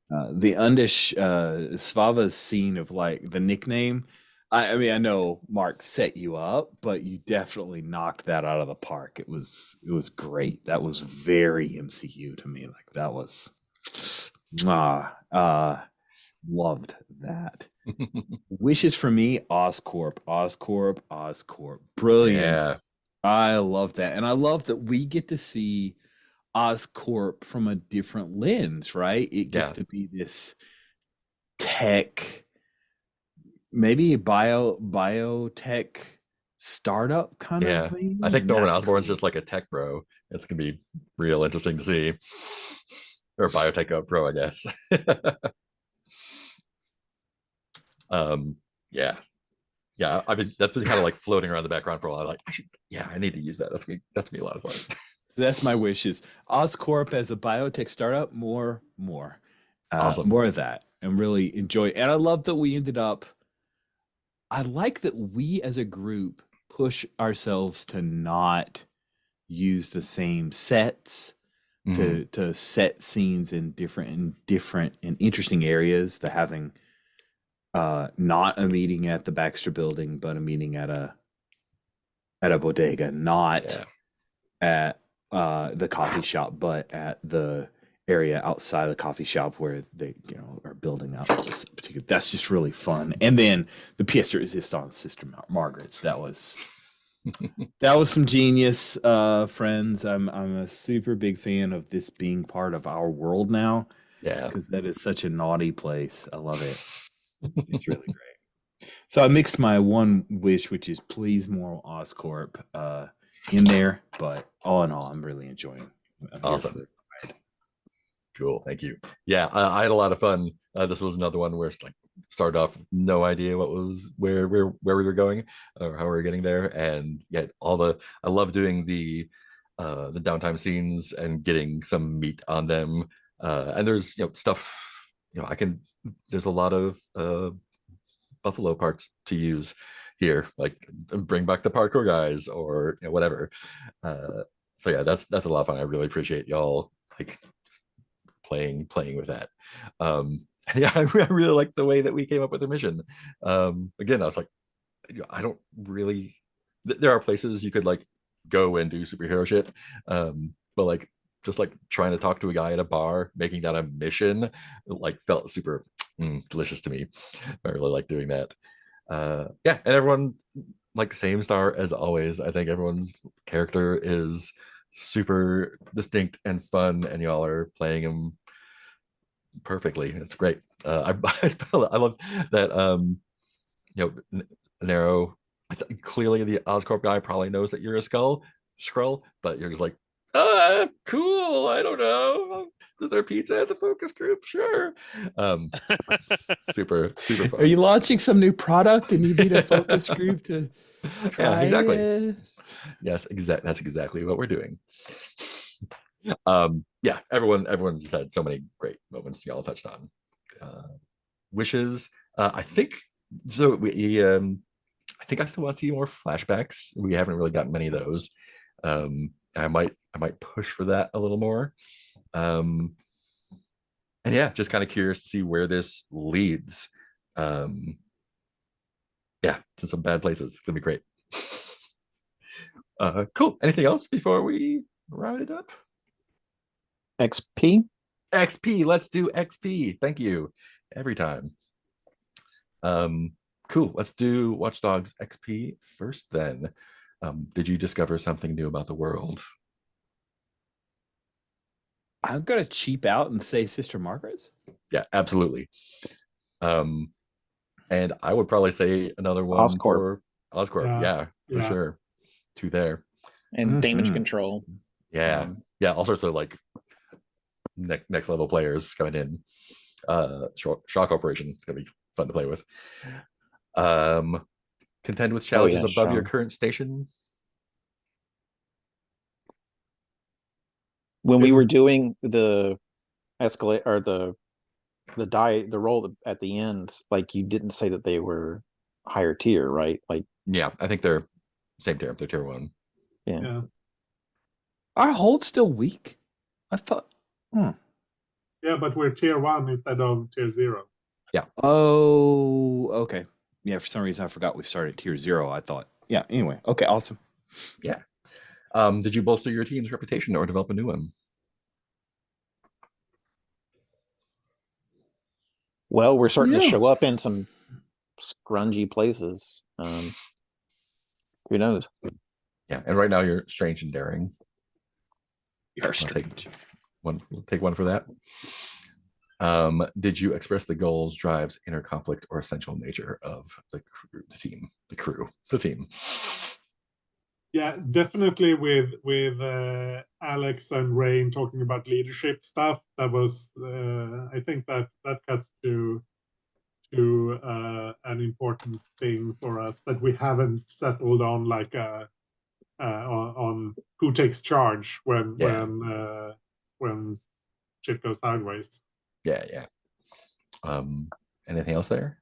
The Undish Svava's scene of, like, the nickname. I mean, I know Mark set you up, but you definitely knocked that out of the park. It was great. That was very MCU to me. Like, that was loved that. Wishes for me, Oscorp, Oscorp, Oscorp. Brilliant. Yeah. I love that. And I love that we get to see Oscorp from a different lens, right? It gets to be this tech, maybe a biotech startup kind of thing. I think and Norman that's Osborn's cool. just like a tech bro. It's gonna be real interesting to see. Or a biotech bro, I guess. Yeah. Yeah, I mean that's been kind of like floating around the background for a while. Like, I need to use that. That's gonna be a lot of fun. That's my wish, is Oscorp as a biotech startup. More Awesome. more of that, and really enjoy. And I love that we ended up. I like that we as a group push ourselves to not use the same sets, to set scenes in different and interesting areas. The having not a meeting at the Baxter Building, but a meeting at a bodega, not at the coffee shop, but at the area outside the coffee shop where they are building out this particular. That's just really fun. And then the pièce de résistance, Sister Margaret's. That was some genius, friends. I'm a super big fan of this being part of our world now. Yeah, because that is such a naughty place. I love it. It's really great. So I mixed my one wish, which is please more Oscorp in there, but all in all, I'm really enjoying. Awesome. Cool, thank you. Yeah, I had a lot of fun. This was another one where it's like started off no idea what was where we were going or how we were getting there, and yet I love doing the downtime scenes and getting some meat on them. And there's stuff there's a lot of Buffalo parts to use here, like bring back the parkour guys or whatever. So yeah, that's a lot of fun. I really appreciate y'all like playing with that. Yeah, I really like the way that we came up with the mission. Again, I was like, I don't really. There are places you could like go and do superhero shit, but like just like trying to talk to a guy at a bar, making that a mission, like felt super delicious to me. I really like doing that. Yeah, and everyone like same star as always. I think everyone's character is super distinct and fun, and y'all are playing him perfectly. It's great. I love that. Nero. Clearly, the Oscorp guy probably knows that you're a Skrull, but you're just like, cool. I don't know. Is there pizza at the focus group? Sure. Super fun. Are you launching some new product and you need a focus group to try? Yeah, exactly. Yes, that's exactly what we're doing. Yeah, everyone just had so many great moments y'all touched on. Wishes. I think so. I think I still want to see more flashbacks. We haven't really gotten many of those. I might push for that a little more. And yeah, just kind of curious to see where this leads. Yeah, to some bad places. It's gonna be great. Cool. Anything else before we round it up? XP. XP. Let's do XP. Thank you. every time. Cool. Let's do Watch Dogs XP first then. Did you discover something new about the world? I'm gonna cheap out and say Sister Margaret's. Yeah, absolutely. And I would probably say another one Oscorp. for Oscorp. Yeah, Yeah, for yeah. sure. Two there. And damage Mhm. control. Yeah. Yeah, all sorts of like next level players coming in. Shaw Corporation. It's gonna be fun to play with. Contend with challenges yeah, above your Shaw. current station. When we Yeah. were doing the escalate or the roll at the end, like you didn't say that they were higher tier, right? Like, Yeah, I think they're same tier. They're tier 1. yeah. Yeah. Our hold's still weak. I thought. Yeah, but we're tier 1 instead of tier 0. Oh, okay. Yeah, for some reason I forgot we started tier 0. I thought. Yeah. Anyway, okay, awesome. Yeah. Did you bolster your team's reputation or develop a new one? Well, we're starting to Yeah. show up in some scrungy places. Who knows? Yeah, and right now you're strange and daring. You're I'll take strange. we'll take one for that. Did you express the goals, drives, inner conflict, or essential nature of the team? Yeah, definitely with Alex and Rain talking about leadership stuff. That was I think that cuts to an important thing for us that we haven't settled on, like on who takes charge when shit goes sideways. Yeah. Anything else there?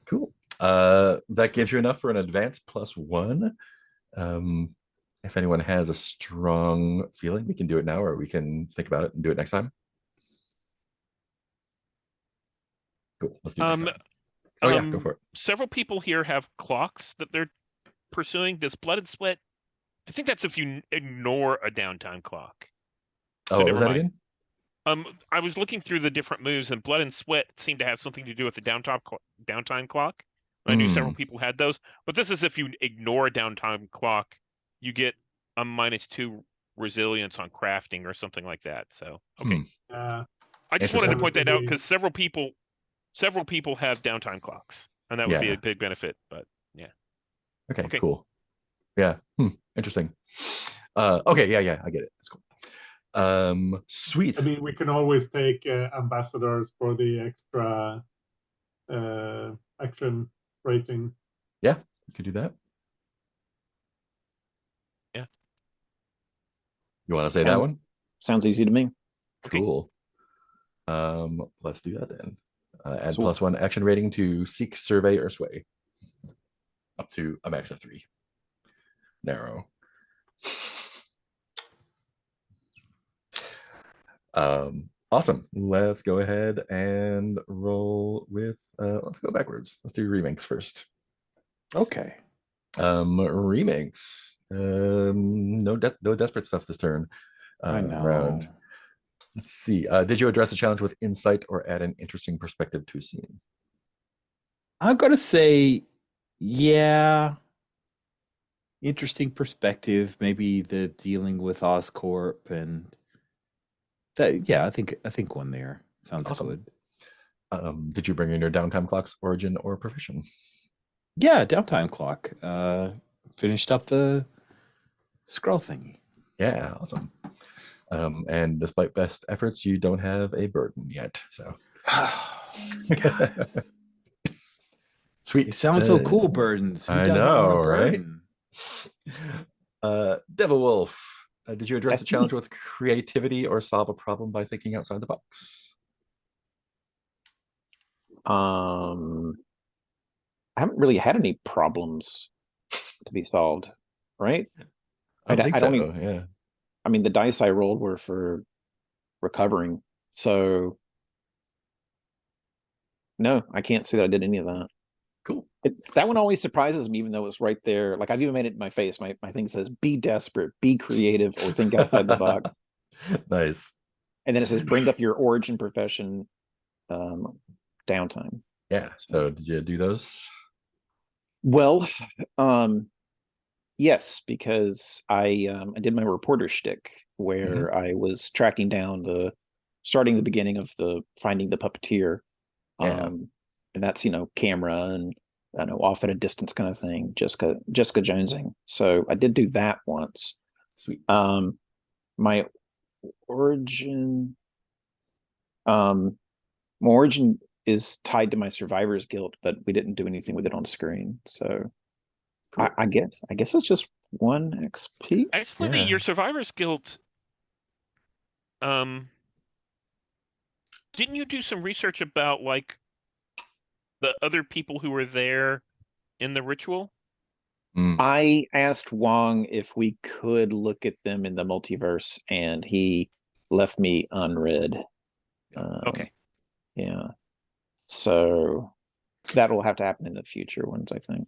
Cool. That gives you enough for an advance +1. If anyone has a strong feeling, we can do it now, or we can think about it and do it next time. Cool. Let's do it next time. Oh yeah, go for it. Several people here have clocks that they're pursuing. Does Blood and Sweat? I think that's if you ignore a downtime clock. Oh, what was that again? I was looking through the different moves, and Blood and Sweat seemed to have something to do with the downtime clock. I knew several people had those, but this is if you ignore a downtime clock, you get a -2 resilience on crafting or something like that. So okay, I just wanted to point that out because several people have downtime clocks, and that would be a big benefit. But yeah. Okay. Cool. Yeah. Interesting. Okay. Yeah. I get it. That's cool. Sweet. I mean, we can always take ambassadors for the extra action rating. Yeah, you could do that. Yeah. You want to say that one? Sounds easy to me. Cool. Let's do that then. Add +1 action rating to seek, survey, or sway. Up to a max of 3. Narrow. Awesome. Let's go ahead and roll with let's go backwards. Let's do remakes first. Okay. Remakes. No desperate stuff this turn. I know. Round. Let's see. Did you address a challenge with insight or add an interesting perspective to a scene? I'm gonna say, yeah. Interesting perspective. Maybe the dealing with Oscorp and that. Yeah, I think one there sounds Awesome. good. Did you bring in your downtime clock's origin or profession? Yeah, downtime clock. Finished up the scroll thingy. Yeah, awesome. And despite best efforts, you don't have a burden yet. So, guys, sweet. it sounds so cool. Burdens. Who I doesn't know, want a right? burden? Devil Wolf. Did you address the challenge with creativity or solve a problem by thinking outside the box? I haven't really had any problems to be solved, right? I think so. Even, yeah. I mean, the dice I rolled were for recovering, so no, I can't say that I did any of that. Cool. That one always surprises me, even though it's right there. Like I've even made it in my face. My thing says, "Be desperate, be creative, or think outside the box." Nice. And then it says bring up your origin profession downtime. Yeah. So did you do those? Well, yes, because I did my reporter shtick where I was tracking down starting the beginning of the finding the puppeteer. Yeah. And that's, camera and I know off at a distance kind of thing, Jessica Jonesing. So I did do that once. Sweet. My origin um my origin is tied to my survivor's guilt, but we didn't do anything with it on screen. So Cool. I guess it's just 1 XP. Actually, Yeah. your survivor's guilt. Didn't you do some research about like the other people who were there in the ritual? I asked Wong if we could look at them in the multiverse, and he left me unread. Okay. Yeah. So that will have to happen in the future ones, I think.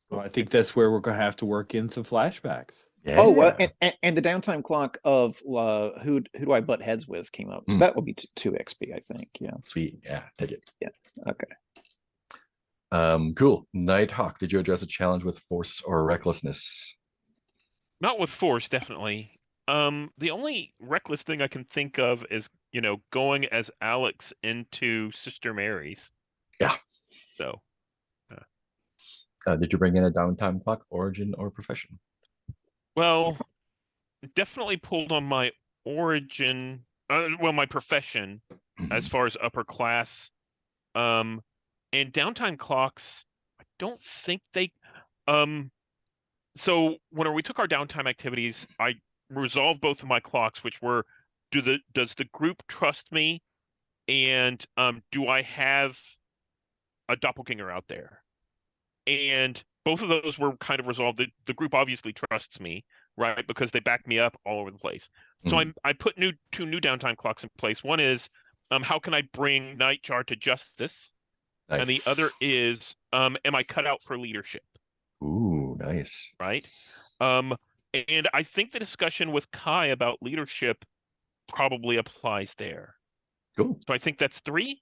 Well, I think that's where we're going to have to work in some flashbacks. Yeah. Oh, well, and the downtime clock of who do I butt heads with came up. So that will be 2 XP, I think. Yeah. Sweet. Yeah. Take it. Yeah. Okay. Cool. Nighthawk, did you address a challenge with force or recklessness? Not with force, definitely. The only reckless thing I can think of is, going as Alex into Sister Mary's. Yeah. So. Did you bring in a downtime clock, origin, or profession? Well, definitely pulled on my origin, my profession, as far as upper class. And downtime clocks, I don't think they. So when we took our downtime activities, I resolved both of my clocks, which were, does the group trust me, and do I have a doppelganger out there? And both of those were kind of resolved. The group obviously trusts me, right? Because they back me up all over the place. So I put two new downtime clocks in place. One is, how can I bring Nightjar to justice? Nice. And the other is, am I cut out for leadership? Ooh, nice. Right. And I think the discussion with Kai about leadership probably applies there. Cool. So I think that's 3.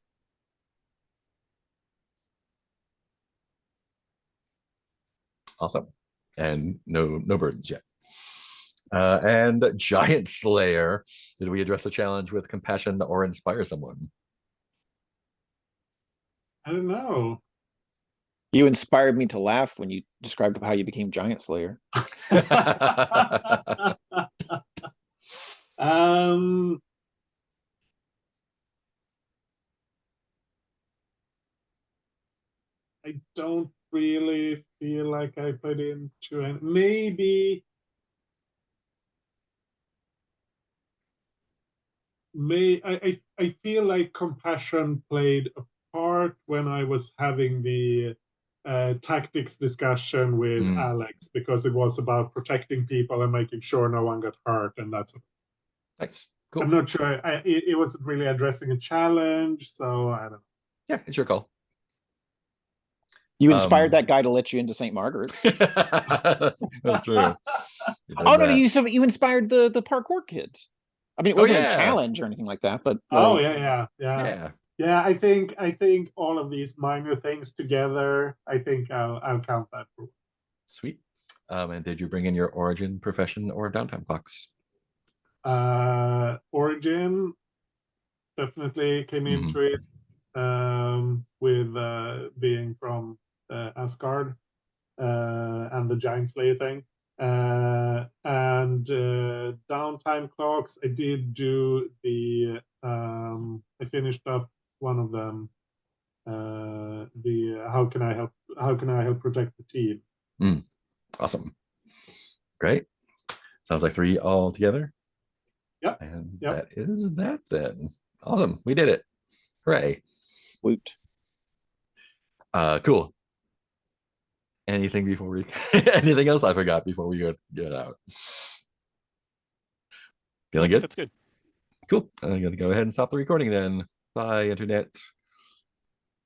Awesome. And no burdens yet. And Giant Slayer, did we address the challenge with compassion or inspire someone? I don't know. You inspired me to laugh when you described how you became Giant Slayer. I don't really feel like I put into it. Maybe I feel like compassion played a part when I was having the tactics discussion with Alex, because it was about protecting people and making sure no one got hurt, and that's. Nice. Cool. I'm not sure. It wasn't really addressing a challenge, so I don't know. Yeah, it's your call. You inspired that guy to let you into St. Margaret. That's true. Oh no, you inspired the parkour kids. I mean, it wasn't a challenge or anything like that, but yeah. I think all of these minor things together, I think I'll count that for. Sweet. And did you bring in your origin, profession, or downtime clocks? Origin definitely came into it, with being from Asgard, and the Giant Slayer thing. And downtime clocks, I did do the I finished up one of them, the how can I help protect the team. Awesome. Great. Sounds like 3 all together. Yep. And that is that then. Awesome. We did it. Hooray. Woot. Cool. Anything anything else I forgot before we get out? Feeling good? That's good. Cool. I'm going to go ahead and stop the recording then. Bye, Internet.